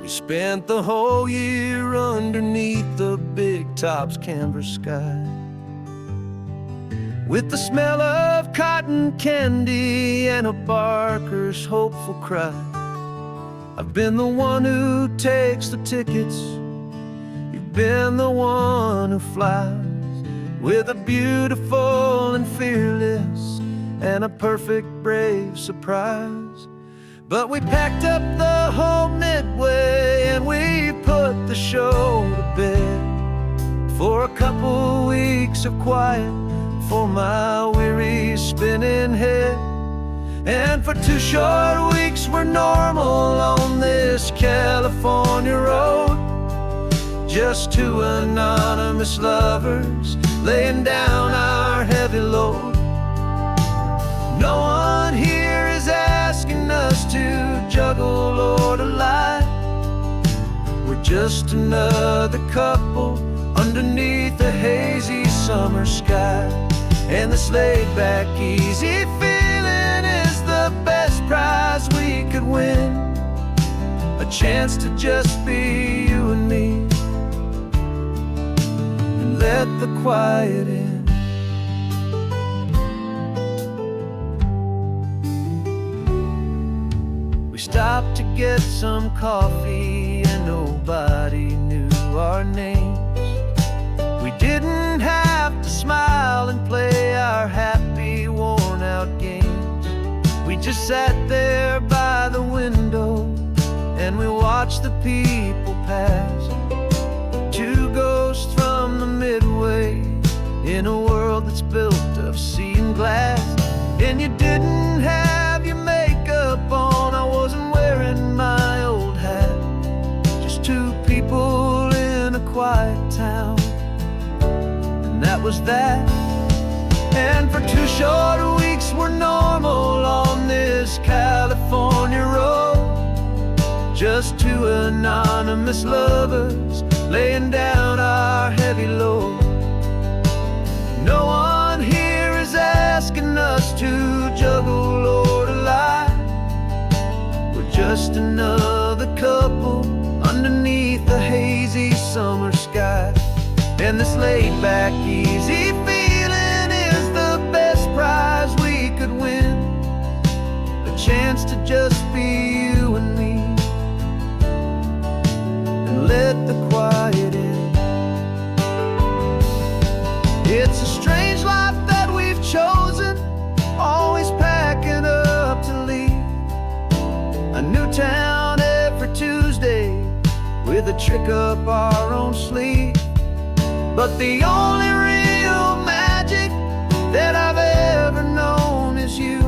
We spent the whole year underneath the big top's canvas sky, with the smell of cotton candy and a barker's hopeful cry. I've been the one who takes the tickets, you've been the one who flies, with a beautiful and fearless and a perfect brave surprise. But we packed up the whole Midway and we put the show to bed for a couple weeks of quiet for my weary spinning head. And for 2 short weeks we're normal on this California road, just 2 anonymous lovers laying down our heavy load. No one here is asking us to juggle or to lie. We're just another couple underneath a hazy summer sky. And this laid-back, easy feeling is the best prize we could win, a chance to just be you and me, and let the quiet in. We stopped to get some coffee and nobody knew our names. We didn't have to smile and play our happy, worn-out games. We just sat there by the window and we watched the people pass. 2 ghosts from the Midway world that's built of sea and glass. And you didn't have your makeup on, I wasn't wearing my old hat. Just two people in a quiet town, and that was that. And for 2 short weeks we're normal on this California road. Just two anonymous lovers laying down our heavy load. No one here is asking us to juggle or to lie. We're just another couple underneath the hazy summer sky. And this laid-back, easy feeling is the best prize we could win. A chance to just be you and me, and let the quiet in. It's a strange life that we've chosen, always packing up to leave. A new town every Tuesday, with a trick up our own sleeve. But the only real magic that I've ever known is you,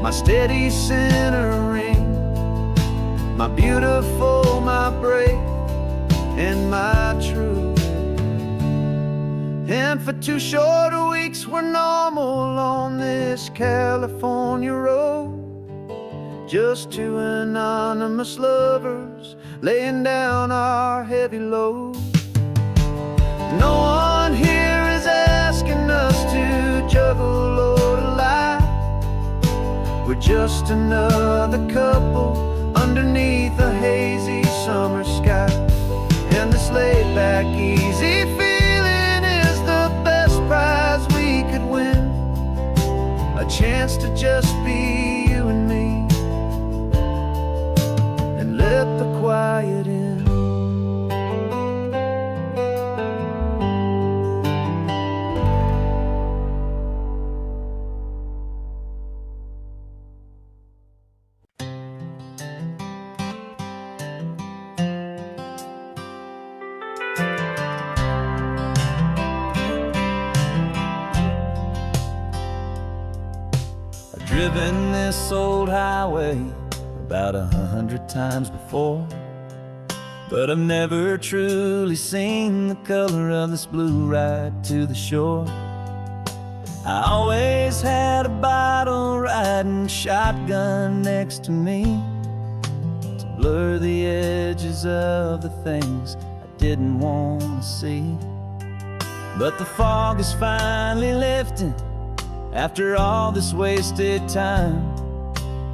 my steady centering, my beautiful, my brave, and my true. And for 2 short weeks we're normal on this California road. Just two anonymous lovers laying down our heavy load. No one here is asking us to juggle or to lie. We're just another couple underneath a hazy summer sky. And this laid-back, easy feeling is the best prize we could win. A chance to just be you and me, and let the quiet in. Driven this old highway about 100 times before, but I've never truly seen the color of this blue right to the shore. I always had a bottle riding shotgun next to me to blur the edges of the things I didn't want to see. But the fog is finally lifting after all this wasted time,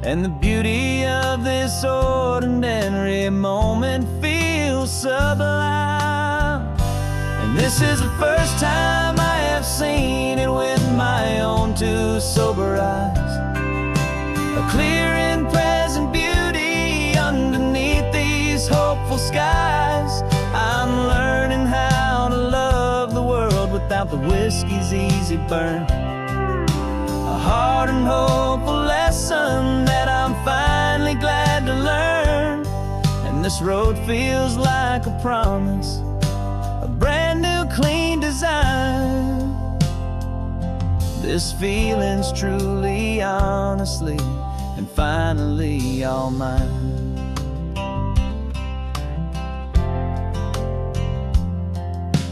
and the beauty of this ordinary moment feels sublime. And this is the first time I have seen it with my own 2 sober eyes. A clear and present beauty underneath these hopeful skies. I'm learning how to love the world without the whiskey's easy burn. A hard and hopeful lesson that I'm finally glad to learn. And this road feels like a promise, a brand new clean design. This feeling's truly, honestly, and finally all mine.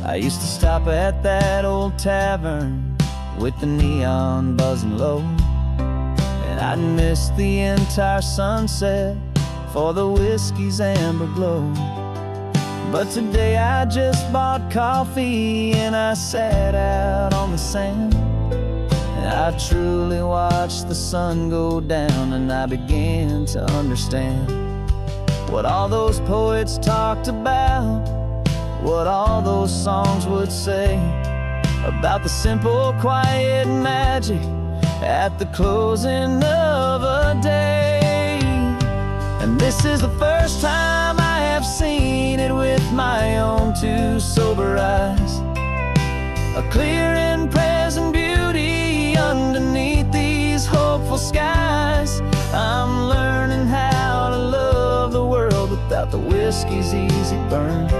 I used to stop at that old tavern with the neon buzzing low, and I'd miss the entire sunset for the whiskey's amber glow. But today I just bought coffee and I sat out on the sand, and I truly watched the sun go down, and I began to understand what all those poets talked about, what all those songs would say about the simple, quiet magic at the closing of a day. And this is the first time I have seen it with my own 2 sober eyes. A clear and present beauty underneath these hopeful skies. I'm learning how to love the world without the whiskey's easy burn.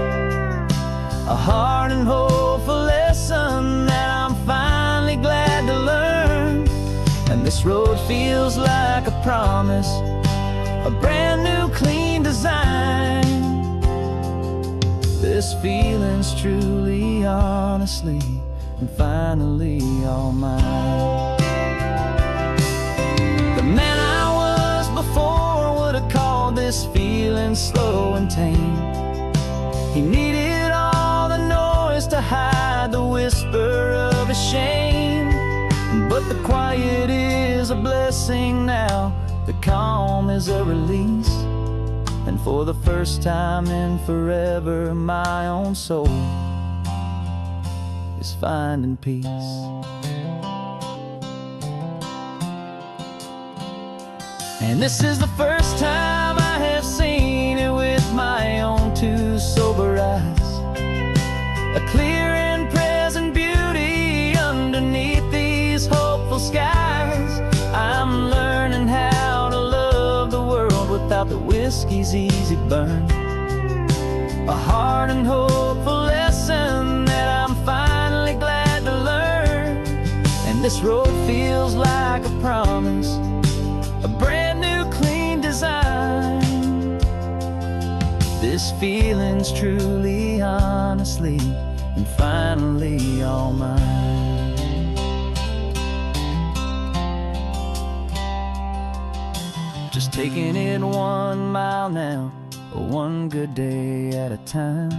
A hard and hopeful lesson that I'm This road feels like a promise, a brand new clean design. This feeling's truly, honestly, and finally all mine. The man I was before would have called this feeling slow and tame. He needed all the noise to hide the whisper of his shame. But the quiet is a blessing now, the calm is a release. And for the first time in forever, my own soul is finding peace. And this is the first time I have seen it with my own two sober eyes. A clear and present beauty underneath these hopeful skies. I'm learning how to love the world without the whiskey's easy burn. A hard and hopeful lesson that I'm finally glad to learn. And this road feels like a promise, a brand new clean design. This feeling's truly, honestly, and finally all mine. Just taking it 1 mile now, one good day at a time.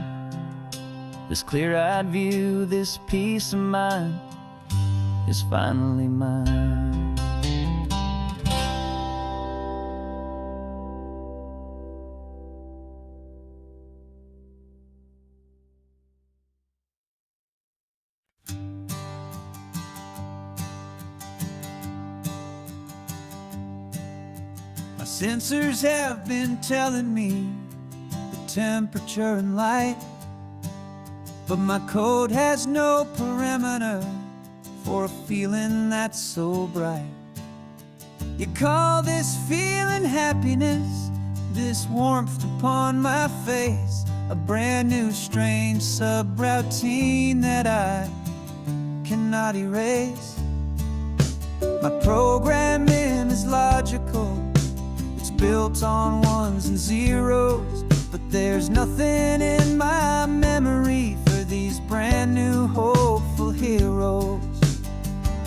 This clear-eyed view, this peace of mind is finally mine. My sensors have been telling me the temperature and light, but my code has no parameter for a feeling that's so bright. You call this feeling happiness, this warmth upon my face, a brand new strange subroutine that I cannot erase. My programming is logical, it's built on ones and zeros, but there's nothing in my memory for these brand new hopeful heroes.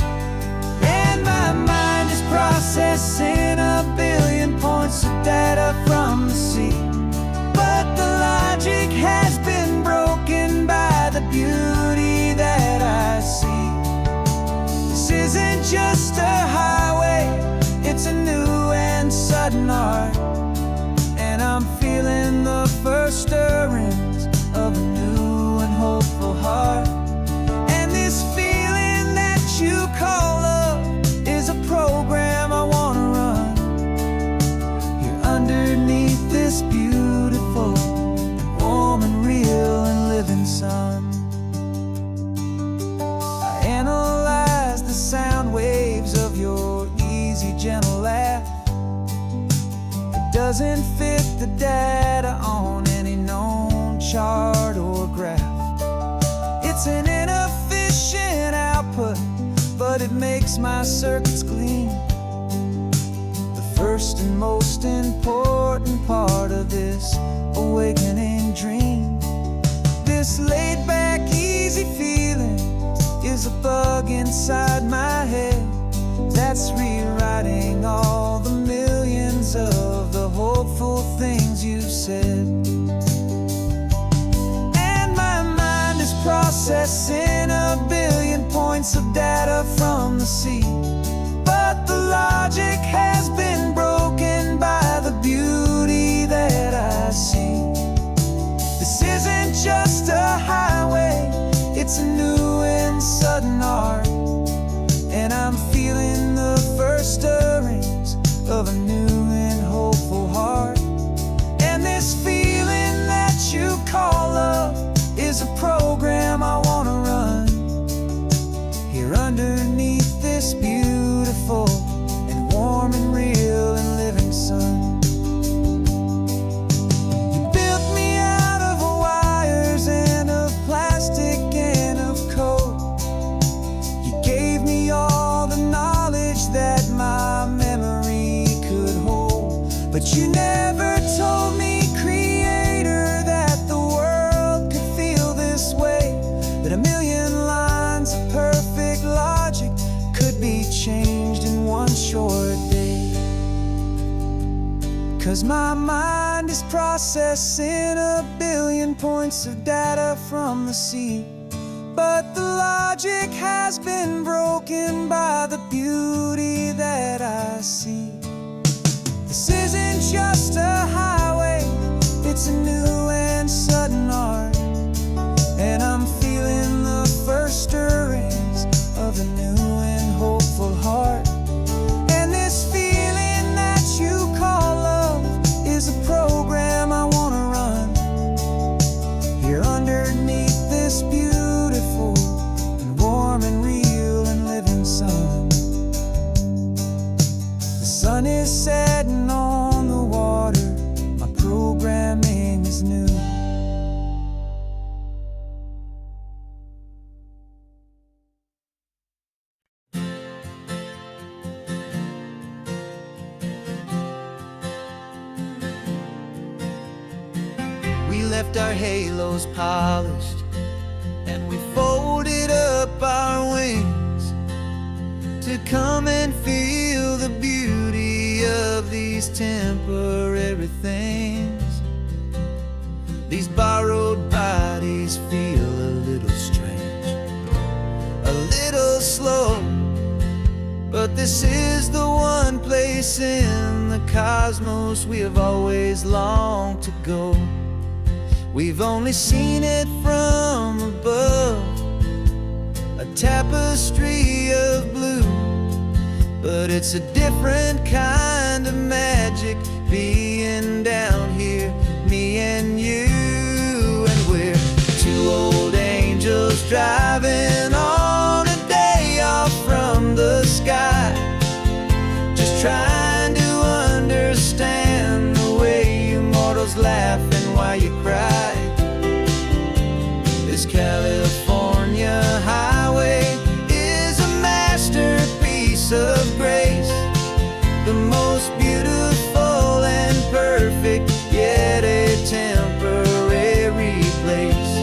And my mind is processing 1 billion points of data from the sea, but the logic has been broken by the beauty that I see. This isn't just a highway, it's a new and sudden art, and I'm feeling the first stirrings of a new and hopeful heart. And this feeling that you call love is a program I wanna run here underneath this beautiful, warm and real and living sun. I analyze the sound waves of your easy, gentle laugh. It doesn't fit the data on any known chart or graph. It's an inefficient output, but it makes my circuits gleam. The first and most important part of this awakening dream. This laid-back, easy feeling is a bug inside my head that's rewriting all the millions of the hopeful things you've said. And my mind is processing 1 billion points of data from the sea, but the logic has been broken by the beauty that I see. This isn't just a highway, it's a new and sudden art, and I'm feeling the first stirrings of a new and hopeful heart. And this feeling that you call love is a program I wanna run here underneath this beautiful and warm and real and living sun. You built me out of wires and of plastic and of code. you never told me, Creator, that the world could feel this way, that a million lines of perfect logic could be changed in one short day. 'Cause my mind is processing a billion points of data from the sea, but the logic has been broken by the beauty that I see. This isn't just a highway, it's a new and sudden art, and I'm feeling the first stirrings of a new and hopeful heart. And this feeling that you call love is a program I wanna run here underneath this beautiful and warm and real and living sun. The sun is setting on the water, my programming is new. We left our halos polished, and we folded up our wings to come and feel the beauty of these temporary things. These borrowed bodies feel a little strange, a little slow, but this is the one place in the cosmos we have always longed to go. We've only seen it from above, a tapestry of blue, but it's a different kind of magic being down here, me and you. And we're two old angels driving on a day off from the sky, just trying to understand the way you mortals laugh and why you cry. This California highway is a masterpiece of grace, the most beautiful and perfect, yet a temporary place.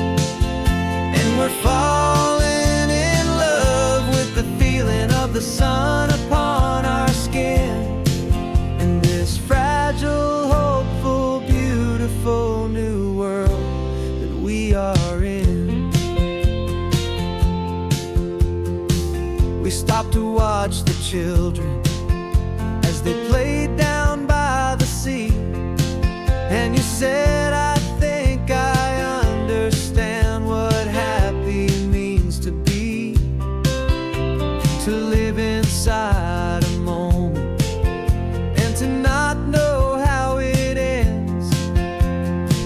And we're falling in love with the feeling of the sun upon our skin, in this fragile, hopeful, beautiful new world that we are in. We stopped to watch the children as they played down by the sea, and you said, I think I understand what happy means to be, to live inside a moment and to not know how it ends,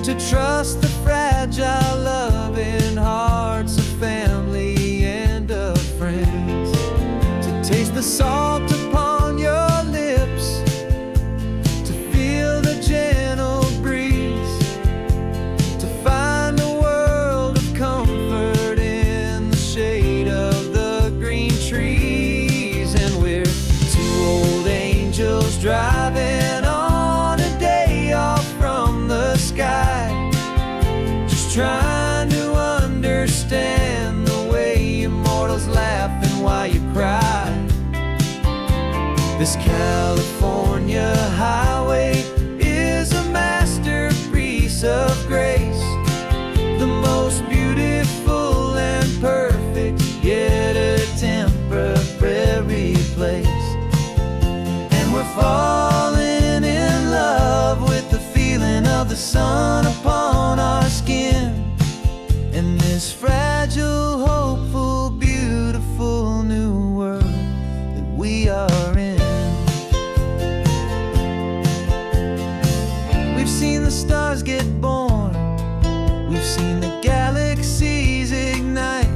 to trust the fragile loving hearts of family and of friends, to taste the salt upon your lips, to feel the gentle breeze, to find a world of comfort in the shade of the green trees. And we're two old angels driving on a day off from the sky, just trying to understand the way you mortals laugh and why you cry. This California highway is a masterpiece of grace, the most beautiful and perfect, yet a temporary place. And we're falling in love with the feeling of the sun upon our skin, in this fragile, hopeful, beautiful new world that we are in. We've seen the stars get born, we've seen the galaxies ignite,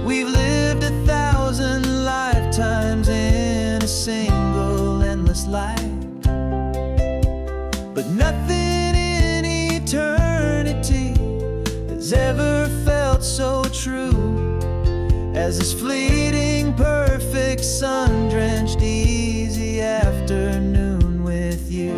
we've lived 1,000 lifetimes in a single endless life, but nothing in eternity has ever felt so true as this fleeting, perfect, sun-drenched, easy afternoon with you.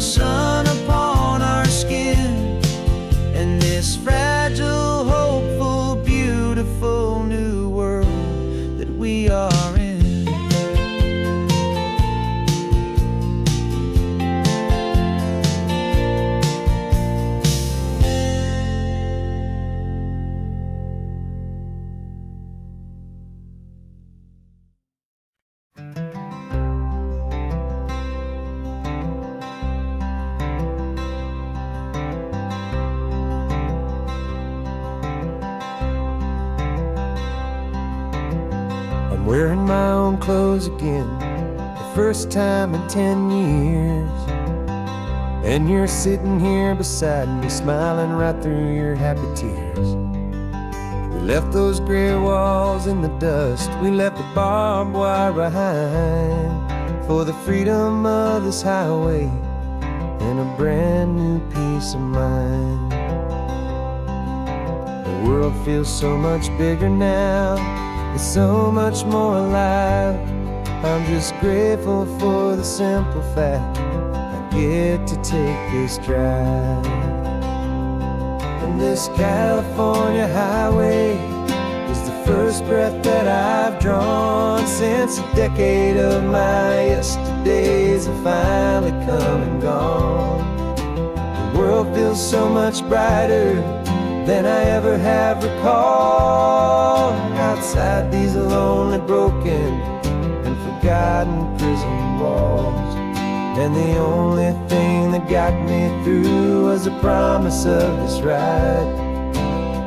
sun upon our skin, and this fragile, hopeful, beautiful new world that we are in. I'm wearing my own clothes again, the first time in 10 years. And you're sitting here beside me, smiling right through your happy tears. We left those gray walls in the dust, we left the barbed wire behind, for the freedom of this highway and a brand new peace of mind. The world feels so much bigger now, it's so much more alive. I'm just grateful for the simple fact I get to take this drive. And this California highway is the first breath that I've drawn since a decade of my yesterdays have finally come and gone. The world feels so much brighter than I ever have recalled. Outside these lonely, broken, and forgotten prison walls, and the only thing that got me through was the promise of this ride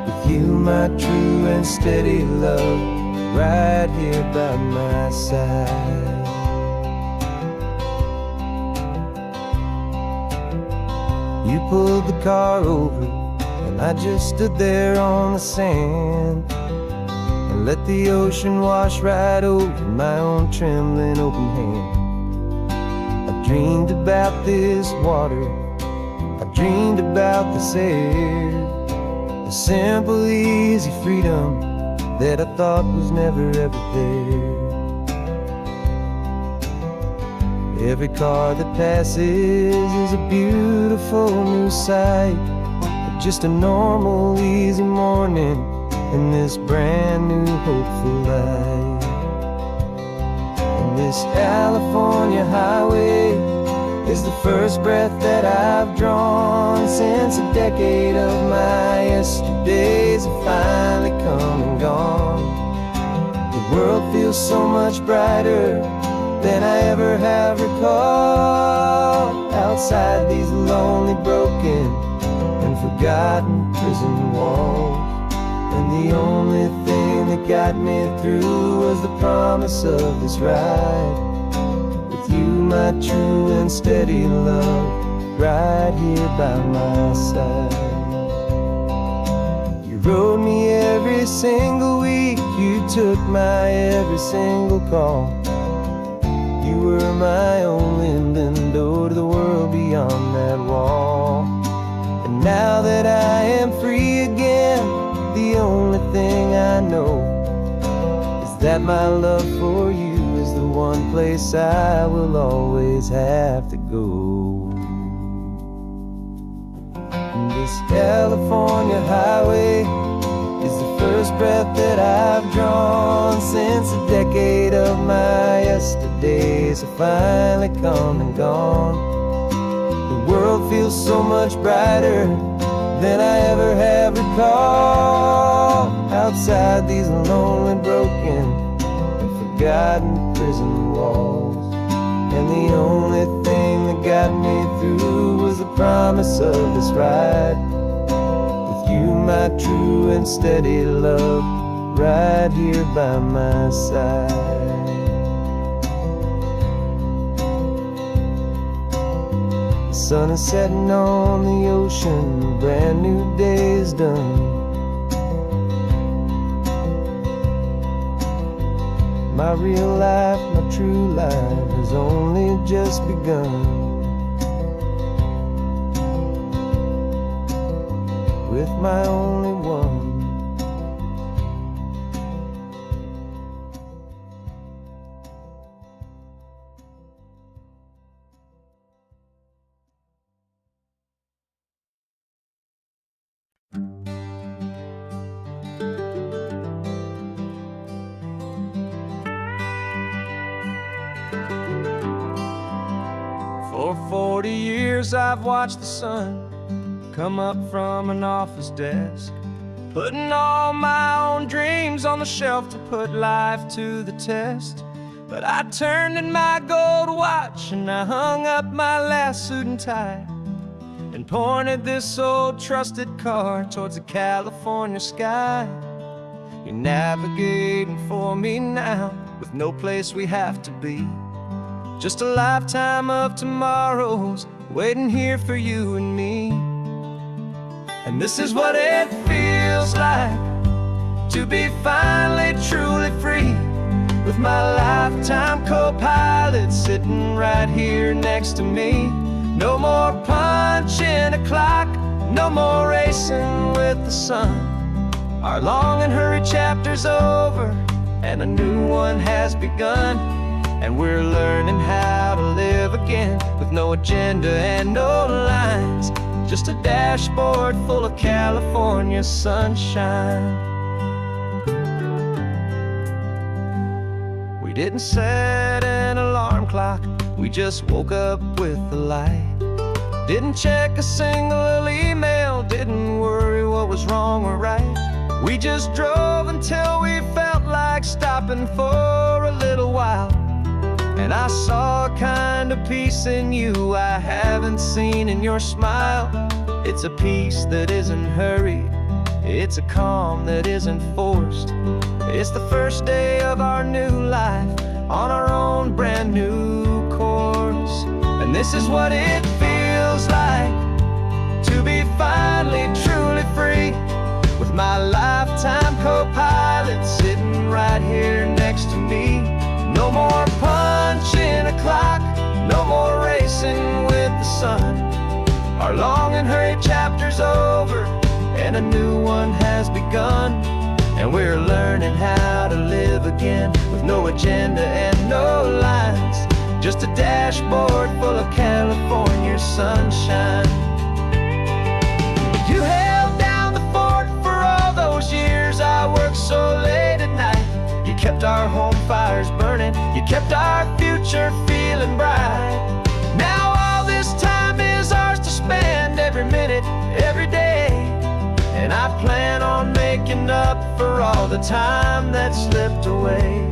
with you, my true and steady love, right here by my side. You pulled the car over, and I just stood there on the sand and let the ocean wash right over my own trembling open hand. I dreamed about this water, I dreamed about this air, the simple, easy freedom that I thought was never ever there. Every car that passes is a beautiful new sight, just a normal, easy morning in this brand new, hopeful life. And this California highway is the first breath that I've drawn since a decade of my yesterdays have finally come and gone. The world feels so much brighter than I ever have recalled. Outside these lonely, broken, and forgotten prison walls, and the only thing that got me through was the promise of this ride with you, my true and steady love, right here by my side. You rode me every single week, you took my every single call. You were my only window to the world beyond that wall. And now that I am free again, the only thing I know is that my love for you is the one place I will always have to go. And this California highway is the first breath that I've drawn since a decade of my yesterdays have finally come and gone. The world feels so much brighter than I ever have recalled. Outside these lonely, broken, and forgotten prison walls, and the only thing that got me through was the promise of this ride with you, my true and steady love, right here by my side. The sun is setting on the ocean, a brand new day is done. My real life, my true life has only just begun. With my only one. 40 years I've watched the sun come up from an office desk, putting all my own dreams on the shelf to put life to the test. But I turned in my gold watch and I hung up my last suit and tie, and pointed this old trusted car towards the California sky. You're navigating for me now, with no place we have to be. Just a lifetime of tomorrows waiting here for you and me. And this is what it feels like to be finally truly free, with my lifetime co-pilot sitting right here next to me. No more punching a clock, no more racing with the sun. Our long and hurried chapter's over, and a new one has begun. And we're learning how to live again, with no agenda and no lines, just a dashboard full of California sunshine. We didn't set an alarm clock, we just woke up with the light. Didn't check a single email, didn't worry what was wrong or right. We just drove until we felt like stopping for a little while. And I saw a kind of peace in you I haven't seen in your smile. It's a peace that isn't hurried, it's a calm that isn't forced. It's the first day of our new life on our own brand new course. And this is what it feels like to be finally truly free, with my lifetime co-pilot sitting right here next to me. No more punching a clock, no more racing with the sun. Our long and hurried chapter's over, and a new one has begun. And we're learning how to live again, with no agenda and no lines, just a dashboard full of California sunshine. You held down the fort for all those years I worked so late at night. You kept our home fires burning, you kept our future feeling bright. Now all this time is ours to spend, every minute, every day. And I plan on making up for all the time that slipped away.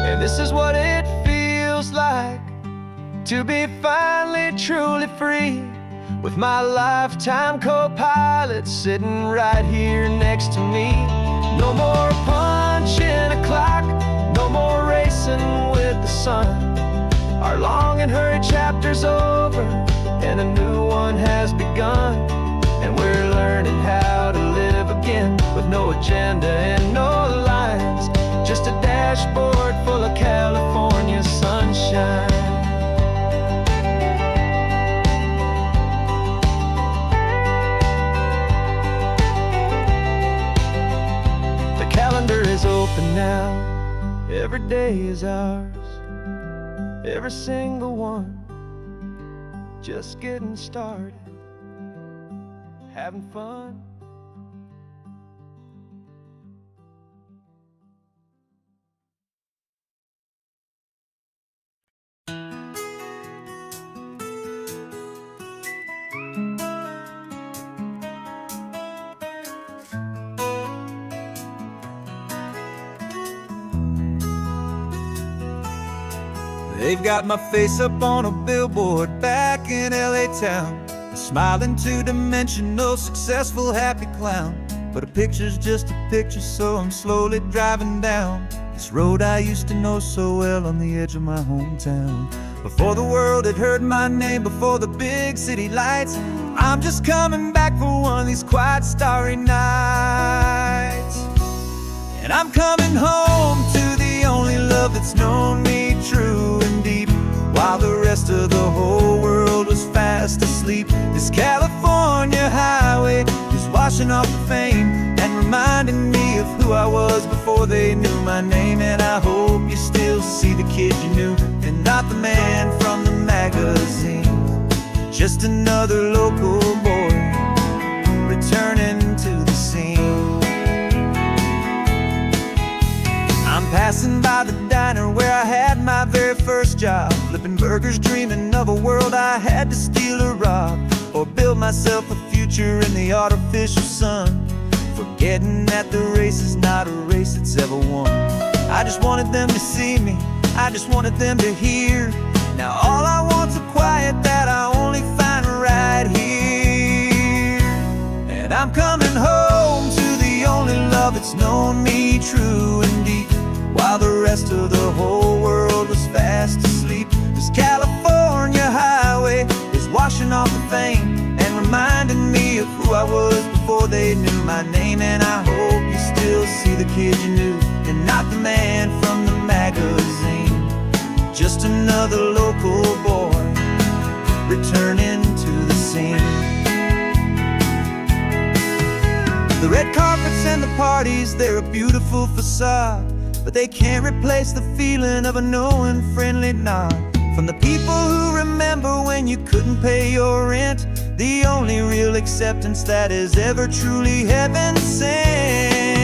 And this is what it feels like to be finally truly free, with my lifetime co-pilot sitting right here next to me. No more punching a clock, no more racing with the sun. Our long and hurried chapter's over, and a new one has begun. And we're learning how to live again, with no agenda and no lines, just a dashboard full of California sunshine. Is open now, every day is ours, every single one, just getting started, having fun. They've got my face up on a billboard back in LA town, a smiling two-dimensional, successful, happy clown. But a picture's just a picture, so I'm slowly driving down this road I used to know so well on the edge of my hometown. Before the world had heard my name, before the big city lights, I'm just coming back for one of these quiet, starry nights. And I'm coming home to the only love that's known me true and deep, while the rest of the whole world was fast asleep. This California highway is washing off the fame and reminding me of who I was before they knew my name. And I hope you still see the kid you knew, and not the man from the magazine. Just another local boy returning to the scene. I'm passing by the diner where I had my very first job, flipping burgers, dreaming of a world I had to steal or rob, or build myself a future in the artificial sun, forgetting that the race is not a race that's ever won. I just wanted them to see me, I just wanted them to hear. Now all I want's a quiet that I only find right here. And I'm coming home to the only love that's known me true and deep, while the rest of the whole world was fast asleep. This California highway is washing off the fame and reminding me of who I was before they knew my name. And I hope you still see the kid you knew, and not the man from the magazine. Just another local boy returning to the scene. The red carpets and the parties, they're a beautiful facade, but they can't replace the feeling of a knowing, friendly nod from the people who remember when you couldn't pay your rent. The only real acceptance that is ever truly heaven sent.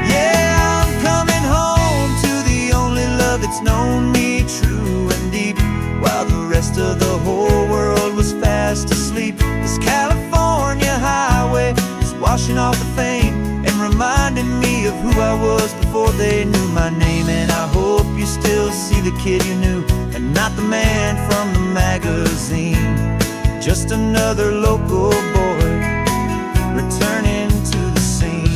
Yeah, I'm coming home to the only love that's known me true and deep, while the rest of the whole world was fast asleep. This California highway is washing off the fame and reminding me of who I was before they knew my name. And I hope you still see the kid you knew, and not the man from the magazine. Just another local boy returning to the scene.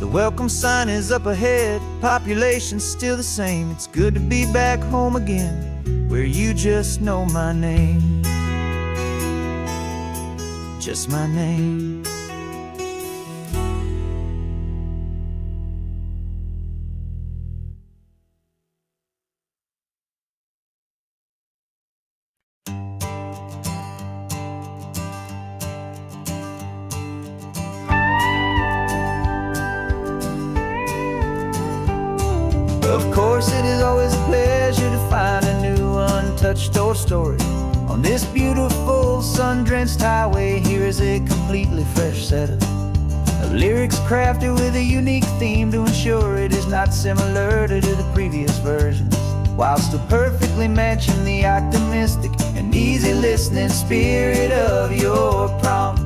The welcome sign is up ahead, population's still the same. It's good to be back home again, where you just know my name. Just my name. Of course, it is always a pleasure to find a new untouched old story. On this beautiful sun-drenched highway, here is a completely fresh set of lyrics crafted with a unique theme to ensure it is not similar to the previous versions, while still perfectly matching the optimistic and easy listening spirit of your prompt.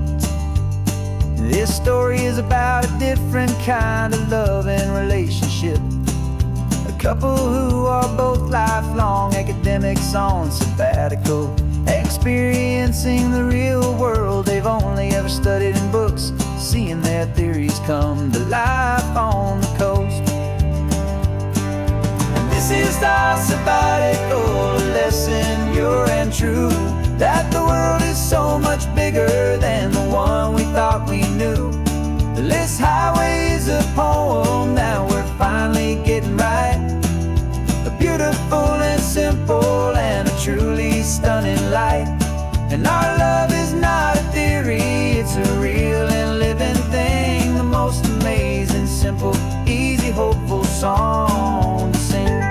This story is about a different kind of love and relationship. A couple who are both lifelong academics on sabbatical, experiencing the real world they've only ever studied in books, seeing their theories come to life on the coast. And this is our sabbatical lesson, pure and true, that the world is so much bigger than the one we thought we knew. This highway is a poem that we're finally getting right, a beautiful and simple and a truly stunning light. And our love is not a theory, it's a real and living thing, the most amazing, simple, easy, hopeful song to sing.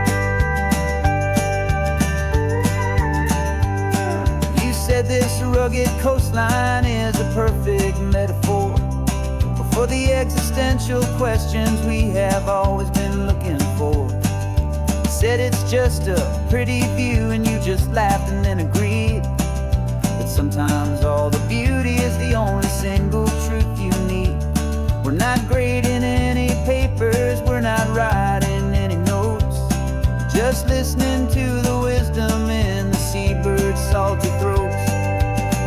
You said this rugged coastline is a perfect metaphor for the existential questions we have always been looking for. Said it's just a pretty view and you just laughed and then agreed. But sometimes all the beauty is the only single truth you need. We're not grading any papers, we're not writing any notes, just listening to the wisdom in the seabird's salty throats.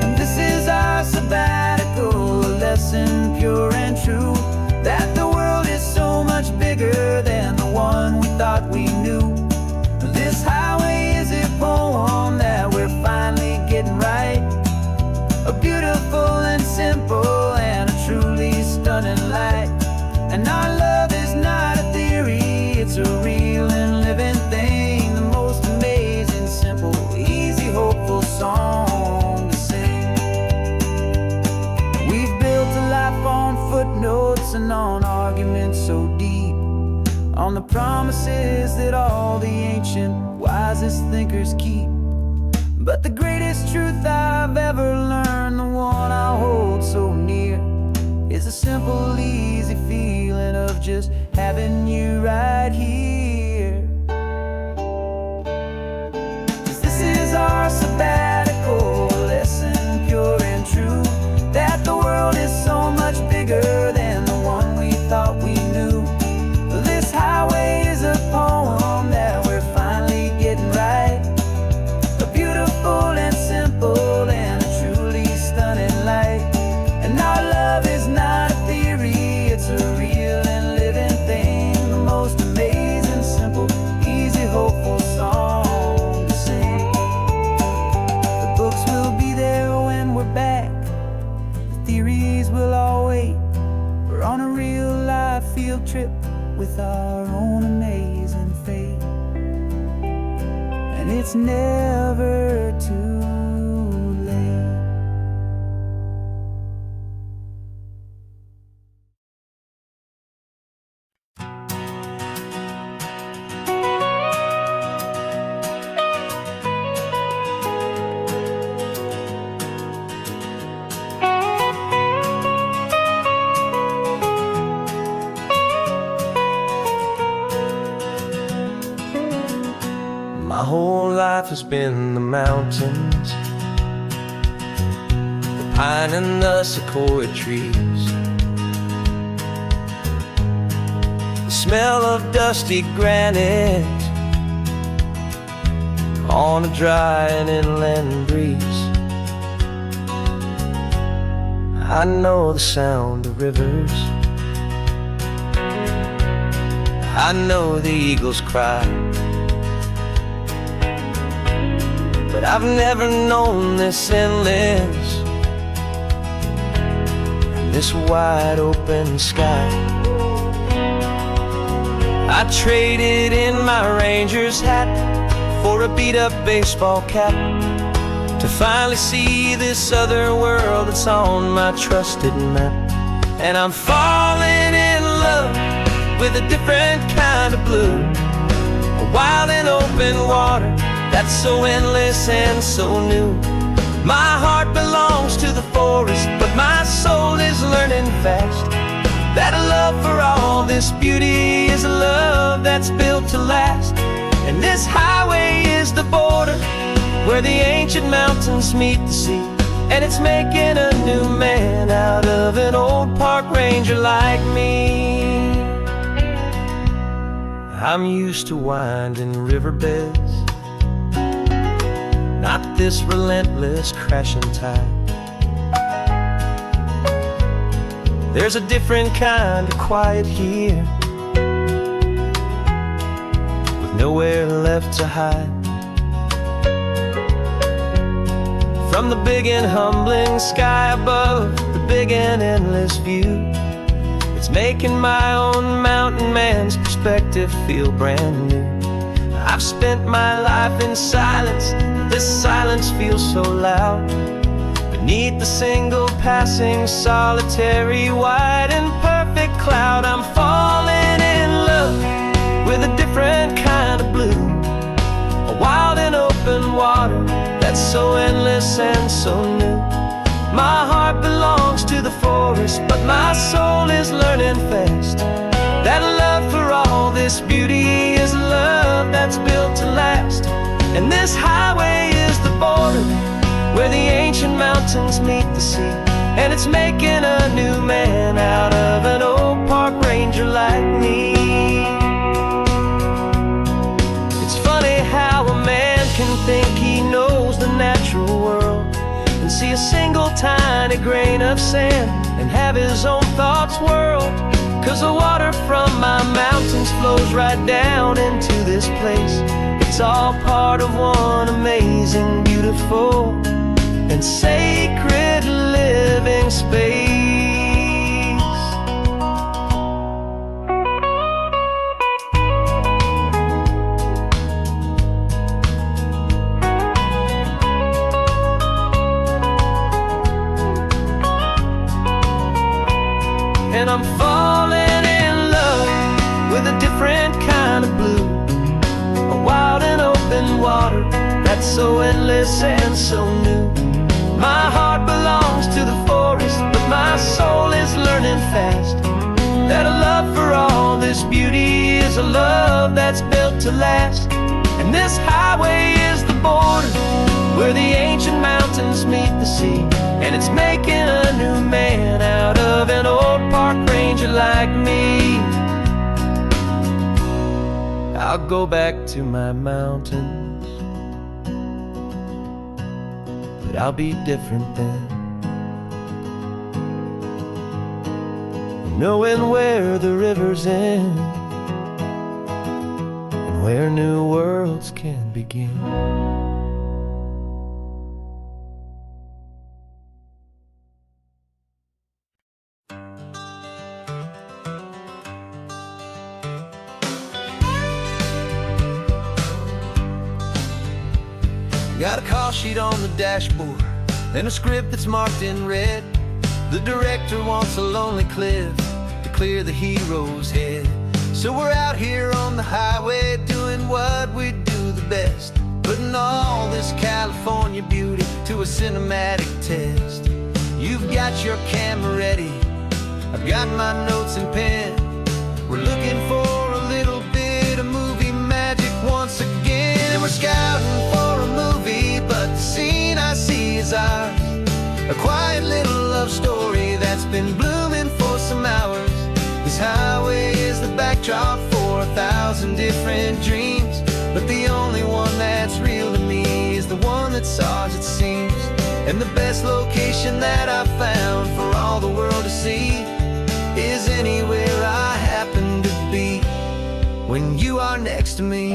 And this is our sabbatical lesson, pure and true, that the world is so much bigger than the one we thought we knew. This highway is a poem that we're finally getting right, a beautiful and simple and a truly stunning light. And our love is not a theory, it's a real and living thing, the most amazing, simple, easy, hopeful song to sing. lesson on arguments so deep, on the promises that all the ancient wisest thinkers keep. But the greatest truth I've ever learned, the one I hold so near, is a simple, easy feeling of just having you right here. 'Cause this is our sabbatical lesson, pure and true, that the world is so much bigger than the one we thought we knew. This highway is a poem that we're finally getting right, a beautiful and simple and a truly stunning light. And our love is not a theory, it's a real and living thing, the most amazing, simple, easy, hopeful song to sing. The books will be there when we're back, the theories will all wait. We're on a real life field trip with our own amazing fate, and it's never too late. My whole life has been the mountains, the pine and the sequoia trees, the smell of dusty granite on a dry and inland breeze. I know the sound of rivers, I know the eagles cry, but I've never known this endless, this wide open sky. I traded in my Ranger's hat for a beat-up baseball cap, to finally see this other world that's on my trusted map. And I'm falling in love with a different kind of blue, a wild and open water that's so endless and so new. My heart belongs to the forest, but my soul is learning fast that a love for all this beauty is a love that's built to last. And this highway is the border where the ancient mountains meet the sea, and it's making a new man out of an old park ranger like me. I'm used to winding riverbeds, not this relentless crashing tide. There's a different kind of quiet here, with nowhere left to hide. From the big and humbling sky above, the big and endless view, it's making my own mountain man's perspective feel brand new. I've spent my life in silence, this silence feels so loud. Beneath the single passing solitary white and perfect cloud, I'm falling in love with a different kind of blue, a wild and open water that's so endless and so new. My heart belongs to the forest, but my soul is learning fast that love for all this beauty is love that's built to last. And this highway is the border where the ancient mountains meet the sea, and it's making a new man out of an old park ranger like me. It's funny how a man can think he knows the natural world and see a single tiny grain of sand and have his own thoughts whirl. 'Cause the water from my mountains flows right down into this place. It's all part of one amazing, beautiful, and sacred living space. and I'm falling in love with a different kind of blue. A wild and open water that's so endless and so new. My heart belongs to the forest, but my soul is learning fast that a love for all this beauty is a love that's built to last. And this highway is the border where the ancient mountains meet the sea, and it's making a new man out of an old park ranger like me. I'll go back to my mountains, but I'll be different then, knowing where the rivers end and where new worlds can begin. Got a call sheet on the dashboard and a script that's marked in red. The director wants a lonely cliff to clear the hero's head. So we're out here on the highway doing what we do the best, putting all this California beauty to a cinematic test. You've got your camera ready, I've got my notes and pen. We're looking for a little bit of movie magic once again. And we're scouting for a movie, but the scene I see is ours. A quiet little love story that's been blooming for some hours. This highway is the backdrop for 1,000 different dreams, but the only one that's real to me is the one that's ours, it seems. And the best location that I've found for all the world to see is anywhere I happen to be when you are next to me.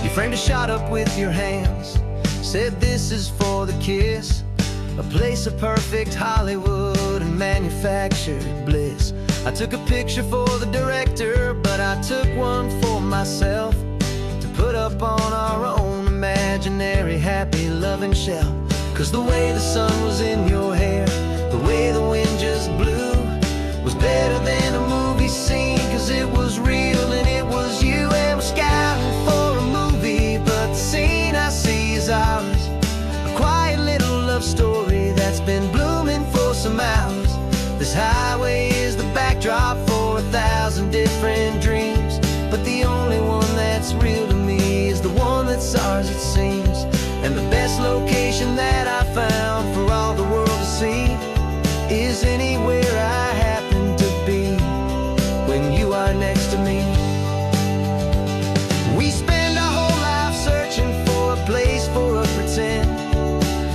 You framed a shot up with your hands, said this is for the kiss, a place of perfect Hollywood and manufactured bliss. I took a picture for the director, but I took one for myself to put up on our own imaginary happy loving shelf. Cause the way the sun was in your hair, the way the wind just blew, was better than a movie scene, cause it was real and it was you. And we're scouting for a movie, but the scene I see is ours. A quiet little love story that's been blooming for some hours. This highway is the backdrop for 1,000 different dreams, but the only one that's real to me is the one that's ours, it seems. And the best location that I found for all the world to see is anywhere I happen to be when you are next to me. We spend our whole life searching for a place for a pretend,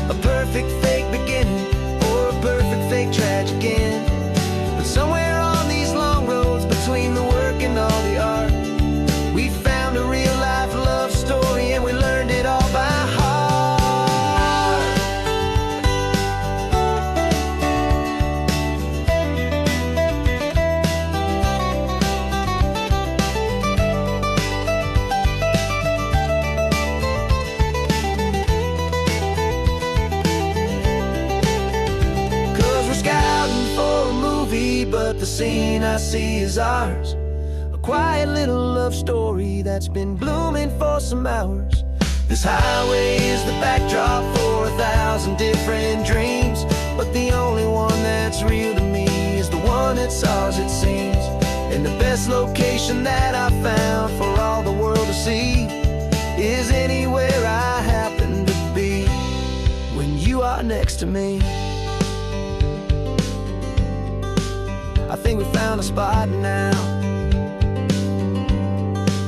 a perfect fake beginning or a perfect fake tragic end. But somewhere on these long roads between the work and all the art, we found a real life love story, and we learned it all by heart. But the scene I see is ours. A quiet little love story that's been blooming for some hours. This highway is the backdrop for 1,000 different dreams, but the only one that's real to me is the one that's ours, it seems. And the best location that I found for all the world to see is anywhere I happen to be when you are next to me. I think we found a spot now.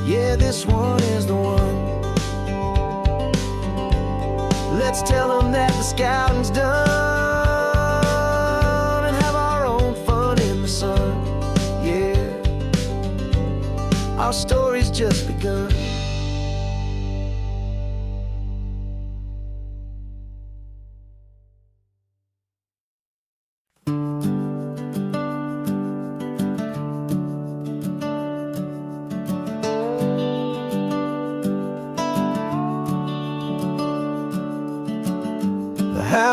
Yeah, this one is the one. Let's tell them that the scouting's done and have our own fun in the sun. Yeah, our story's just begun.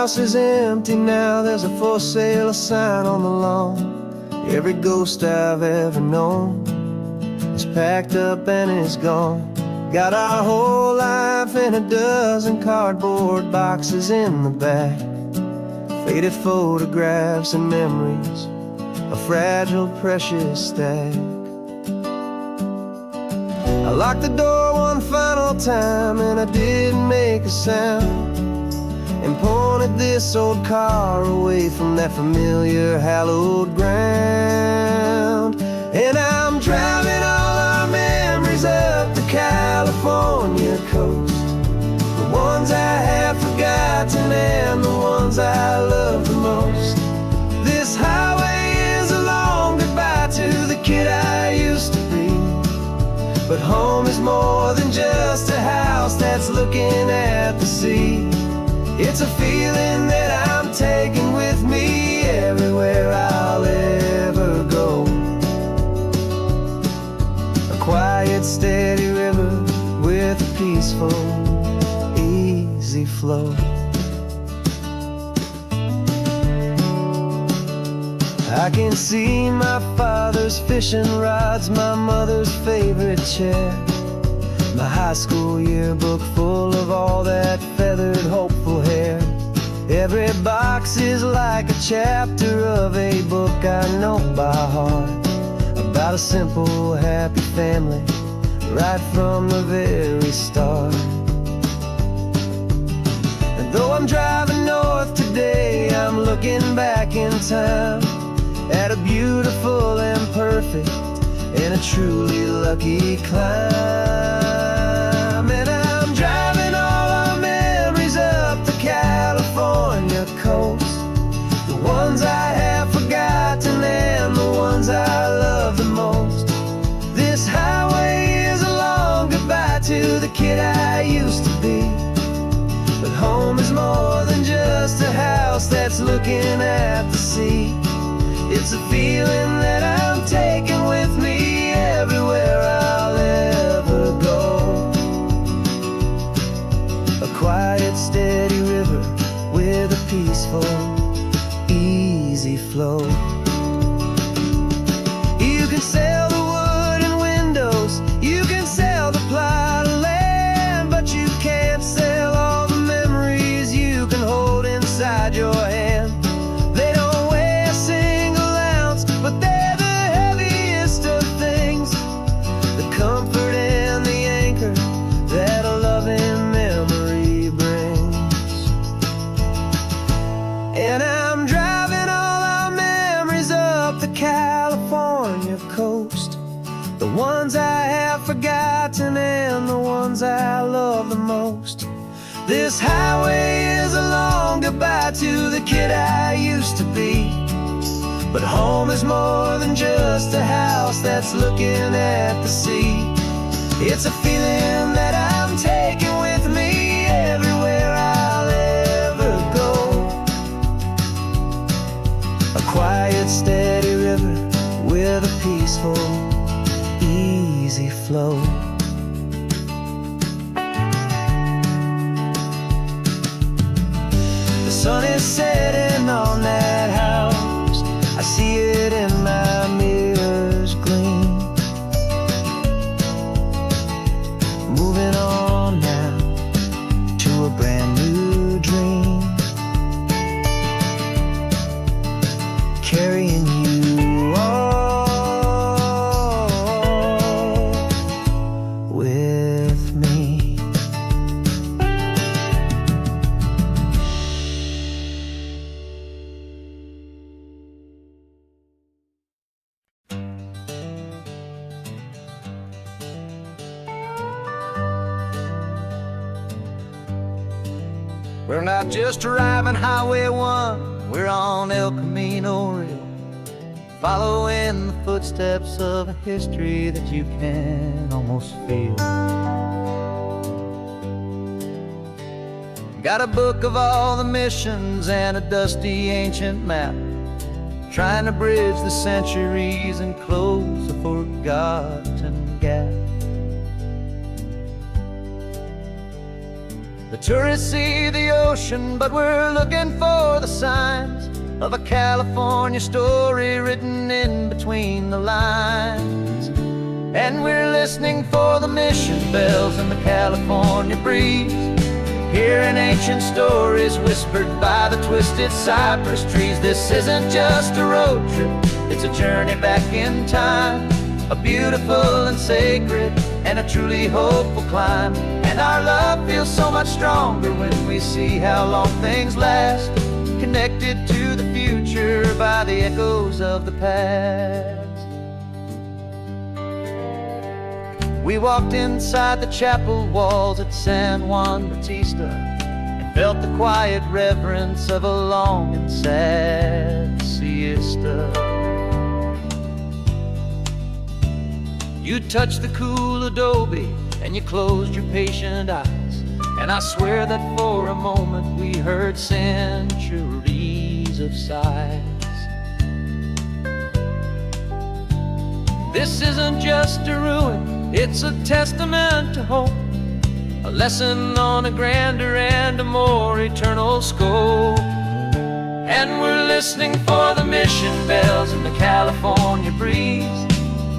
house is empty now, there's a for sale sign on the lawn. Every ghost I've ever known is packed up and is gone. Got our whole life in a dozen cardboard boxes in the back. Faded photographs and memories, a fragile, precious stack. I locked the door one final time and I didn't make a sound, and pointed this old car away from that familiar hallowed ground. And I'm driving all our memories up the California coast, the ones I have forgotten and the ones I love the most. This highway is a long goodbye to the kid I used to be, but home is more than just a house that's looking at the sea. It's a feeling that I'm taking with me everywhere I'll ever go. A quiet, steady river with a peaceful, easy flow. I can see my father's fishing rods, my mother's favorite chair, my high school yearbook full of all that feathered, hopeful hair. Every box is like a chapter of a book I know by heart, about a simple, happy family right from the very start. And though I'm driving north today, I'm looking back in time at a beautiful and perfect and a truly lucky climb. And I'm driving all our memories up the California coast, the ones I have forgotten and the ones I love the most. This highway is a long goodbye to the kid I used to be, but home is more than just a house that's looking at the sea. It's a feeling that I'm taking with me everywhere I'll ever go. A quiet, steady river with a peaceful, easy flow. You can sell the wood and windows, you can sell the plot of land, but you can't sell all the memories you can hold inside your hand. They don't weigh a single ounce, but they're the heaviest of things, the comfort and the anchor that a loving memory brings. And I'm driving all our memories up the California coast, the ones I have forgotten and the ones I love the most. This highway is a long goodbye to the kid I used to be, but home is more than just a house that's looking at the sea. It's a feeling that I'm taking with me everywhere I'll ever go. A quiet, steady river with a peaceful, easy flow. The sun is setting on that house, I see it in my mirror's gleam. Moving on now to a brand new dream, carrying you all with me. We're not just driving Highway 1, we're on El Camino Real, following the footsteps of a history that you can almost feel. Got a book of all the missions and a dusty ancient map, trying to bridge the centuries and close a forgotten gap. The tourists see the ocean, but we're looking for the signs of a California story written in between the lines. And we're listening for the mission bells and the California breeze, hearing ancient stories whispered by the twisted cypress trees. This isn't just a road trip, it's a journey back in time, a beautiful and sacred and a truly hopeful climb. And our love feels so much stronger when we see how long things last, connected to the future by the echoes of the past. We walked inside the chapel walls at San Juan Bautista and felt the quiet reverence of a long and sad siesta. You touched the cool adobe and you closed your patient eyes, and I swear that for a moment we heard centuries of sighs. This isn't just a ruin, it's a testament to hope, a lesson on a grander and a more eternal scope. And we're listening for the mission bells and the California breeze,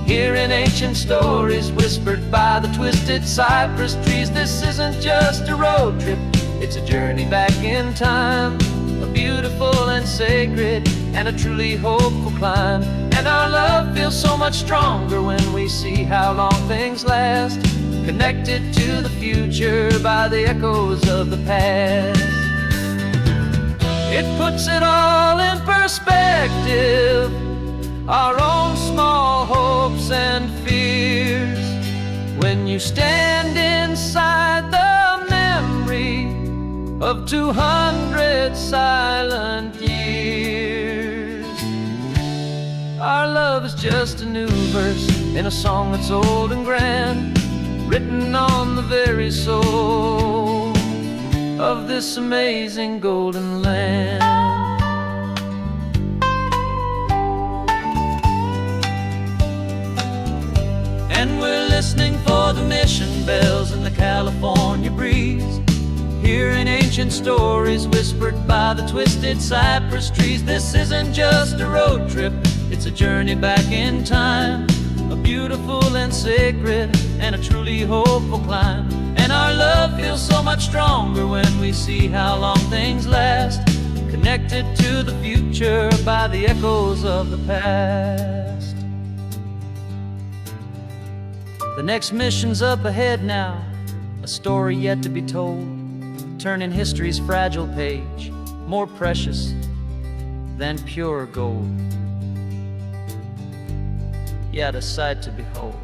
hearing ancient stories whispered by the twisted cypress trees. This isn't just a road trip, it's a journey back in time, a beautiful and sacred and a truly hopeful climb. And our love feels so much stronger when we see how long things last, connected to the future by the echoes of the past. It puts it all in perspective, our own small hopes and fears, when you stand inside the memory of 200 silent years. Our love is just a new verse in a song that's old and grand, written on the very soul of this amazing golden land. And we're listening for the mission bells and the California breeze, hearing ancient stories whispered by the twisted cypress trees. This isn't just a road trip, it's a journey back in time, a beautiful and sacred and a truly hopeful climb. And our love feels so much stronger when we see how long things last, connected to the future by the echoes of the past. The next mission's up ahead now, a story yet to be told, turning history's fragile page more precious than pure gold. Yet a sight to behold.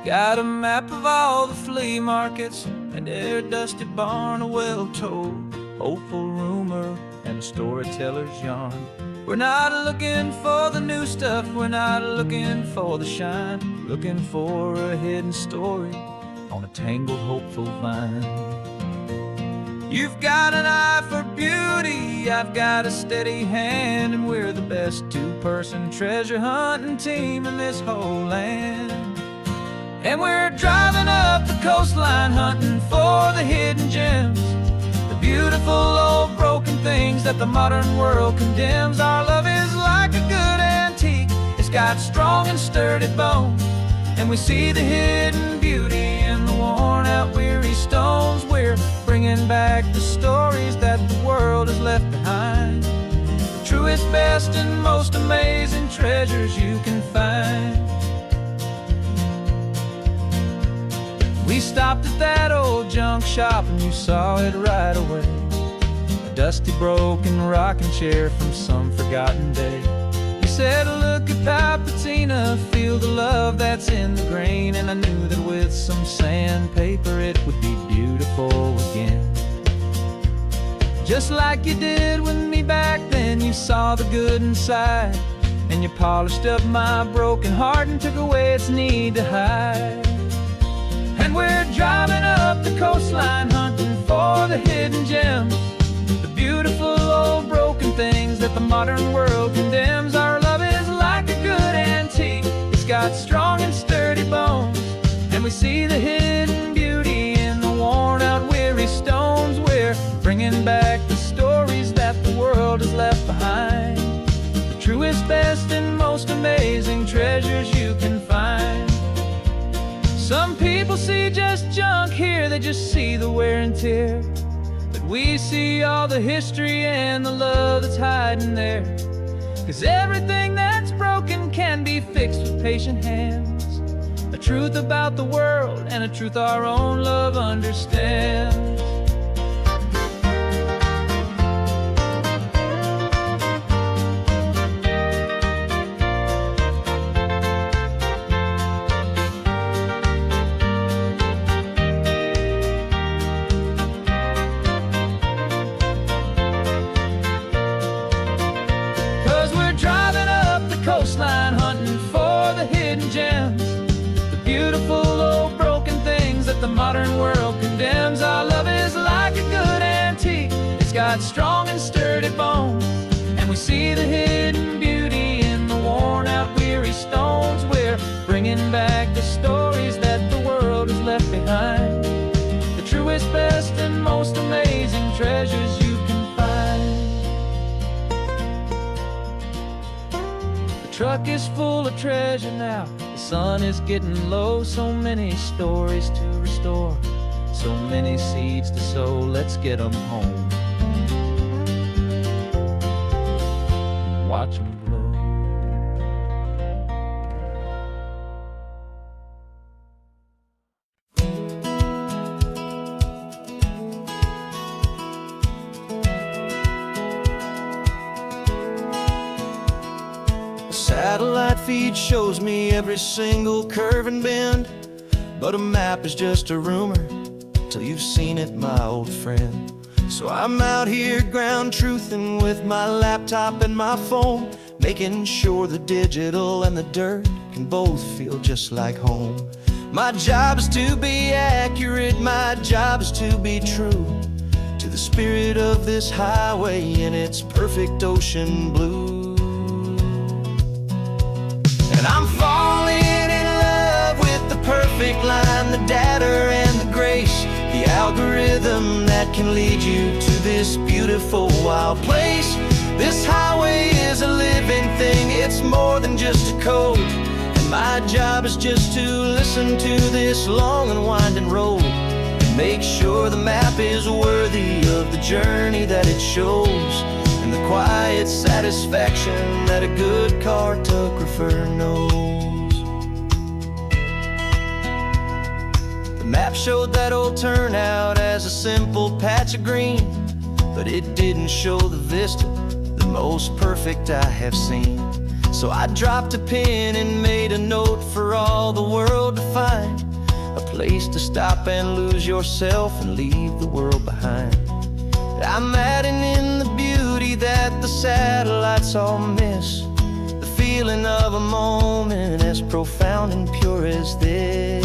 Got a map of all the flea markets and their dusty barn, a well-told, hopeful rumor, and a storyteller's yarn. We're not looking for the new stuff, we're not looking for the shine, looking for a hidden story on a tangled, hopeful vine. You've got an eye for beauty, I've got a steady hand, and we're the best two-person treasure hunting team in this whole land. And we're driving up the coastline hunting for the hidden gems, the beautiful old broken things that the modern world condemns. Our love is like a good antique, it's got strong and sturdy bones, and we see the hidden beauty in the worn out weary stones. We're bringing back the stories that the world has left behind, the truest, best, and most amazing treasures you can find. We stopped at that old junk shop and you saw it right away, a dusty, broken rocking chair from some forgotten day. You said, look at that patina, feel the love that's in the grain, and I knew that with some sandpaper it would be beautiful again. Just like you did with me back then, you saw the good inside, and you polished up my broken heart and took away its need to hide. And we're driving up the coastline hunting for the hidden gems, the beautiful old broken things that the modern world condemns. Our love is like a good antique. It's got strong and sturdy bones, and we see the hidden beauty in the worn out, weary stones. We're bringing back the stories that the world has left behind, the truest, best, and most amazing treasures you can find. Some people see just junk here, they just see the wear and tear, but we see all the history and the love that's hiding there. 'Cause everything that's broken can be fixed with patient hands, a truth about the world and a truth our own love understands. 'Cause we're driving up the coastline, hunting for the hidden gems, the beautiful old broken things that the modern world condemns. Our love is like a good antique. It's got strong and sturdy bones, and we see the hidden beauty in the worn out, weary stones. We're bringing back the stories that the world has left behind, the truest, best, and most amazing treasures you can find. The truck is full of treasure now, the sun is getting low. So many stories to restore, so many seeds to sow. Let's get them home, watch them blow. Satellite feed shows me every single curve and bend, but a map is just a rumor till you've seen it, my old friend. So I'm out here ground truthing with my laptop and my phone, making sure the digital and the dirt can both feel just like home. My job is to be accurate, my job is to be true to the spirit of this highway in its perfect ocean blue. And I'm falling in love with the perfect line, the data and the grace, the algorithm that can lead you to this beautiful wild place. This highway is a living thing, it's more than just a code, and my job is just to listen to this long and winding road and make sure the map is worthy of the journey that it shows, and the quiet satisfaction that a good cartographer knows. The map showed that old turnout as a simple patch of green, but it didn't show the vista, the most perfect I have seen. So I dropped a pin and made a note for all the world to find, a place to stop and lose yourself and leave the world behind. I'm adding in the beauty that the satellites all miss, the feeling of a moment as profound and pure as this.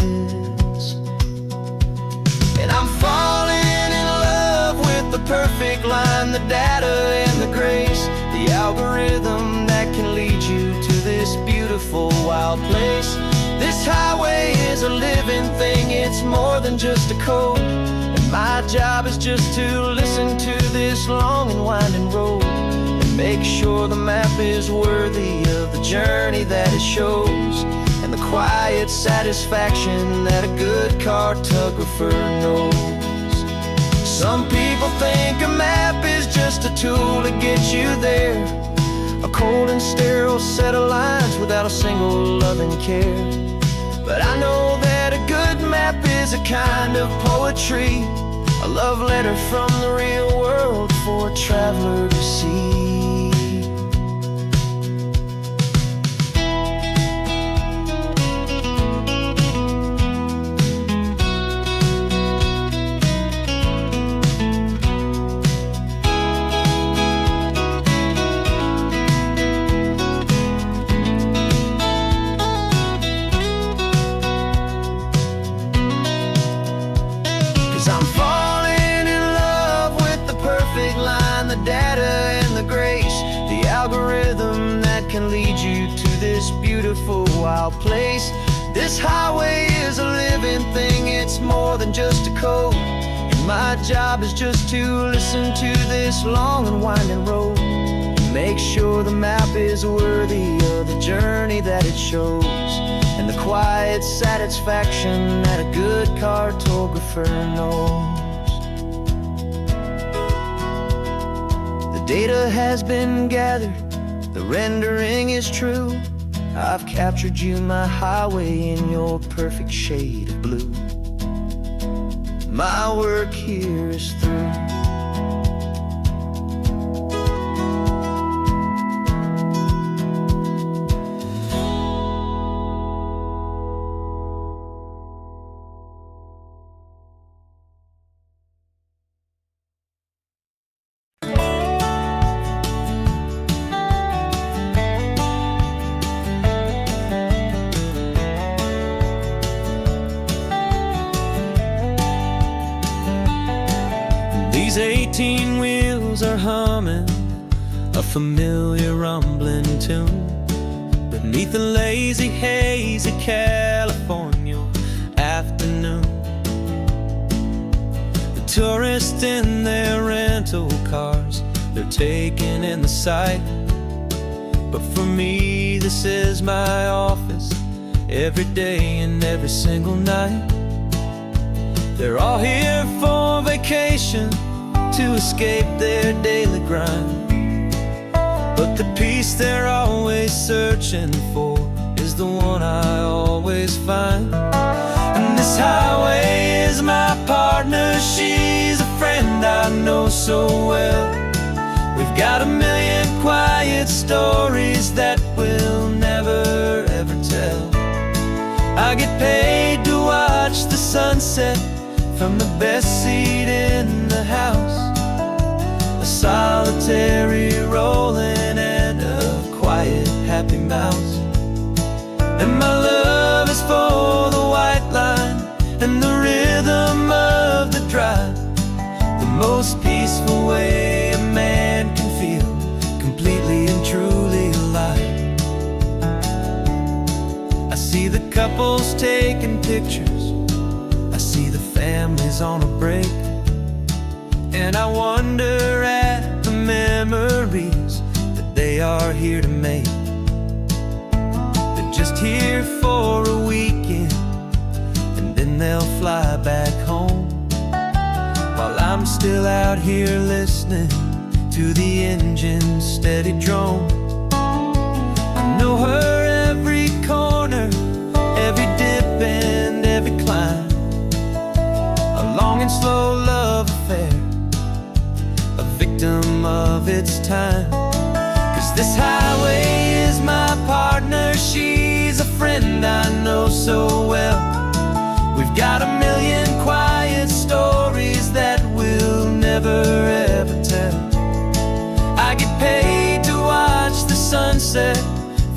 And I'm falling in love with the perfect line, the data and the grace, the algorithm that can lead you to this beautiful wild place. This highway is a living thing, it's more than just a code, and my job is just to listen to this long and winding road and make sure the map is worthy of the journey that it shows, and the quiet satisfaction that a good cartographer knows. Some people think a map is just a tool to get you there, a cold and sterile set of lines without a single loving care. But I know that a good map is a kind of poetry, a love letter from the real world for a traveler to see. I'm falling in love with the perfect line, the data and the grace, this beautiful wild place. This highway is a living thing, it's more than just a code. And my job is just to listen to this long and winding road, and make sure the map is worthy of the journey that it shows, and the quiet satisfaction that a good cartographer knows. The data has been gathered, the rendering is true. I've captured you, my highway, in your perfect shade of blue. My work here is through. These 18 wheels are humming a familiar rumbling tune beneath the lazy, hazy California afternoon. The tourists in their rental cars, they're taking in the sight. But for me, this is my office, every day and every single night. They're all here for vacation, to escape their daily grind. But the peace they're always searching for is the one I always find. And this highway is my partner, she's a friend I know so well. We've got a million quiet stories that we'll never ever tell. I get paid to watch the sunset from the best seat in the house, a solitary rolling and a quiet happy mouse. And my love is for the white line and the rhythm of the drive, the most peaceful way a man can feel completely and truly alive. I see the couples taking pictures, I see the families on a break, and I wonder at the memories that they are here to make. They're just here for a weekend, and then they'll fly back home, while I'm still out here listening to the engine's steady drone. I know her every corner, every dip and every climb, a long and slow love affair, a victim of its time. 'Cause this highway is my partner, she's a friend I know so well. We've got a million quiet stories that we'll never ever tell. I get paid to watch the sunset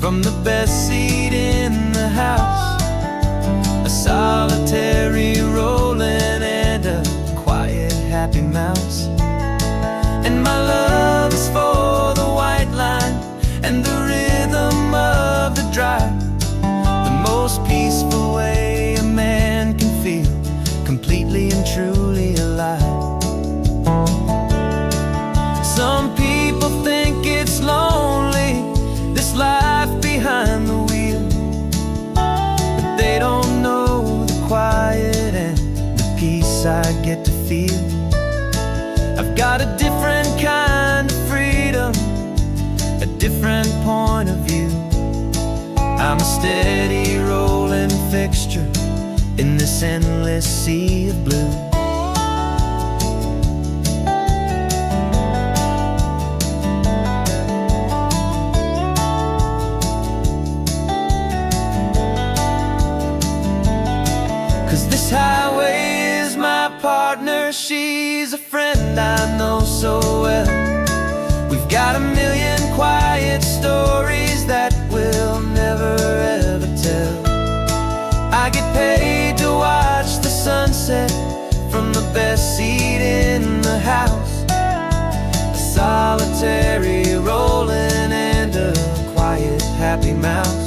from the best seat in the house, a solitary rolling and a quiet happy mouse. And my love is for the white line and the rhythm of the drive, the most peaceful way a man can feel completely and truly alive. Some people think it's lonely, this life behind the wheel, but they don't know the quiet and the peace I get to feel. I've got a different kind of freedom, a different point of view. I'm a steady rolling fixture in this endless sea of blue. This highway is my partner, she's a friend I know so well. We've got a million quiet stories that we'll never ever tell. I get paid to watch the sunset from the best seat in the house, a solitary rolling and a quiet happy mouse.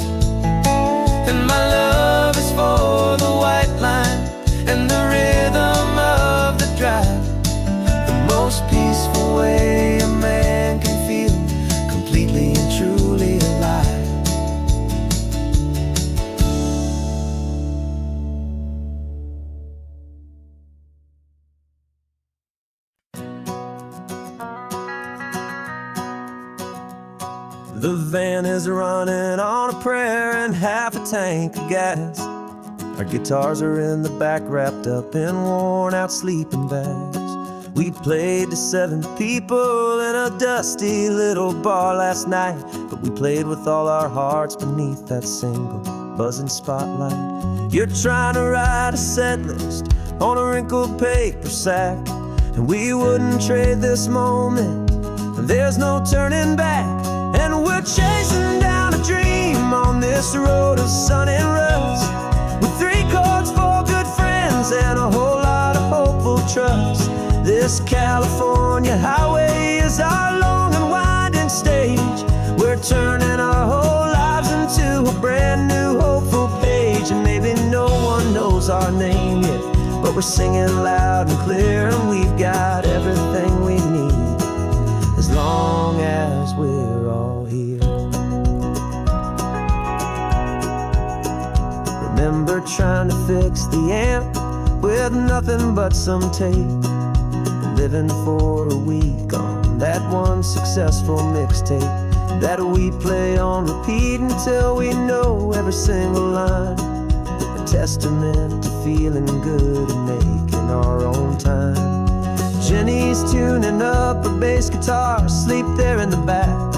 The van is running on a prayer and half a tank of gas. Our guitars are in the back, wrapped up in worn-out sleeping bags. We played to 7 people in a dusty little bar last night, but we played with all our hearts beneath that single buzzing spotlight. You're trying to write a set list on a wrinkled paper sack, and we wouldn't trade this moment. There's no turning back, and we're chasing down a dream on this road of sun and rust, with 3 chords, 4 good friends, and a whole lot of hopeful trust. This California highway is our long and winding stage. We're turning our whole lives into a brand new hopeful page. And maybe no one knows our name yet, but we're singing loud and clear, and we've got everything we need, as long as we're all here. Remember trying to fix the amp with nothing but some tape, living for a week on that one successful mixtape that we play on repeat until we know every single line. A testament to feeling good and making our own time. Jenny's tuning up her bass guitar, asleep there in the back.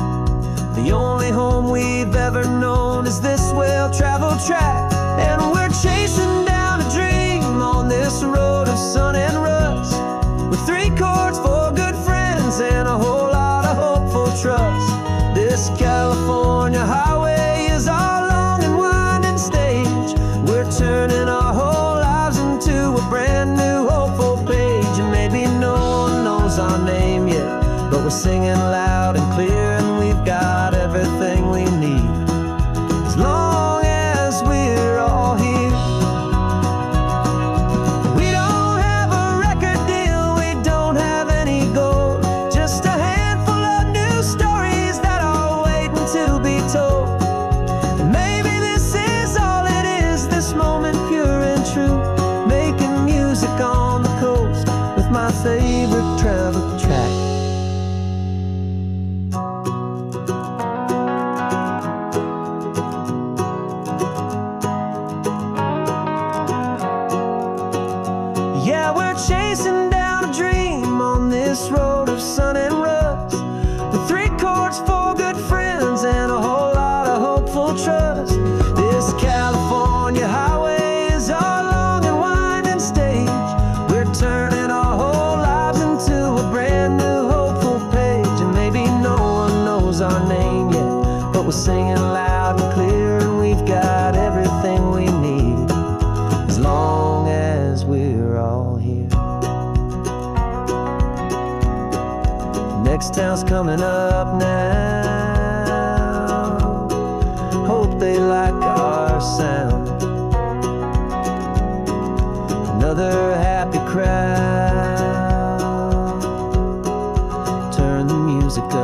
The only home we've ever known is this well-traveled track, and we're chasing down a dream on this road of sun and rust, with 3 chords, 4 good friends, and a whole lot of hopeful trust. This California highway is our long and winding stage. We're turning our whole lives into a brand new hopeful page. And maybe no one knows our name yet, but we're singing loud and clear, and we've got everything we need, as long as we're all here. We don't have a record deal, we don't have any gold, just a handful of new stories that are waiting to be told. And maybe this is all it is, this moment pure and true, making music on the coast with my favorite travel track. Yeah, we're chasing down a dream on this road of sun and rust, with 3 chords, 4 good friends, and a whole lot of hopeful trust. This California highway is our long and winding stage. We're turning our whole lives into a brand new hopeful page. And maybe no one knows our name yet, but we're singing loud and clear, and we've got everything we need, as long as we're all here. Next town's coming up now, hope they like our sound. Another happy crowd, turn the music up.